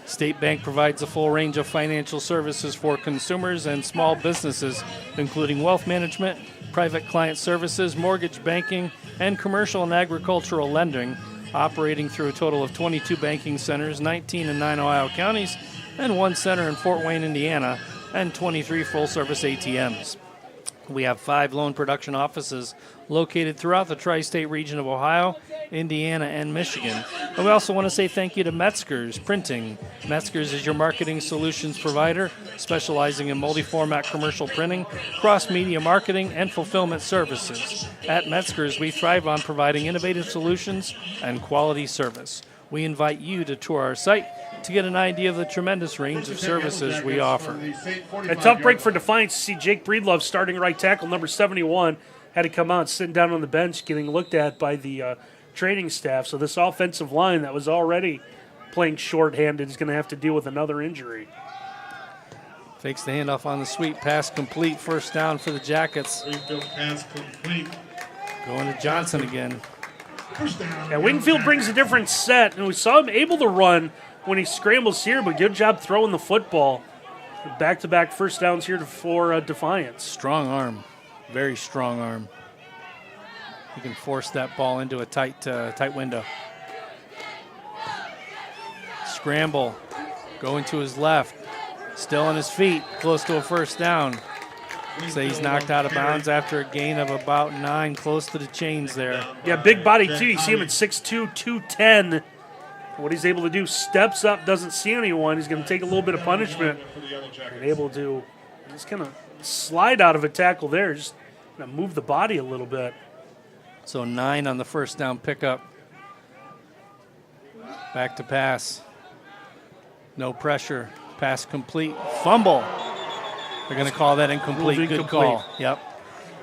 State Bank provides a full range of financial services for consumers and small businesses, including wealth management, private client services, mortgage banking, and commercial and agricultural lending, operating through a total of 22 banking centers, 19 in 9 Ohio counties, and 1 center in Fort Wayne, Indiana, and 23 full-service ATMs. We have 5 loan production offices located throughout the tri-state region of Ohio, Indiana, and Michigan. And we also want to say thank you to Metzger's Printing. Metzger's is your marketing solutions provider, specializing in multi-format commercial printing, cross-media marketing, and fulfillment services. At Metzger's, we thrive on providing innovative solutions and quality service. We invite you to tour our site to get an idea of the tremendous range of services we offer. A tough break for Defiance to see Jake Breedlove starting right tackle, number 71, had to come out sitting down on the bench getting looked at by the training staff. So this offensive line that was already playing shorthanded is going to have to deal with another injury. Fakes the handoff on the sweep. Pass complete. First down for the Jackets. Pass complete. Going to Johnson again. Yeah, Wingfield brings a different set, and we saw him able to run when he scrambles here, but good job throwing the football. Back-to-back first downs here for Defiance. Strong arm. Very strong arm. He can force that ball into a tight window. Scramble. Going to his left. Still on his feet. Close to a first down. Say he's knocked out of bounds after a gain of about 9, close to the chains there. Yeah, big body too. You see him at 6'2", 210. What he's able to do, steps up, doesn't see anyone. He's going to take a little bit of punishment. And able to just kind of slide out of a tackle there. Just kind of move the body a little bit. So 9 on the first down pickup. Back to pass. No pressure. Pass complete. Fumble. They're going to call that incomplete. Good call. Yep.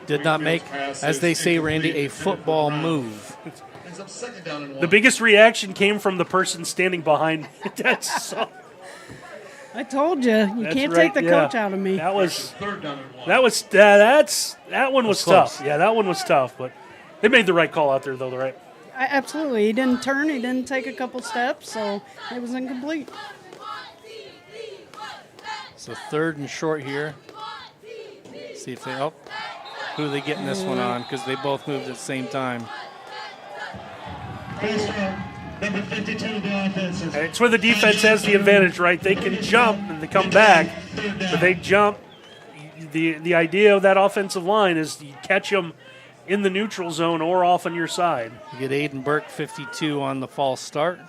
Did not make, as they say, Randy, a football move. The biggest reaction came from the person standing behind me. That's so. I told you, you can't take the coach out of me. That one was tough. Yeah, that one was tough, but they made the right call out there, though, right? Absolutely. He didn't turn. He didn't take a couple steps, so it was incomplete. So 3rd and short here. See if they who are they getting this one on, because they both moved at the same time. Number 52, the offenses. It's where the defense has the advantage, right? They can jump and they come back, but they jump. The idea of that offensive line is you catch them in the neutral zone or off on your side. You get Aiden Burke, 52 on the false start.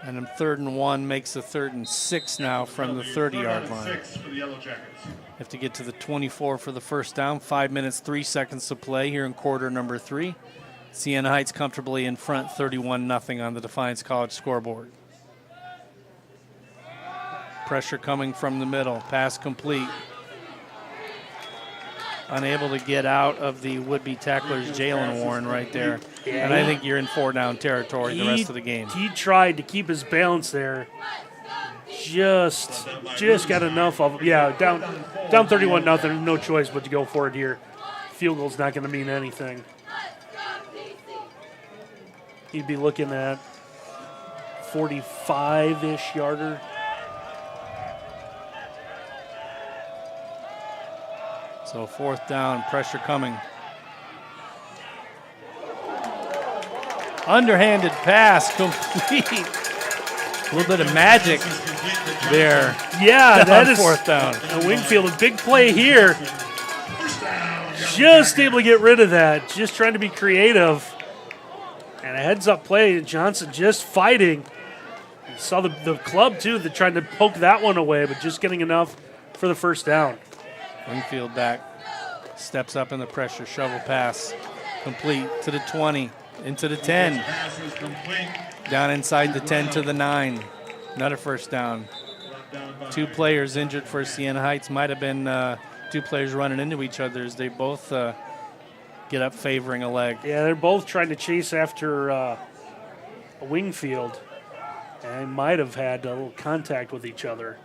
And then 3rd and 1 makes a 3rd and 6 now from the 30-yard line. Have to get to the 24 for the first down. 5 minutes, 3 seconds to play here in quarter number 3. Siena Heights comfortably in front, 31-0 on the Defiance College scoreboard. Pressure coming from the middle. Pass complete. Unable to get out of the would-be tackler's Jalen Warren right there. Yeah. And I think you're in 4-down territory the rest of the game. He tried to keep his balance there. Just got enough of it. Yeah, down 31-0. No choice but to go for it here. Field goal's not going to mean anything. He'd be looking at 45-ish yarder. So 4th down, pressure coming. Underhanded pass complete. A little bit of magic there. Yeah, that is 4th down. Wingfield, a big play here. Just able to get rid of that. Just trying to be creative. And a heads-up play. Johnson just fighting. Saw the club, too, that tried to poke that one away, but just getting enough for the first down. Wingfield back, steps up in the pressure, shovel pass, complete to the 20, into the 10. Down inside the 10 to the 9. Another first down. 2 players injured for Siena Heights. Might have been 2 players running into each other as they both get up favoring a leg. Yeah, they're both trying to chase after a Wingfield and might have had a little contact with each other.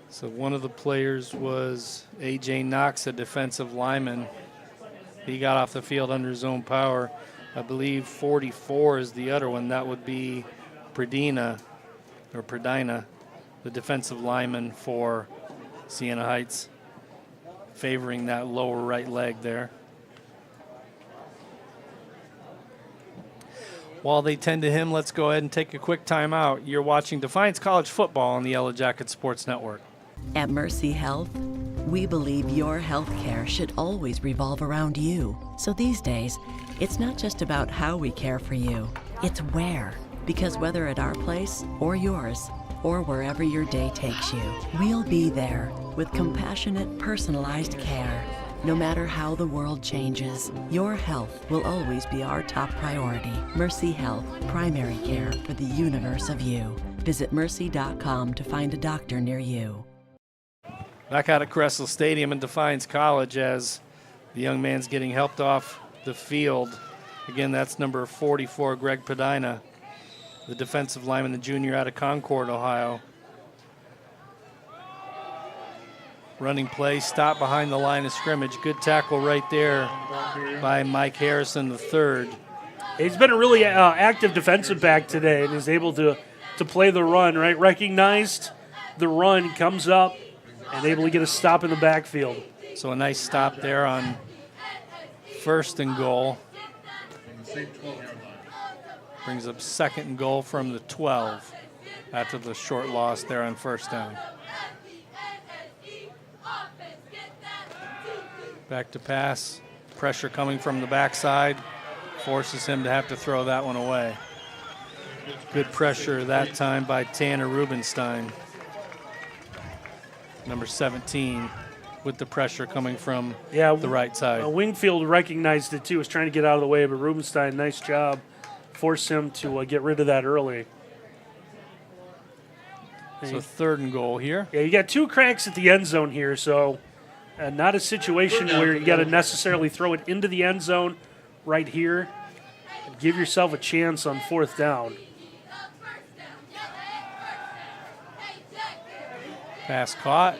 So one of the players was A.J. Knox, a defensive lineman. He got off the field under his own power. I believe 44 is the other one. That would be Pradina, the defensive lineman for Siena Heights, favoring that lower right leg there. While they tend to him, let's go ahead and take a quick timeout. You're watching Defiance College football on the Yellow Jacket Sports Network. At Mercy Health, we believe your health care should always revolve around you. So these days, it's not just about how we care for you, it's where. Because whether at our place or yours, or wherever your day takes you, we'll be there with compassionate, personalized care. No matter how the world changes, your health will always be our top priority. Mercy Health, primary care for the universe of you. Visit mercy.com to find a doctor near you. Back out at Cressel Stadium in Defiance College as the young man's getting helped off the field. Again, that's number 44, Greg Padina, the defensive lineman, the junior out of Concord, Ohio. Running play, stop behind the line of scrimmage. Good tackle right there by Mike Harrison III. He's been a really active defensive back today and is able to play the run, right? Recognized the run, comes up, and able to get a stop in the backfield. So a nice stop there on 1st and goal. Brings up 2nd and goal from the 12 after the short loss there on 1st down. Back to pass. Pressure coming from the backside. Forces him to have to throw that one away. Good pressure that time by Tanner Rubenstein. Number 17, with the pressure coming from the right side. Wingfield recognized it too, was trying to get out of the way, but Rubenstein, nice job. Forced him to get rid of that early. So 3rd and goal here. Yeah, you got 2 cracks at the end zone here, so not a situation where you got to necessarily throw it into the end zone right here. Give yourself a chance on 4th down. Pass caught.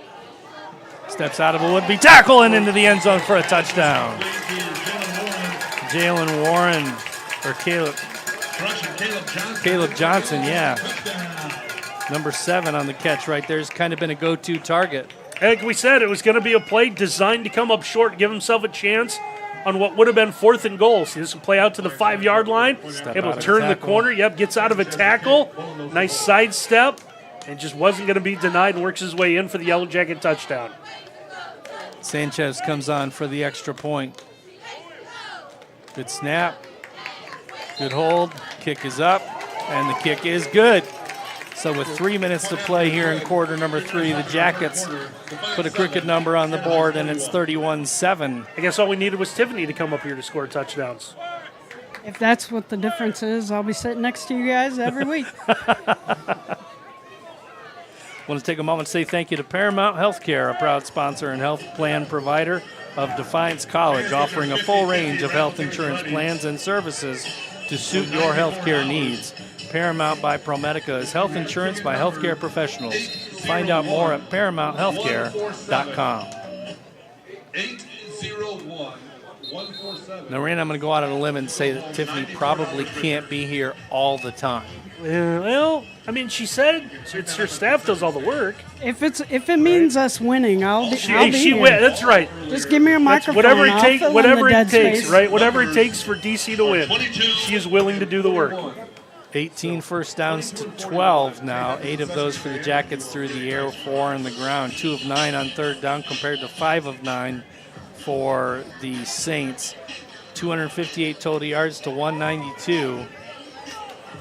Steps out of a would-be tackle and into the end zone for a touchdown. Jalen Warren, or Caleb Johnson, yeah. Number 7 on the catch right there. Has kind of been a go-to target. Like we said, it was going to be a play designed to come up short, give himself a chance on what would have been 4th and goal. See this play out to the 5-yard line. Able to turn the corner. Yep, gets out of a tackle. Nice sidestep. And just wasn't going to be denied and works his way in for the Yellow Jacket touchdown. Sanchez comes on for the extra point. Good snap. Good hold. Kick is up. And the kick is good. So with 3 minutes to play here in quarter number 3, the Jackets put a crooked number on the board, and it's 31-7. I guess all we needed was Tiffany to come up here to score touchdowns. If that's what the difference is, I'll be sitting next to you guys every week. I want to take a moment to say thank you to Paramount Healthcare, a proud sponsor and health plan provider of Defiance College, offering a full range of health insurance plans and services to suit your healthcare needs. Paramount by ProMedica is health insurance by healthcare professionals. Find out more at ParamountHealthcare.com. 801-147. Now, Rand, I'm going to go out on a limb and say that Tiffany probably can't be here all the time. Well, I mean, she said it's her staff does all the work. If it means us winning, I'll be here. That's right. Just give me a microphone. Whatever it takes, space. right? Whatever it takes for DC to win. She is willing to do the work. 18 first downs to 12 now. 8 of those for the Jackets through the air, 4 on the ground. 2 of 9 on 3rd down compared to 5 of 9 for the Saints. 258 total yards to 192.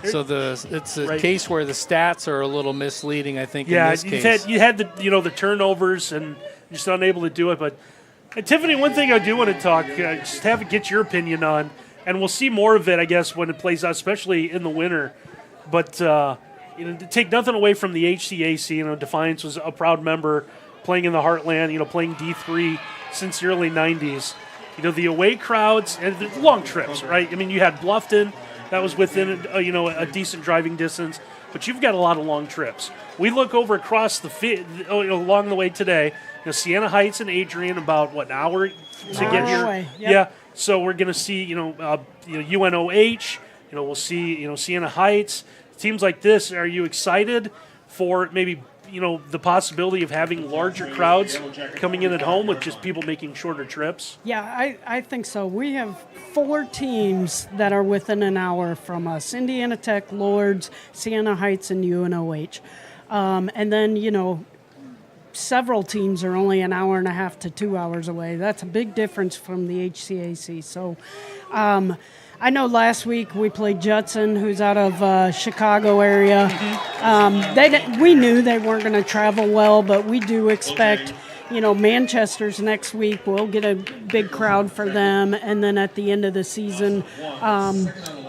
So it's a case where the stats are a little misleading, I think. Yeah, in this case. you had the turnovers and just unable to do it. But Tiffany, one thing I do want to talk, just get your opinion on, and we'll see more of it, I guess, when it plays out, especially in the winter. But to take nothing away from the HCAC, Defiance was a proud member, playing in the Heartland, playing D3 since the early '90s. The away crowds and the long trips, right? I mean, you had Bluffton. That was within a decent driving distance, but you've got a lot of long trips. We look over across the along the way today. Siena Heights and Adrian, about an hour to get here. Away. Yep. Yeah, so we're going to see UNOH. We'll see Siena Heights. Teams like this. Are you excited for maybe the possibility of having larger crowds coming in at home with just people making shorter trips? Yeah, I think so. We have 4 teams that are within an hour from us: Indiana Tech, Lourdes, Siena Heights, and UNOH. And then, several teams are only an hour and a half to 2 hours away. That's a big difference from the HCAC. So I know last week we played Judson, who's out of Chicago area. We knew they weren't going to travel well, but we do expect, Manchester's next week. We'll get a big crowd for them. And then at the end of the season,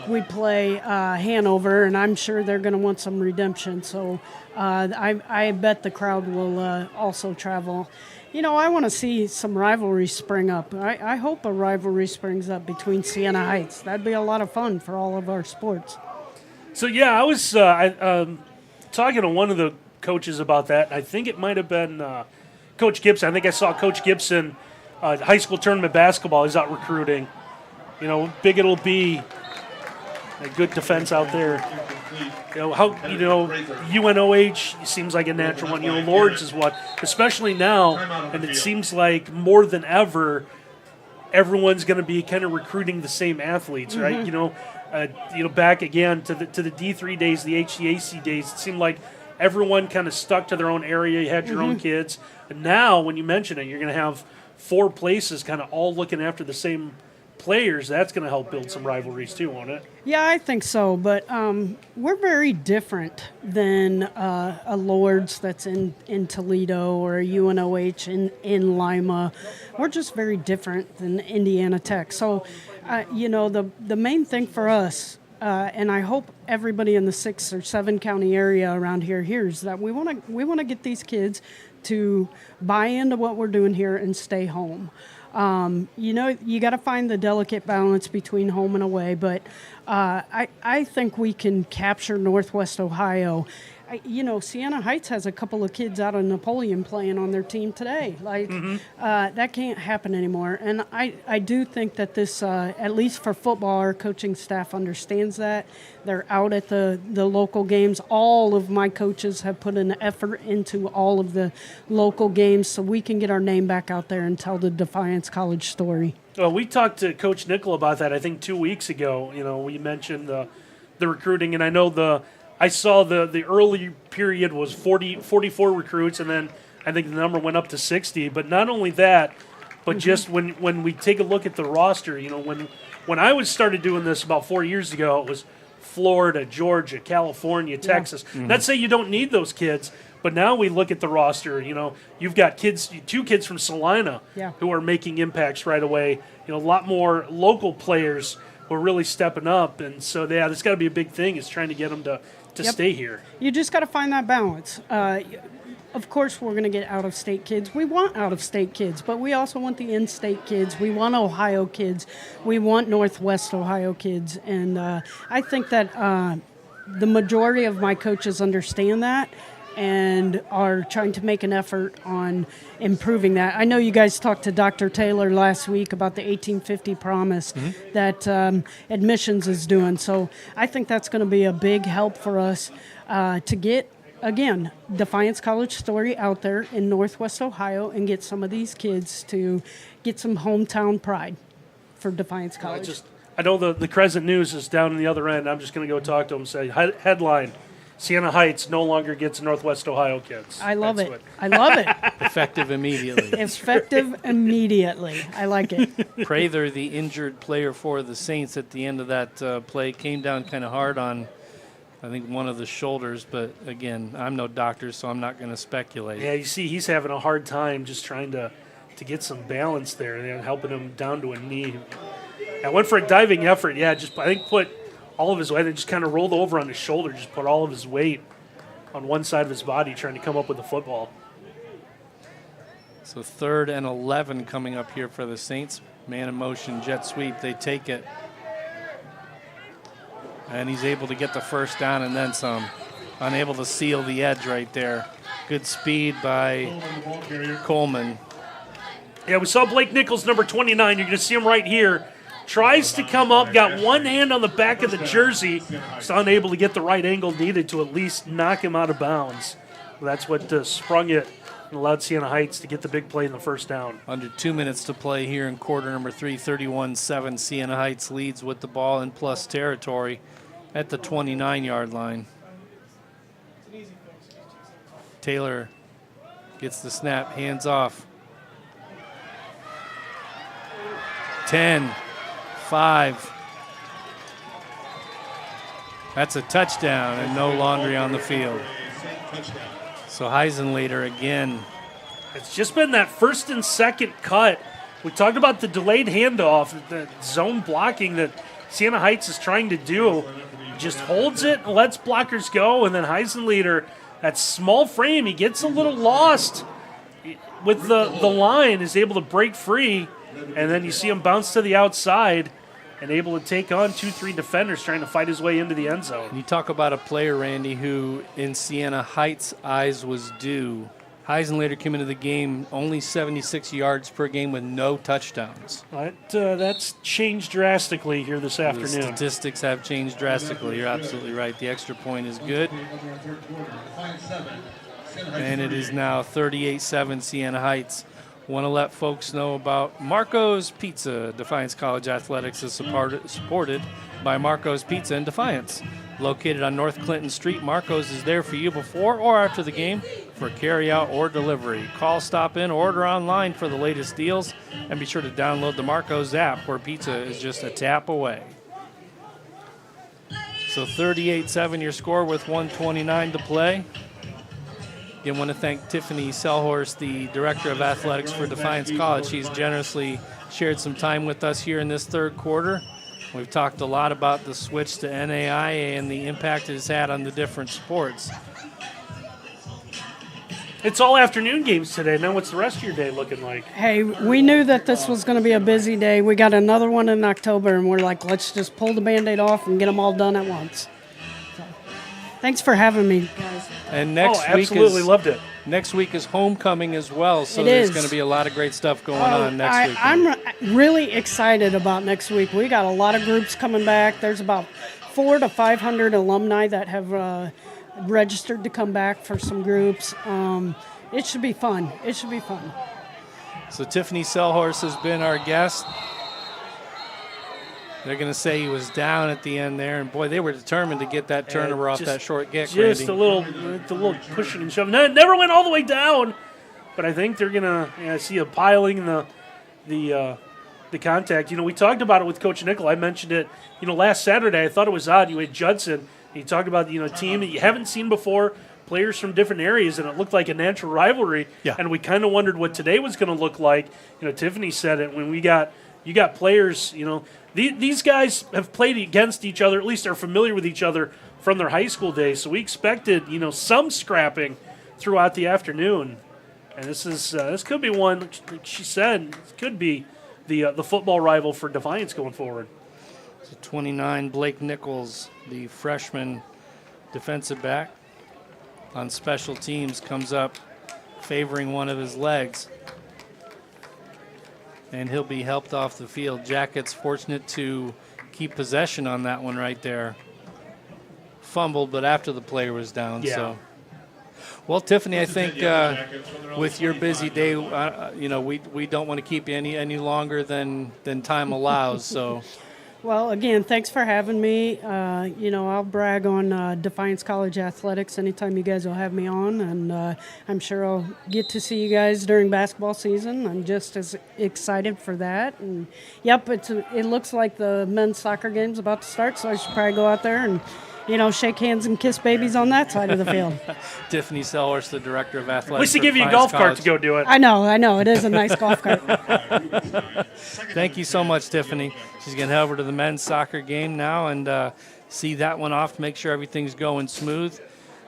we play Hanover, and I'm sure they're going to want some redemption. So I bet the crowd will also travel. I want to see some rivalry spring up. I hope a rivalry springs up between Siena Heights. That'd be a lot of fun for all of our sports. So, yeah, I was talking to one of the coaches about that. I think it might have been Coach Gibson. I think I saw Coach Gibson, high school tournament basketball. He's out recruiting. Big it'll be. A good defense out there. UNOH seems like a natural one. Lourdes is what, especially now, and it seems like more than ever, everyone's going to be kind of recruiting the same athletes, right? Back again to the D3 days, the HCAC days, it seemed like everyone kind of stuck to their own area. You had your own kids. And now, when you mention it, you're going to have 4 places kind of all looking after the same players. That's going to help build some rivalries too, won't it? Yeah, I think so. But we're very different than a Lourdes that's in Toledo or a UNOH in Lima. We're just very different than Indiana Tech. So, the main thing for us, and I hope everybody in the 6 or 7 county area around here hears that we want to get these kids to buy into what we're doing here and stay home. You got to find the delicate balance between home and away, but I think we can capture Northwest Ohio. Siena Heights has a couple of kids out of Napoleon playing on their team today. That can't happen anymore. And I do think that this, at least for football, our coaching staff understands that. They're out at the local games. All of my coaches have put an effort into all of the local games so we can get our name back out there and tell the Defiance College story. Well, we talked to Coach Nickell about that, I think, 2 weeks ago. We mentioned the recruiting, and I know I saw the early period was 44 recruits, and then I think the number went up to 60. But not only that, but just when we take a look at the roster, when I started doing this about 4 years ago, it was Florida, Georgia, California, Texas. Not say you don't need those kids, but now we look at the roster. You've got 2 kids from Salina who are making impacts right away. A lot more local players who are really stepping up, and so that's got to be a big thing, is trying to get them to stay here. You just got to find that balance. Of course, we're going to get out-of-state kids. We want out-of-state kids, but we also want the in-state kids. We want Ohio kids. We want Northwest Ohio kids. And I think that the majority of my coaches understand that and are trying to make an effort on improving that. I know you guys talked to Dr. Taylor last week about the 1850 promise that admissions is doing. So I think that's going to be a big help for us to get, again, Defiance College story out there in Northwest Ohio and get some of these kids to get some hometown pride for Defiance College. I know the Crescent News is down in the other end. I'm just going to go talk to them and say, headline, Siena Heights no longer gets Northwest Ohio kids. I love That's it. I love it. Effective immediately. Effective immediately. I like it. Prather, the injured player for the Saints at the end of that play, came down kind of hard on, I think, one of the shoulders. But, again, I'm no doctor, so I'm not going to speculate. Yeah, you see he's having a hard time just trying to get some balance there and helping him down to a knee. I went for a diving effort. Yeah, just I think put all of his weight and just kind of rolled over on his shoulder, just put all of his weight on one side of his body trying to come up with the football. So 3rd and 11 coming up here for the Saints. Man in motion, jet sweep. They take it. And he's able to get the first down and then some. Unable to seal the edge right there. Good speed by Coleman. Yeah, we saw Blake Nichols, number 29. You're going to see him right here. Tries to come up, got one hand on the back of the jersey. He's unable to get the right angle needed to at least knock him out of bounds. That's what sprung it and allowed Siena Heights to get the big play in the first down. Under 2 minutes to play here in quarter number 3, 31-7. Siena Heights leads with the ball in plus territory at the 29-yard line. Taylor gets the snap, hands off. 10, 5. That's a touchdown and no laundry on the field. So Heisenlater again. It's just been that first and second cut. We talked about the delayed handoff, the zone blocking that Siena Heights is trying to do. Just holds it, lets blockers go, and then Heisenlater, that small frame, he gets a little lost with the line, is able to break free, and then you see him bounce to the outside and able to take on 2-3 defenders trying to fight his way into the end zone. You talk about a player, Randy, who in Siena Heights' eyes was due. Heisenlater came into the game only 76 yards per game with no touchdowns. That's changed drastically here this afternoon. The statistics have changed drastically. You're absolutely right. The extra point is good. And it is now 38-7 Siena Heights. Want to let folks know about Marco's Pizza. Defiance College Athletics is supported by Marco's Pizza in Defiance. Located on North Clinton Street, Marco's is there for you before or after the game for carry-out or delivery. Call, stop in, order online for the latest deals, and be sure to download the Marco's app where pizza is just a tap away. So 38-7 your score with 1:29 to play. Again, want to thank Tiffany Selhorst, the Director of Athletics for Defiance College. She's generously shared some time with us here in this third quarter. We've talked a lot about the switch to NAIA and the impact it has had on the different sports. It's all afternoon games today. Now what's the rest of your day looking like? Hey, we knew that this was going to be a busy day. We got another one in October, and we're like, let's just pull the Band-Aid off and get them all done at once. So, thanks for having me, guys. And next absolutely loved it. Next week is homecoming as well, so It there's is. going to be a lot of great stuff going on next week. I'm really excited about next week. We got a lot of groups coming back. There's about 400 to 500 alumni that have registered to come back for some groups. It should be fun. It should be fun. So Tiffany Selhorst has been our guest. They're going to say he was down at the end there, and boy, they were determined to get that turnover off that short kick. Just Randy. a little pushing and shoving. No, it never went all the way down, but I think they're going to see a piling the contact. We talked about it with Coach Nickell. I mentioned it, last Saturday. I thought it was odd. You had Judson. He talked about a team that you haven't seen before, players from different areas, and it looked like a natural rivalry. Yeah. And we kind of wondered what today was going to look like. Tiffany said it when you got players. These guys have played against each other, at least are familiar with each other from their high school days. So we expected some scrapping throughout the afternoon, and this could be one. Like she said, it could be the football rival for Defiance going forward. So 29, Blake Nichols, the freshman defensive back on special teams, comes up favoring one of his legs. And he'll be helped off the field. Jackets fortunate to keep possession on that one right there. Fumbled, but after the player was down. Yeah. So, well, Tiffany, I think with your busy day, we don't want to keep you any longer than time allows. So Well, again, thanks for having me. I'll brag on Defiance College athletics anytime you guys will have me on, and I'm sure I'll get to see you guys during basketball season. I'm just as excited for that. And yep, it looks like the men's soccer game's about to start, so I should probably go out there and shake hands and kiss babies on that side of the field. Tiffany Sellers, the director of athletics. At least they give you a golf cart to go do it. I know. It is a nice golf cart. Thank you so much, Tiffany. She's going to head over to the men's soccer game now and see that one off to make sure everything's going smooth.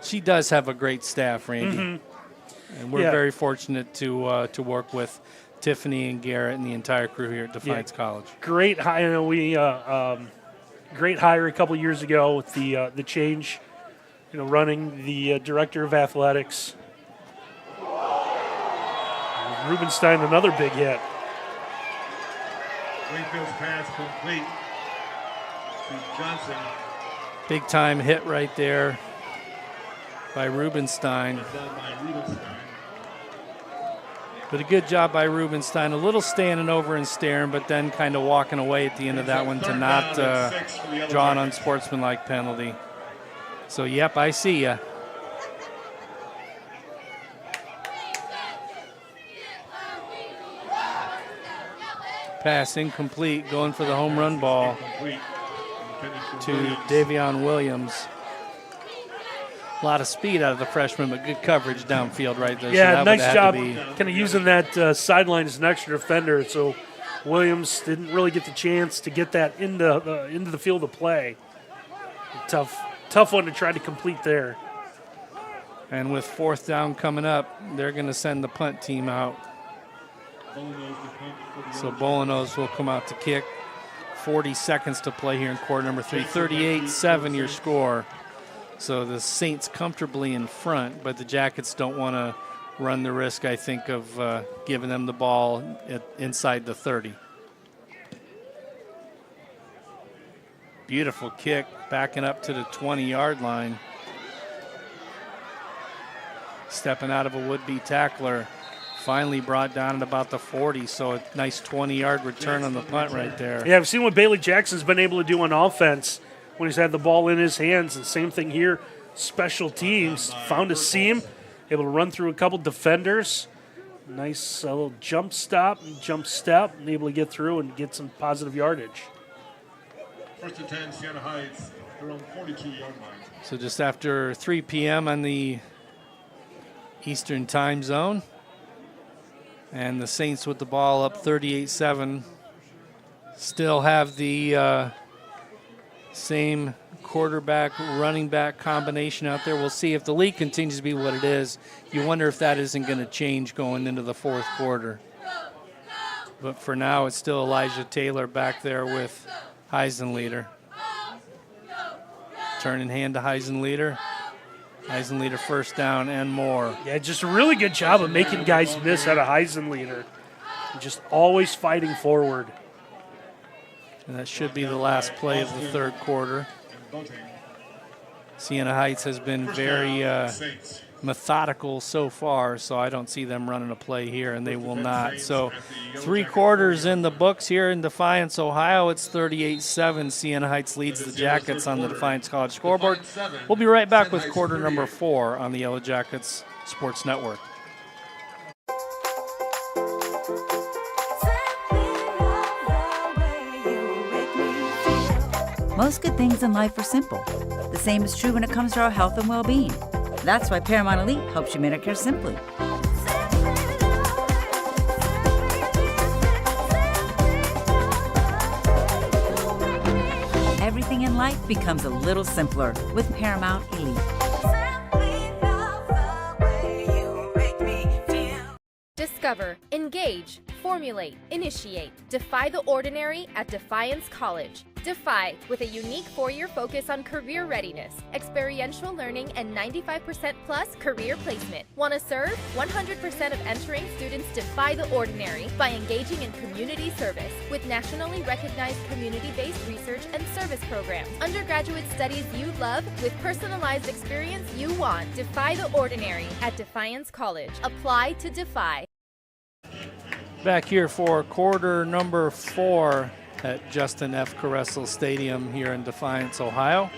She does have a great staff, Randy. Mm-hmm. And we're very fortunate to work with Tiffany and Garrett and the entire crew here at Defiance College. Great hire. Great hire a couple years ago with the change, running the director of athletics. Rubenstein, another big hit. Wingfield's pass complete to Johnson. Big time hit right there by Rubenstein. But a good job by Rubenstein. A little standing over and staring, but then kind of walking away at the end of that one to not draw an unsportsmanlike penalty. So, yep, I see ya. Pass incomplete, going for the home run ball to Davion Williams. A lot of speed out of the freshman, but good coverage downfield right there. Yeah, so nice job kind of using that sideline as an extra defender. So Williams didn't really get the chance to get that into the field of play. Tough one to try to complete there. And with fourth down coming up, they're going to send the punt team out. So Bolanos will come out to kick. 40 seconds to play here in quarter number 3. 38-7 your score. So the Saints comfortably in front, but the Jackets don't want to run the risk, I think, of giving them the ball inside the 30. Beautiful kick, backing up to the 20-yard line. Stepping out of a would-be tackler. Finally brought down at about the 40, so a nice 20-yard return on the punt right there. Yeah, I've seen what Bailey Jackson's been able to do on offense when he's had the ball in his hands. And same thing here, special teams. Found a seam, able to run through a couple defenders. Nice little jump stop and jump step, and able to get through and get some positive yardage. First and 10, Siena Heights, their own 42-yard line. So just after 3 p.m. on the Eastern time zone. And the Saints with the ball up 38-7. Still have the same quarterback, running back combination out there. We'll see if the league continues to be what it is. You wonder if that isn't going to change going into the fourth quarter. But for now, it's still Elijah Taylor back there with Heisenleiter. Turn and hand to Heisenleiter. Heisenleiter first down and more. Yeah, just a really good job of making guys miss out of Heisenleiter. Just always fighting forward. And that should be the last play of the third quarter. Siena Heights has been very methodical so far, so I don't see them running a play here, and they will not. So 3 quarters in the books here in Defiance, Ohio. It's 38-7. Siena Heights leads the Jackets on the Defiance College scoreboard. We'll be right back with quarter number 4 on the Yellow Jackets Sports Network. Most good things in life are simple. The same is true when it comes to our health and well-being. That's why Paramount Elite helps you manicure simply. Everything in life becomes a little simpler with Paramount Elite. Discover, engage, formulate, initiate, defy the ordinary at Defiance College. Defy, with a unique 4-year focus on career readiness, experiential learning, and 95% plus career placement. Want to serve? 100% of entering students defy the ordinary by engaging in community service with nationally recognized community-based research and service programs. Undergraduate studies you love with personalized experience you want. Defy the ordinary at Defiance College. Apply to Defy. Back here for quarter number 4 at Justin F. Caressel Stadium here in Defiance, Ohio.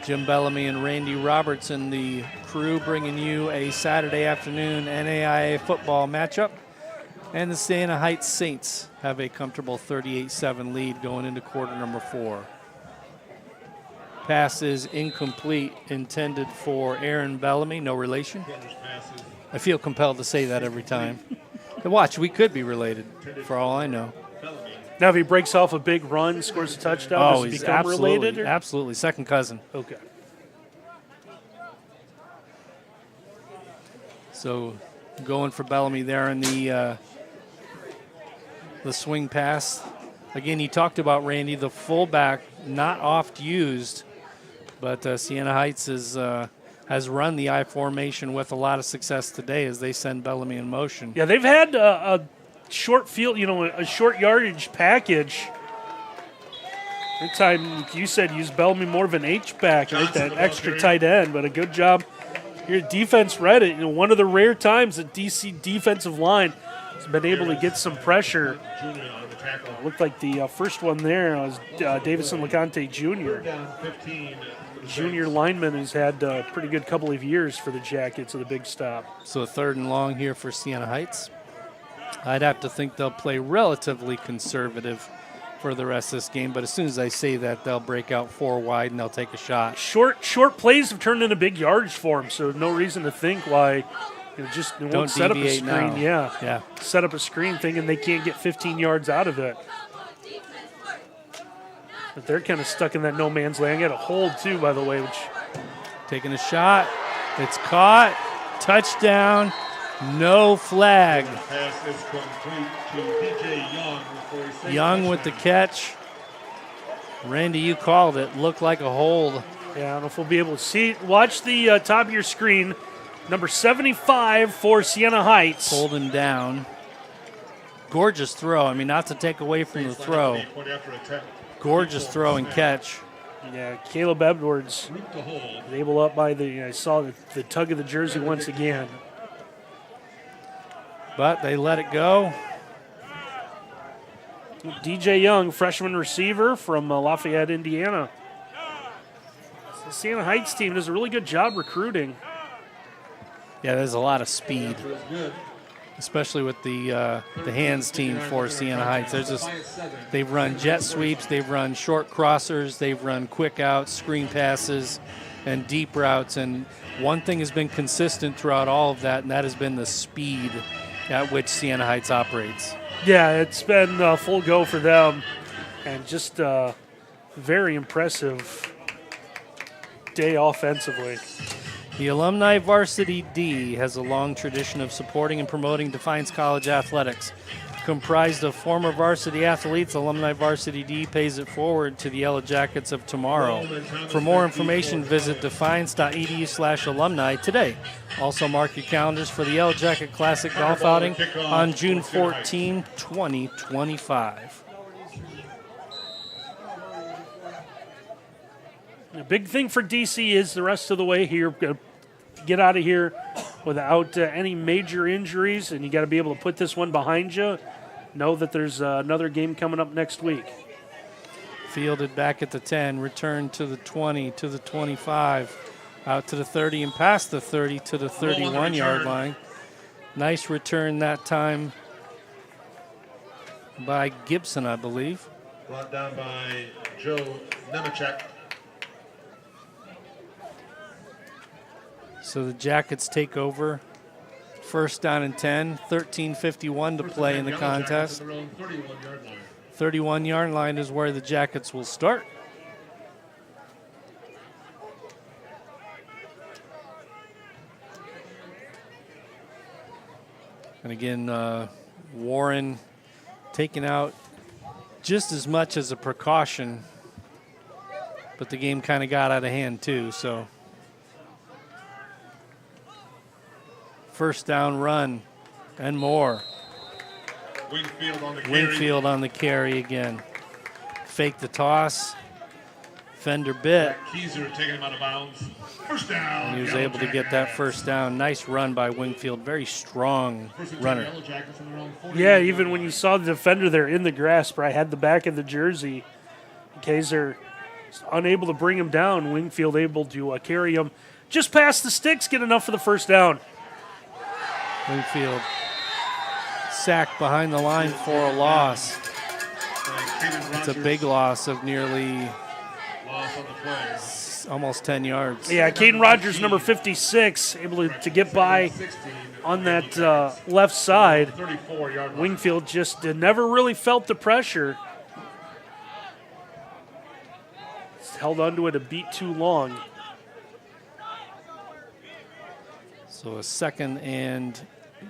Jim Bellamy and Randy Robertson, the crew, bringing you a Saturday afternoon NAIA football matchup. And the Siena Heights Saints have a comfortable 38-7 lead going into quarter number 4. Pass is incomplete, intended for Aaron Bellamy, no relation. I feel compelled to say that every time. And watch, we could be related, for all I know. Now, if he breaks off a big run, scores a touchdown, does he he's become related? Or? Absolutely, second cousin. Okay. So going for Bellamy there in the swing pass. Again, he talked about Randy, the fullback, not oft used, but Siena Heights has run the I formation with a lot of success today as they send Bellamy in motion. Yeah, they've had a short field, a short yardage package. Every time you said use Bellamy more of an H-back, right? That extra tight end, but a good job. Your defense read it. One of the rare times that DC defensive line has been able to get some pressure. Looked like the first one there was Davison LeConte Jr. Junior lineman who's had a pretty good couple of years for the Jackets of the big stop. So a 3rd and long here for Siena Heights. I'd have to think they'll play relatively conservative for the rest of this game, but as soon as I say that, they'll break out 4 wide and they'll take a shot. Short plays have turned into big yardage for them, so no reason to think why just won't set up a screen. Now. Yeah, set up a screen thinking they can't get 15 yards out of it. But they're kind of stuck in that no man's land. Got a hold too, by the way, which taking a shot. It's caught. Touchdown. No flag. Pass is complete to DJ Young. Young with the catch. Randy, you called it. Looked like a hold. Yeah, I don't know if we'll be able to see it. Watch the top of your screen. Number 75 for Siena Heights. Pulled him down. Gorgeous throw. I mean, not to take away from the throw. Gorgeous throw and catch. Yeah, Caleb Edwards able up by I saw the tug of the jersey once again. But they let it go. DJ Young, freshman receiver from Lafayette, Indiana. The Siena Heights team does a really good job recruiting. Yeah, there's a lot of speed, especially with the hands team for Siena Heights. They've run jet sweeps, they've run short crossers, they've run quick outs, screen passes, and deep routes. And one thing has been consistent throughout all of that, and that has been the speed at which Siena Heights operates. Yeah, it's been full go for them, and just very impressive day offensively. The Alumni Varsity D has a long tradition of supporting and promoting Defiance College athletics. Comprised of former varsity athletes, Alumni Varsity D pays it forward to the Yellow Jackets of tomorrow. For more information, visit defiance.edu/alumni today. Also mark your calendars for the Yellow Jacket Classic Golf Outing on June 14, 2025. The big thing for DC is the rest of the way here. Get out of here without any major injuries, and you got to be able to put this one behind you. Know that there's another game coming up next week. Fielded back at the 10, returned to the 20, to the 25, out to the 30, and past the 30 to the 31-yard line. Nice return that time by Gibson, I believe. Brought down by Joe Nemechek. So the Jackets take over. First down and 10, 13:51 to play in the contest. 31-yard line is where the Jackets will start. And again, Warren taken out just as much as a precaution, but the game kind of got out of hand too, so. First down run and more. Wingfield on the carry. Wingfield on the carry again. Fake the toss. defender bit. Keyser taking him out of bounds. First down. And he was able to get that first down. Nice run by Wingfield. Very strong runner. Yeah, even when you saw the defender there in the grasp, right, had the back of the jersey, Keyser unable to bring him down. Wingfield able to carry him just past the sticks, get enough for the first down. Wingfield sacked behind the line for a loss. It's a big loss of nearly almost 10 yards. Yeah, Caden Rogers, number 56, able to get by on that left side. Wingfield just never really felt the pressure. Held onto it a beat too long. So a 2nd and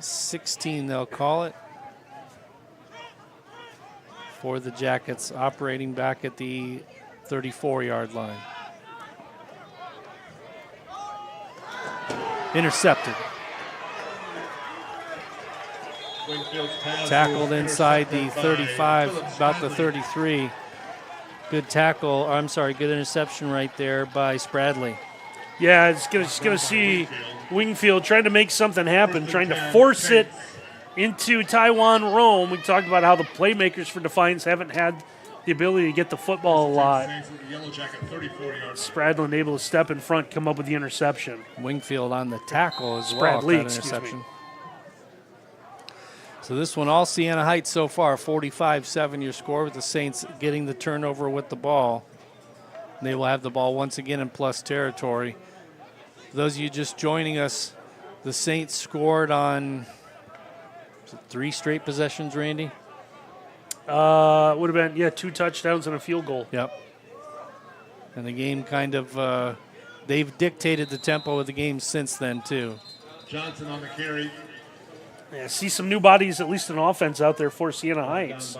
16, they'll call it, for the Jackets, operating back at the 34-yard line. Intercepted. Tackled inside the 35, about the 33. Good tackle, good interception right there by Spradley. Yeah, it's gonna see Wingfield trying to make something happen, trying to force it into Taiwan Rome. We talked about how the playmakers for Defiance haven't had the ability to get the football a lot. Spradlin able to step in front, come up with the interception. Wingfield on the tackle as well. Spradley, Interception. So this one, all Siena Heights so far, 45-7 your score, with the Saints getting the turnover with the ball. They will have the ball once again in plus territory. For those of you just joining us, the Saints scored on 3 straight possessions, Randy? Would have been, 2 touchdowns and a field goal. Yep. And the game kind of, they've dictated the tempo of the game since then, too. Johnson on the carry. Yeah, see some new bodies, at least in offense, out there for Siena Heights.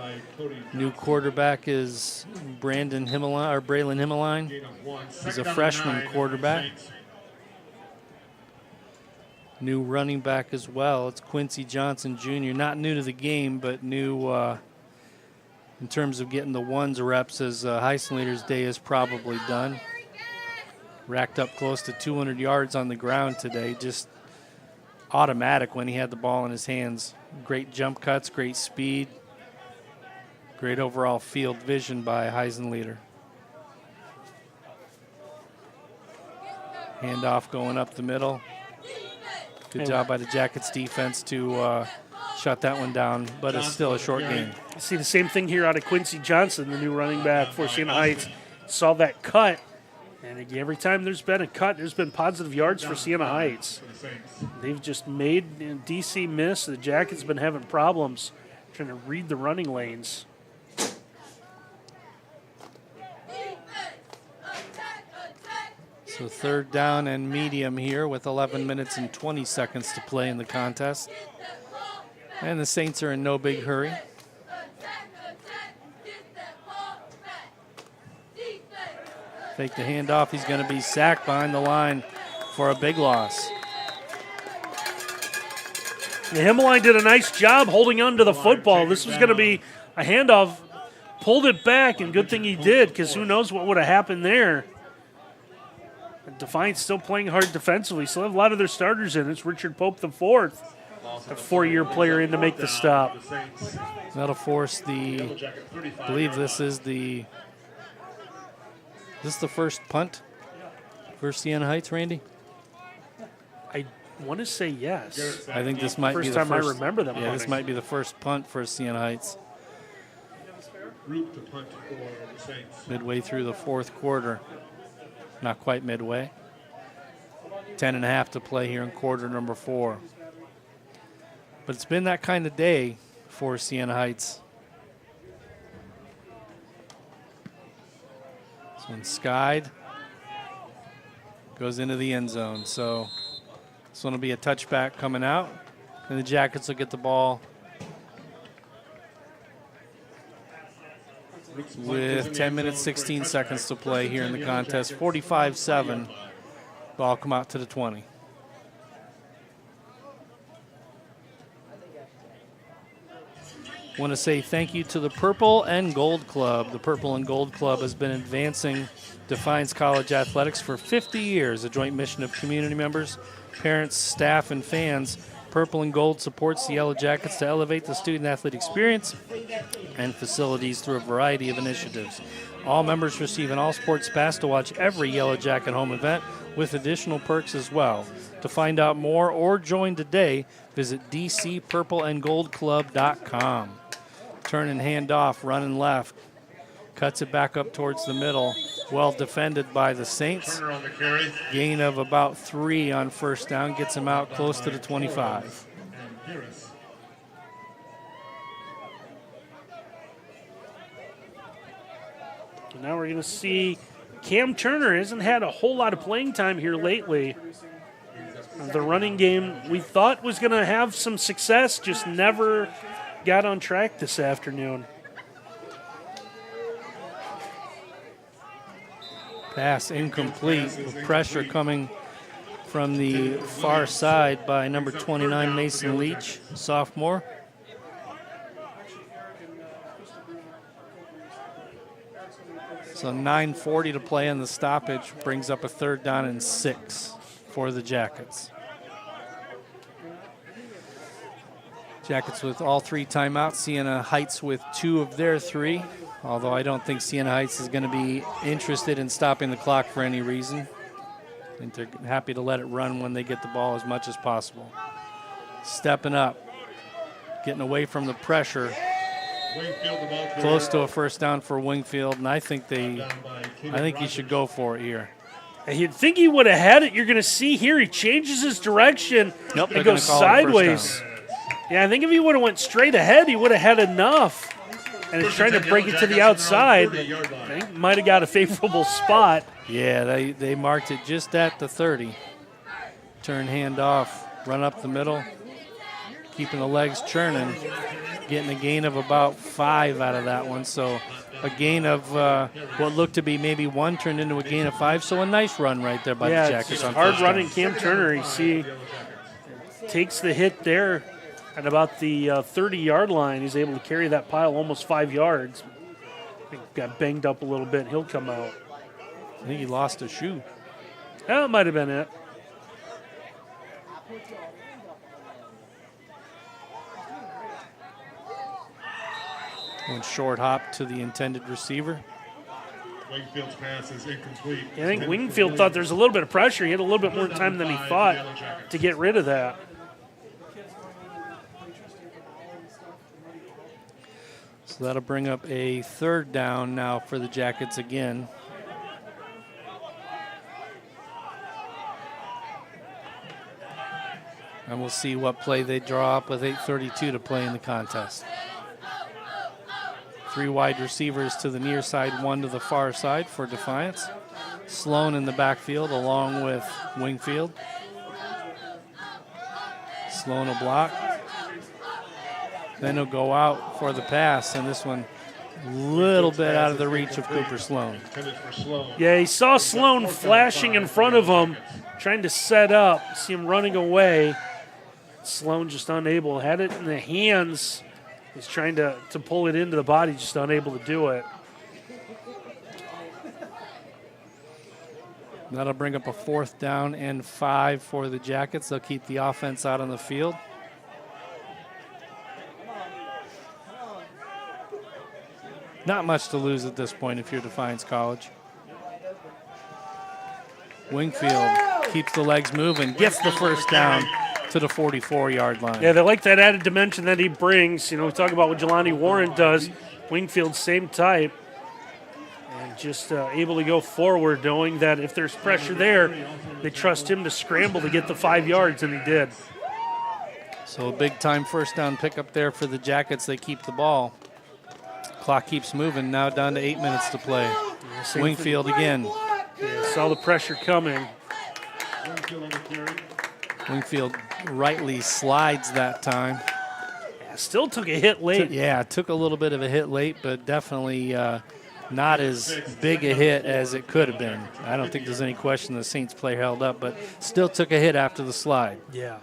New quarterback is Braylon Himmeline. He's a freshman quarterback. New running back as well. It's Quincy Johnson Jr. Not new to the game, but new in terms of getting the ones reps, as Heisenleiter's day is probably done. Racked up close to 200 yards on the ground today. Just automatic when he had the ball in his hands. Great jump cuts, great speed, great overall field vision by Heisenleiter. Handoff going up the middle. Good job by the Jackets defense to shut that one down, but it's still a short game. See the same thing here out of Quincy Johnson, the new running back for Siena Heights. Saw that cut. And again, every time there's been a cut, there's been positive yards for Siena Heights. They've just made DC miss. The Jackets been having problems trying to read the running lanes. So 3rd down and medium here with 11 minutes and 20 seconds to play in the contest. And the Saints are in no big hurry. Fake the handoff. He's going to be sacked behind the line for a big loss. The Himmeline did a nice job holding on to the football. This was going to be a handoff. Pulled it back, and good thing he did, because who knows what would have happened there. Defiance still playing hard defensively. Still have a lot of their starters in. It's Richard Pope the 4th, a 4-year player in to make the stop. That'll force I believe this is the first punt for Siena Heights, Randy? I want to say yes. I think this might be the first time I remember them. Yeah, this might be the first punt for Siena Heights. Midway through the 4th quarter. Not quite midway. 10.5 to play here in quarter number 4. But it's been that kind of day for Siena Heights. This one skied. Goes into the end zone. So this one will be a touchback coming out. And the Jackets will get the ball with 10 minutes, 16 seconds to play here in the contest. 45-7. Ball come out to the 20. Want to say thank you to the Purple and Gold Club. The Purple and Gold Club has been advancing Defiance College athletics for 50 years, a joint mission of community members, parents, staff, and fans. Purple and Gold supports the Yellow Jackets to elevate the student-athlete experience and facilities through a variety of initiatives. All members receive an all-sports pass to watch every Yellow Jacket home event with additional perks as well. To find out more or join today, visit dcpurpleandgoldclub.com. Turn and hand off, running left. Cuts it back up towards the middle. Well defended by the Saints. Gain of about 3 on first down. Gets him out close to the 25. Now we're going to see Cam Turner hasn't had a whole lot of playing time here lately. The running game we thought was going to have some success, just never got on track this afternoon. Pass incomplete with pressure coming from the far side by number 29, Mason Leach, sophomore. So 9:40 to play on the stoppage brings up a 3rd down and 6 for the Jackets. Jackets with all 3 timeouts. Siena Heights with 2 of their 3, although I don't think Siena Heights is going to be interested in stopping the clock for any reason. I think they're happy to let it run when they get the ball as much as possible. Stepping up, getting away from the pressure. Close to a first down for Wingfield, and I think he should go for it here. You'd think he would have had it. You're going to see here he changes his direction Nope, and goes sideways. Yeah, I think if he would have went straight ahead, he would have had enough. And he's trying to break it to the outside. I think he might have got a favorable spot. Yeah, they marked it just at the 30. Turn hand off, run up the middle, keeping the legs churning. Getting a gain of about 5 out of that one. So a gain of what looked to be maybe 1 turned into a gain of 5. So a nice run right there by the Jackets. It's on hard running Cam Turner. You see, takes the hit there at about the 30-yard line. He's able to carry that pile almost 5 yards. I think got banged up a little bit. He'll come out. I think he lost a shoe. That might have been it. One short hop to the intended receiver. Wingfield's pass is incomplete. I think Wingfield thought there's a little bit of pressure. He had a little bit more time than he thought to get rid of that. So that'll bring up a 3rd down now for the Jackets again. And we'll see what play they draw up with 8:32 to play in the contest. 3 wide receivers to the near side, 1 to the far side for Defiance. Sloan in the backfield along with Wingfield. Sloan will block. Then he'll go out for the pass, and this one a little bit out of the reach of Cooper Sloan. Yeah, he saw Sloan flashing in front of him, trying to set up, see him running away. Sloan just unable, had it in the hands. He's trying to pull it into the body, just unable to do it. That'll bring up a 4th down and 5 for the Jackets. They'll keep the offense out on the field. Not much to lose at this point if you're Defiance College. Wingfield keeps the legs moving, gets the first down to the 44-yard line. Yeah, they like that added dimension that he brings. You know, we talk about what Jelani Warren does. Wingfield, same type. And just able to go forward, knowing that if there's pressure there, they trust him to scramble to get the 5 yards, and he did. So a big-time first down pickup there for the Jackets. They keep the ball. Clock keeps moving, now down to 8 minutes to play. Yeah, Wingfield again. Yeah, saw the pressure coming. Wingfield rightly slides that time. Yeah, still took a hit late. Took a little bit of a hit late, but definitely not as big a hit as it could have been. I don't think there's any question the Saints play held up, but still took a hit after the slide. Yeah.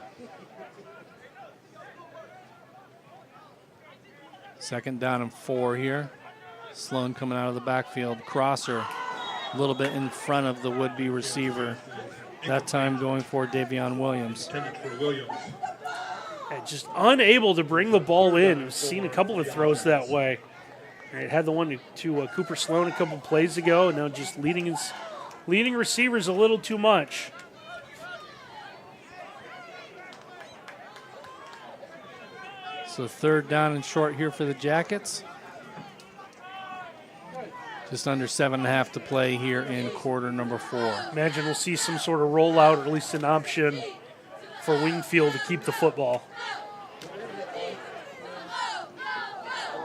Second down and 4 here. Sloan coming out of the backfield. Crosser a little bit in front of the would-be receiver. That time going for Davion Williams. Yeah, just unable to bring the ball in. We've seen a couple of throws that way. It had the one to Cooper Sloan a couple plays ago, and now just leading receivers a little too much. So third down and short here for the Jackets. Just under 7.5 to play here in quarter number 4. Imagine we'll see some sort of rollout, or at least an option for Wingfield to keep the football.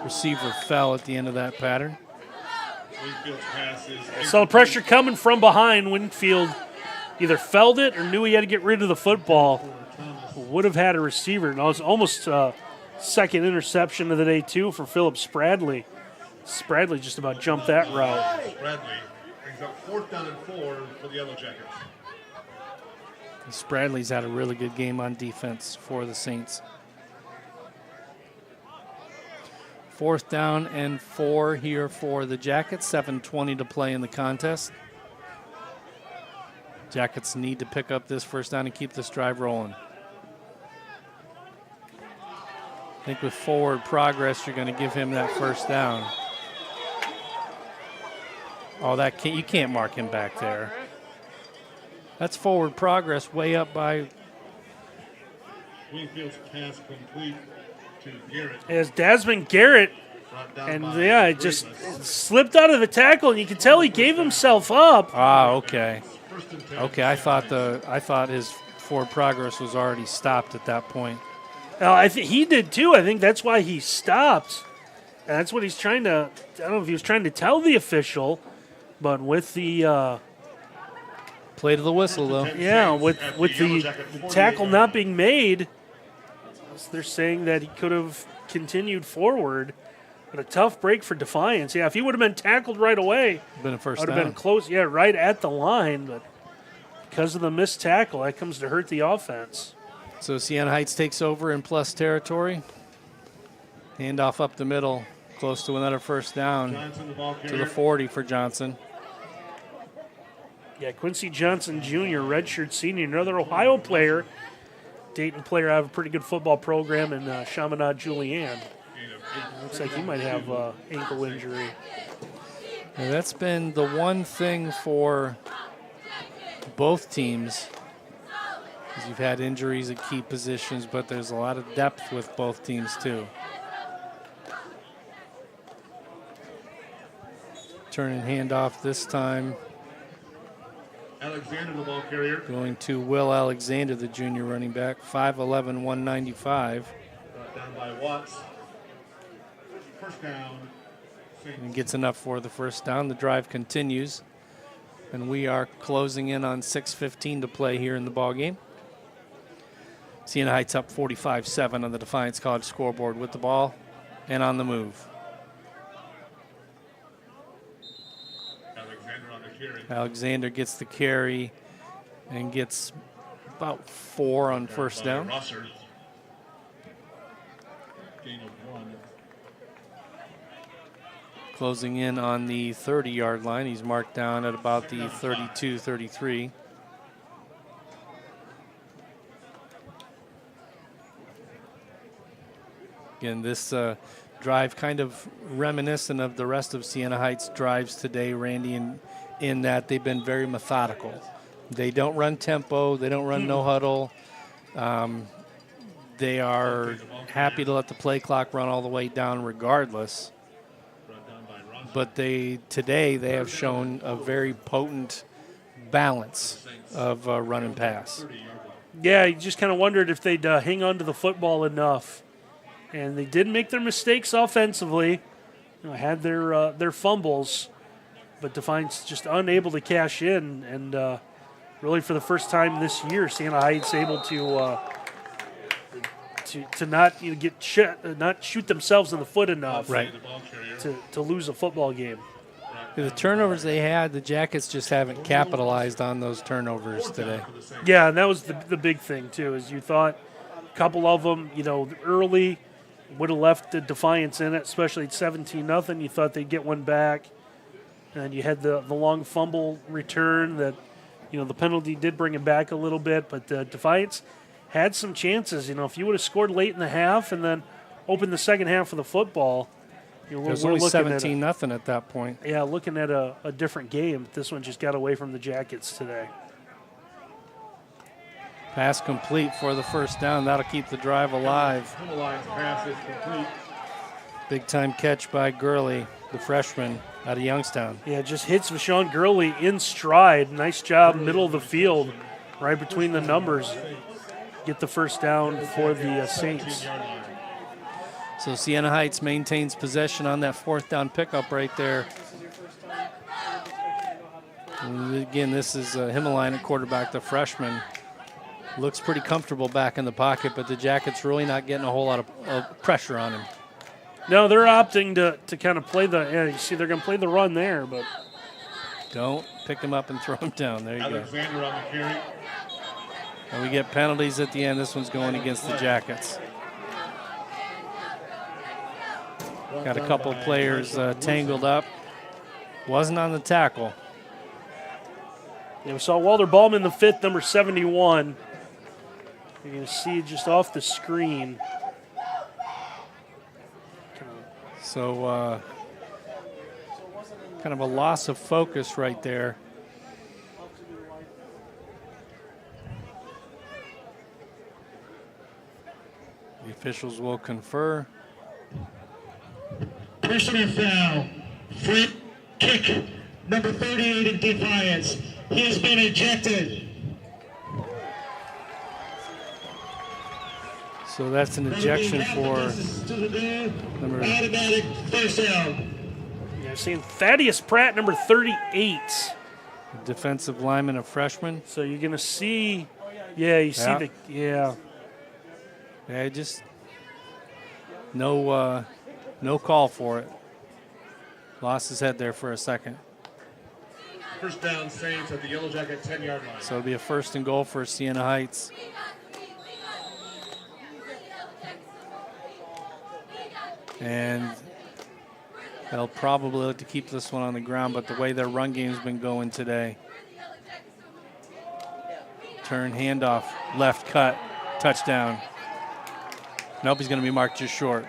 Receiver fell at the end of that pattern. So pressure coming from behind. Wingfield either felled it or knew he had to get rid of the football. Would have had a receiver. Now it's almost second interception of the day, too, for Philip Spradley. Spradley just about jumped that route. Spradley brings up 4th down and 4 for the Yellow Jackets. Spradley's had a really good game on defense for the Saints. 4th down and 4 here for the Jackets. 7:20 to play in the contest. Jackets need to pick up this first down and keep this drive rolling. I think with forward progress, you're going to give him that first down. Oh, you can't mark him back there. That's forward progress way up by. Wingfield's pass complete to Garrett. As Desmond Garrett, and it just slipped out of the tackle, and you can tell he gave himself up. Ah, okay. Okay, I thought his forward progress was already stopped at that point. I think he did too. I think that's why he stopped. And that's what he's trying to. I don't know if he was trying to tell the official, but with the play to the whistle though. Yeah, with the tackle not being made, they're saying that he could have continued forward. But a tough break for Defiance. Yeah, if he would have been tackled right away, been a first would down. have been close. Yeah, right at the line, but because of the missed tackle, that comes to hurt the offense. So Siena Heights takes over in plus territory. Handoff up the middle, close to another first down to the 40 for Johnson. Yeah, Quincy Johnson Jr., redshirt senior, another Ohio player. Dayton player out of a pretty good football program in Chaminade Julienne. Looks like he might have ankle injury. And that's been the one thing for both teams. You've had injuries at key positions, but there's a lot of depth with both teams too. Turning handoff this time. Alexander, the ball carrier. Going to Will Alexander, the junior running back, 5'11", 195. Brought down by Watts. First down. And gets enough for the first down. The drive continues. And we are closing in on 6:15 to play here in the ball game. Siena Heights up 45-7 on the Defiance College scoreboard with the ball and on the move. Alexander on the carry. Alexander gets the carry and gets about 4 on first down. Rosser. Gain of 1. Closing in on the 30-yard line. He's marked down at about the 32, 33. Again, this drive kind of reminiscent of the rest of Siena Heights drives today, Randy, in that they've been very methodical. They don't run tempo. They don't run no huddle. They are happy to let the play clock run all the way down regardless. But today they have shown a very potent balance of run and pass. Yeah, you just kind of wondered if they'd hang on to the football enough. And they did make their mistakes offensively. Had their fumbles, but Defiance just unable to cash in. And really, for the first time this year, Siena Heights able to not not shoot themselves in the foot enough, right, to lose a football game. The turnovers they had, the Jackets just haven't capitalized on those turnovers today. Yeah, and that was the big thing too. Is you thought a couple of them, early. would have left the Defiance in it, especially at 17-0. You thought they'd get one back. And you had the long fumble return that, the penalty did bring it back a little bit, but Defiance had some chances. If you would have scored late in the half and then opened the second half of the football, it was only 17-0 at that point. Yeah, looking at a different game. This one just got away from the Jackets today. Pass complete for the first down. That'll keep the drive alive. Pass is complete. Big-time catch by Gurley, the freshman out of Youngstown. Yeah, just hits Vashon Gurley in stride. Nice job, middle of the field, right between the numbers. Get the first down for the Saints. So Siena Heights maintains possession on that fourth down pickup right there. And again, this is Himmeline at quarterback, the freshman. Looks pretty comfortable back in the pocket, but the Jackets really not getting a whole lot of pressure on him. No, they're opting to kind of play you see they're going to play the run there, but. Don't pick him up and throw him down. There you Alexander on the carry. And we get penalties at the end. This one's going against the Jackets. Got a couple players tangled up. Wasn't on the tackle. Yeah, we saw Walter Ballman, the fifth, number 71. You're going to see just off the screen. So kind of a loss of focus right there. The officials will confer. Personal foul. Free kick. Number 38 in Defiance. He has been ejected. So that's an ejection for number. Automatic first down. Yeah, seeing Thaddeus Pratt, number 38. Defensive lineman, a freshman. So you're going to see, see Yeah, just no call for it. Lost his head there for a second. First down, Saints at the Yellow Jacket 10-yard line. So it'll be a first and goal for Siena Heights. And they'll probably look to keep this one on the ground, but the way their run game's been going today. Turn, handoff, left cut, touchdown. Nope, he's going to be marked just short.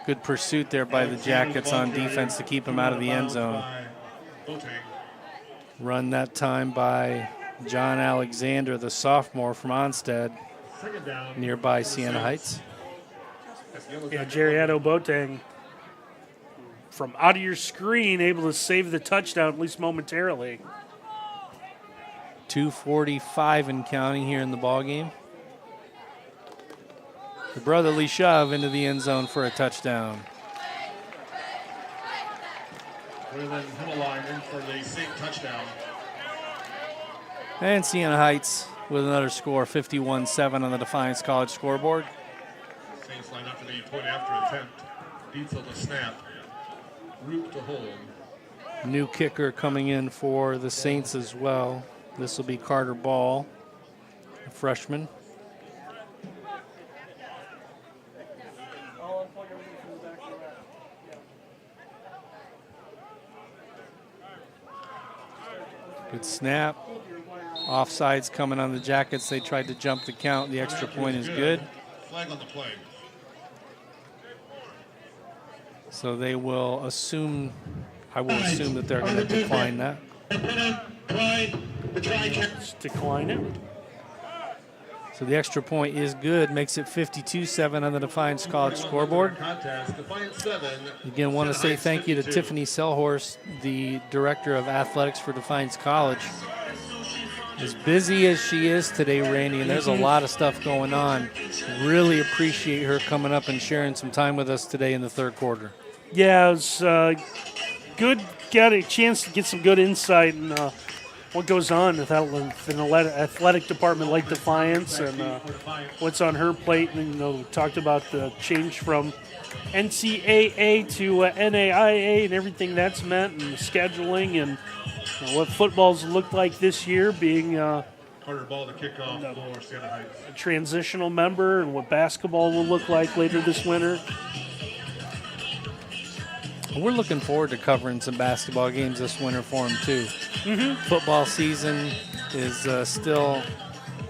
Good pursuit there by the Jackets on defense to keep him out of the end zone. Run that time by John Alexander, the sophomore from Onstead, nearby Siena Heights. Yeah, Jerriado Boateng from out of your screen, able to save the touchdown, at least momentarily. 2:45 and counting here in the ballgame. The brotherly shove into the end zone for a touchdown. Waylon Himmeline in for the Saint touchdown. And Siena Heights with another score, 51-7 on the Defiance College scoreboard. Saints line up for the point after attempt. Dietzel to snap. Root to hold. New kicker coming in for the Saints as well. This will be Carter Ball, a freshman. Good snap. Offsides coming on the Jackets. They tried to jump the count. The extra point is good. Flag on the play. So they will assume, I will assume that they're going to decline that. Just decline it. So the extra point is good, makes it 52-7 on the Defiance College scoreboard. Again, want to say thank you to Tiffany Selhorst, the Director of Athletics for Defiance College. As busy as she is today, Randy, and there's a lot of stuff going on, really appreciate her coming up and sharing some time with us today in the third quarter. Yeah, it was good. Got a chance to get some good insight in what goes on with an athletic department like Defiance and what's on her plate. And, we talked about the change from NCAA to NAIA and everything that's meant, and scheduling, and what football's looked like this year, being Carter ball to kick off for Siena Heights. A transitional member and what basketball will look like later this winter. We're looking forward to covering some basketball games this winter for them, too. Football season is still,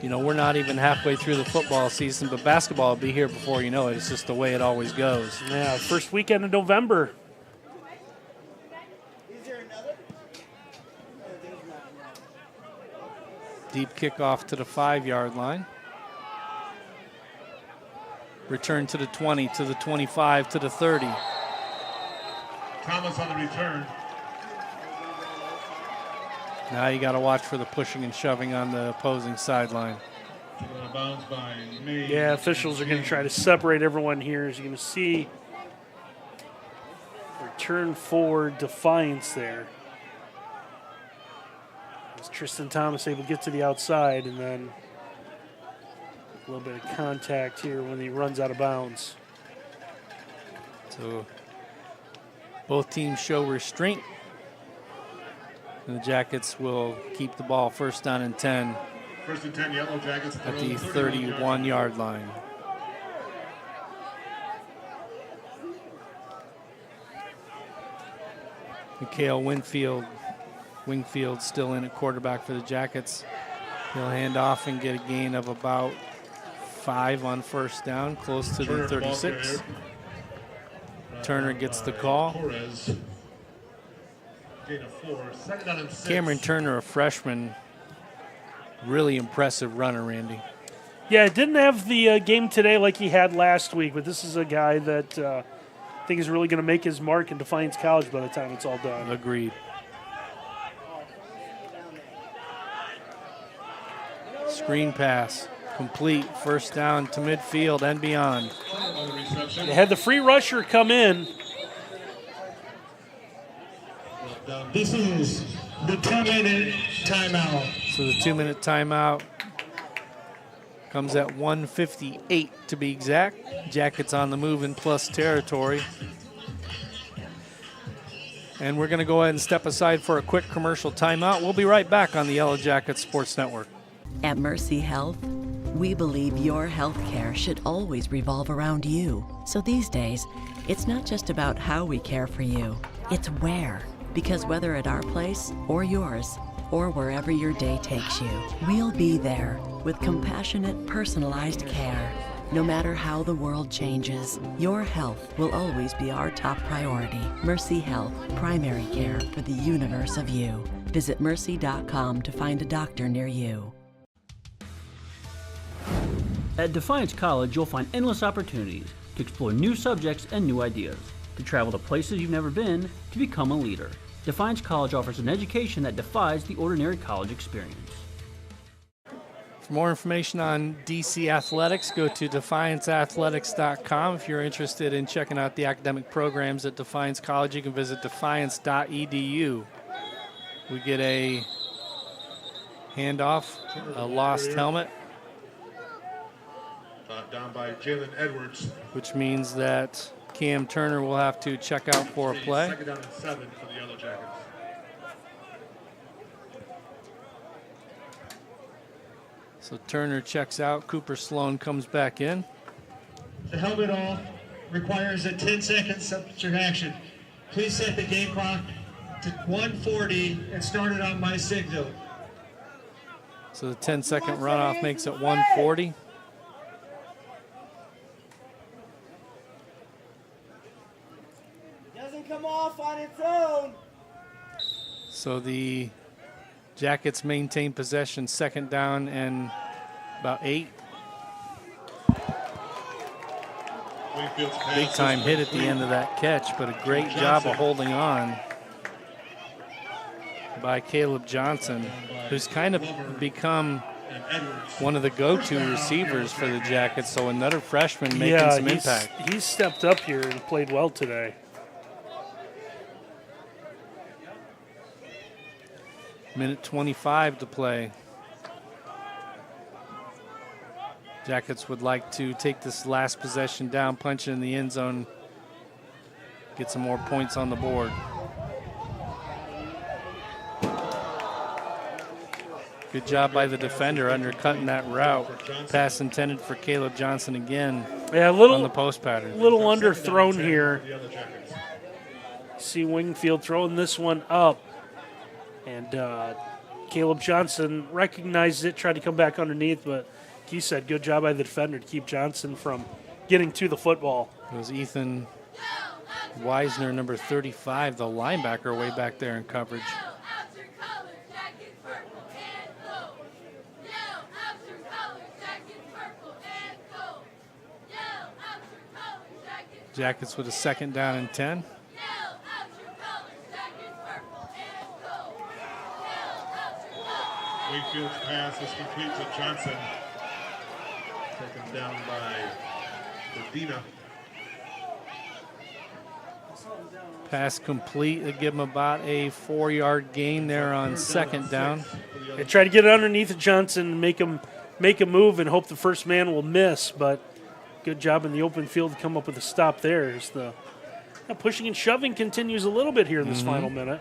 we're not even halfway through the football season, but basketball will be here before you know it. It's just the way it always goes. Yeah, first weekend of November. Deep kickoff to the 5-yard line. Return to the 20, to the 25, to the 30. Thomas on the return. Now you got to watch for the pushing and shoving on the opposing sideline. Bounds by May. Yeah, officials are going to try to separate everyone here. As you're going to see, return for Defiance there. As Tristan Thomas able to get to the outside, and then a little bit of contact here when he runs out of bounds. So both teams show restraint. And the Jackets will keep the ball first down and 10. First and 10, Yellow Jackets at the 31-yard line. Mikhail Wingfield still in at quarterback for the Jackets. He'll hand off and get a gain of about 5 on first down, close to the 36. Turner gets the call. Cameron Turner, a freshman, really impressive runner, Randy. Yeah, didn't have the game today like he had last week, but this is a guy that I think is really going to make his mark in Defiance College by the time it's all done. Agreed. Screen pass, complete, first down to midfield and beyond. They had the free rusher come in. This is the 2-minute timeout. So the 2-minute timeout comes at 1:58 to be exact. Jackets on the move in plus territory. And we're going to go ahead and step aside for a quick commercial timeout. We'll be right back on the Yellow Jackets Sports Network. At Mercy Health, we believe your health care should always revolve around you. So these days, it's not just about how we care for you, it's where. Because whether at our place or yours, or wherever your day takes you, we'll be there with compassionate, personalized care. No matter how the world changes, your health will always be our top priority. Mercy Health, primary care for the universe of you. Visit mercy.com to find a doctor near you. At Defiance College, you'll find endless opportunities to explore new subjects and new ideas, to travel to places you've never been, to become a leader. Defiance College offers an education that defies the ordinary college experience. For more information on DC Athletics, go to defianceathletics.com. If you're interested in checking out the academic programs at Defiance College, you can visit defiance.edu. We get a handoff, a lost helmet. Down by Jalen Edwards. Which means that Cam Turner will have to check out for a play. Second down and 7 for the Yellow Jackets. So Turner checks out. Cooper Sloan comes back in. The helmet off requires a 10-second substitute action. Please set the game clock to 1:40 and start it on my signal. So the 10-second runoff makes it 1:40. Doesn't come off on its own. So the Jackets maintain possession, second down and about 8. Big time hit at the end of that catch, but a great job of holding on by Caleb Johnson, who's kind of become one of the go-to receivers for the Jackets. So another freshman making some impact. He's stepped up here and played well today. Minute 25 to play. Jackets would like to take this last possession down, punch it in the end zone, get some more points on the board. Good job by the defender undercutting that route. Pass intended for Caleb Johnson again. Yeah, a little on the post pattern. Little underthrown here. See Wingfield throwing this one up. And Caleb Johnson recognized it, tried to come back underneath, but he said good job by the defender to keep Johnson from getting to the football. It was Ethan Weisner, number 35, the linebacker, way back there in coverage. Jackets with a 2nd down and 10. Wingfield's pass is complete to Johnson. Taken down by Medina. Pass complete. They give him about a 4-yard gain there on 2nd down. They try to get it underneath Johnson and make him move and hope the first man will miss, but good job in the open field to come up with a stop there. As the pushing and shoving continues a little bit here in this final minute.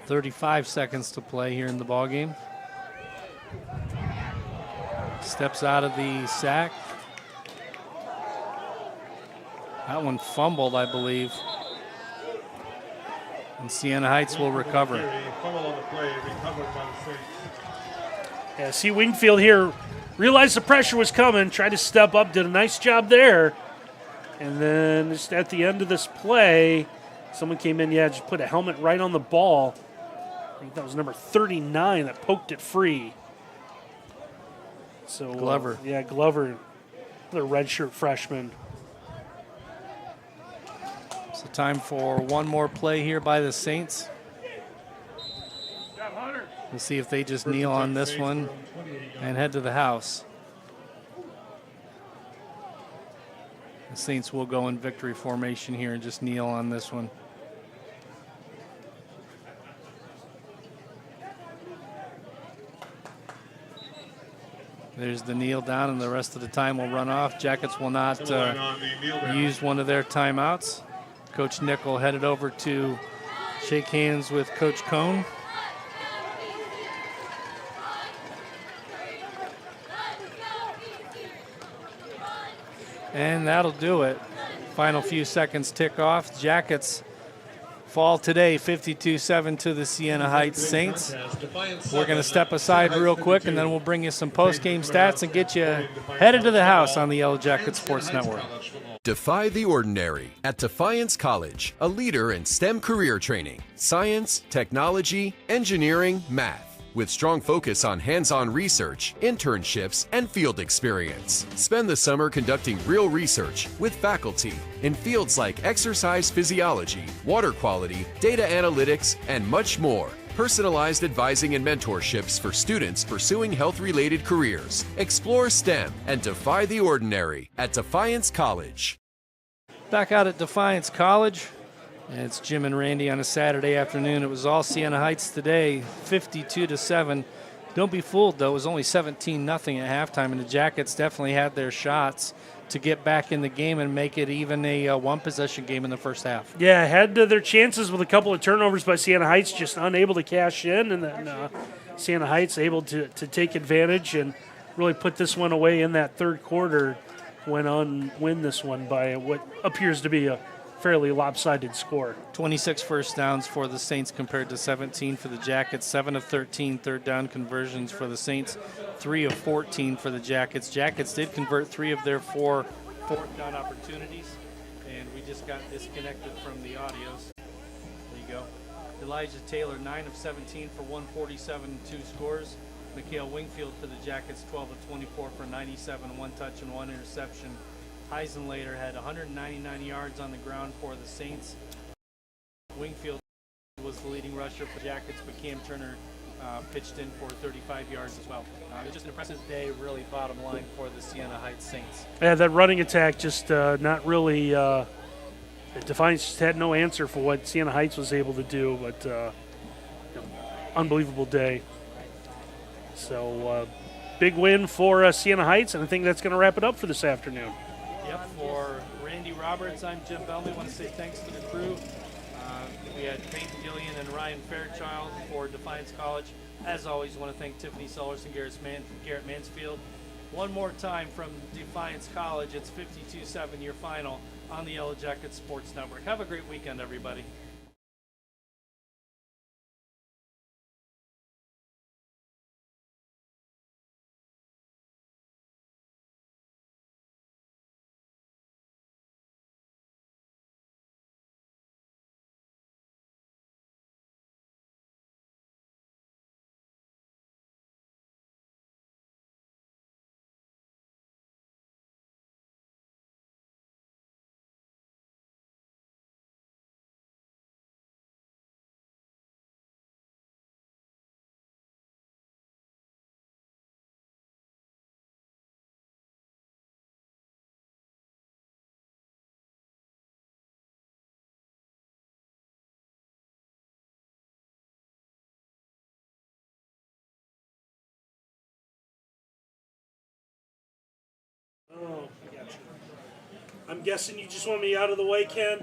35 seconds to play here in the ballgame. Steps out of the sack. That one fumbled, I believe. And Siena Heights will recover. Yeah, see Wingfield here realized the pressure was coming, tried to step up, did a nice job there. And then just at the end of this play, someone came in, just put a helmet right on the ball. I think that was number 39 that poked it free. So Glover. Glover, the redshirt freshman. So time for one more play here by the Saints. We'll see if they just kneel on this one and head to the house. The Saints will go in victory formation here and just kneel on this one. There's the kneel down, and the rest of the time will run off. Jackets will not use one of their timeouts. Coach Nickell headed over to shake hands with Coach Cohn. And that'll do it. Final few seconds tick off. Jackets fall today 52-7 to the Siena Heights Saints. We're going to step aside real quick, and then we'll bring you some post-game stats and get you headed to the house on the Yellow Jacket Sports Network. Defy the ordinary at Defiance College, a leader in STEM career training, science, technology, engineering, math, with strong focus on hands-on research, internships, and field experience. Spend the summer conducting real research with faculty in fields like exercise physiology, water quality, data analytics, and much more. Personalized advising and mentorships for students pursuing health-related careers. Explore STEM and defy the ordinary at Defiance College. Back out at Defiance College. And it's Jim and Randy on a Saturday afternoon. It was all Siena Heights today, 52-7. Don't be fooled, though. It was only 17-0 at halftime, and the Jackets definitely had their shots to get back in the game and make it even a one-possession game in the first half. Yeah, had their chances with a couple of turnovers by Siena Heights, just unable to cash in, and then Siena Heights able to take advantage and really put this one away in that third quarter, went on win this one by what appears to be a fairly lopsided score. 26 first downs for the Saints compared to 17 for the Jackets. 7 of 13 third down conversions for the Saints. 3 of 14 for the Jackets. Jackets did convert 3 of their 4 fourth down opportunities, and we just got disconnected from the audios. There you go. Elijah Taylor, 9 of 17 for 147, 2 scores. Mikhail Wingfield for the Jackets, 12 of 24 for 97, 1 touch and 1 interception. Heisenlater had 199 yards on the ground for the Saints. Wingfield was the leading rusher for the Jackets, but Cam Turner pitched in for 35 yards as well. It was just an impressive day, really bottom line for the Siena Heights Saints. Yeah, that running attack just not really Defiance just had no answer for what Siena Heights was able to do, but unbelievable day. So big win for Siena Heights, and I think that's going to wrap it up for this afternoon. Yep, for Randy Roberts, I'm Jim Bellamy. I want to say thanks to the crew. We had Peyton Gillian and Ryan Fairchild for Defiance College. As always, I want to thank Tiffany Sellers and Garrett Mansfield. One more time from Defiance College, it's 52-7 your final on the Yellow Jackets Sports Network. Have a great weekend, everybody. Oh, I got you. I'm guessing you just want me out of the way, Ken?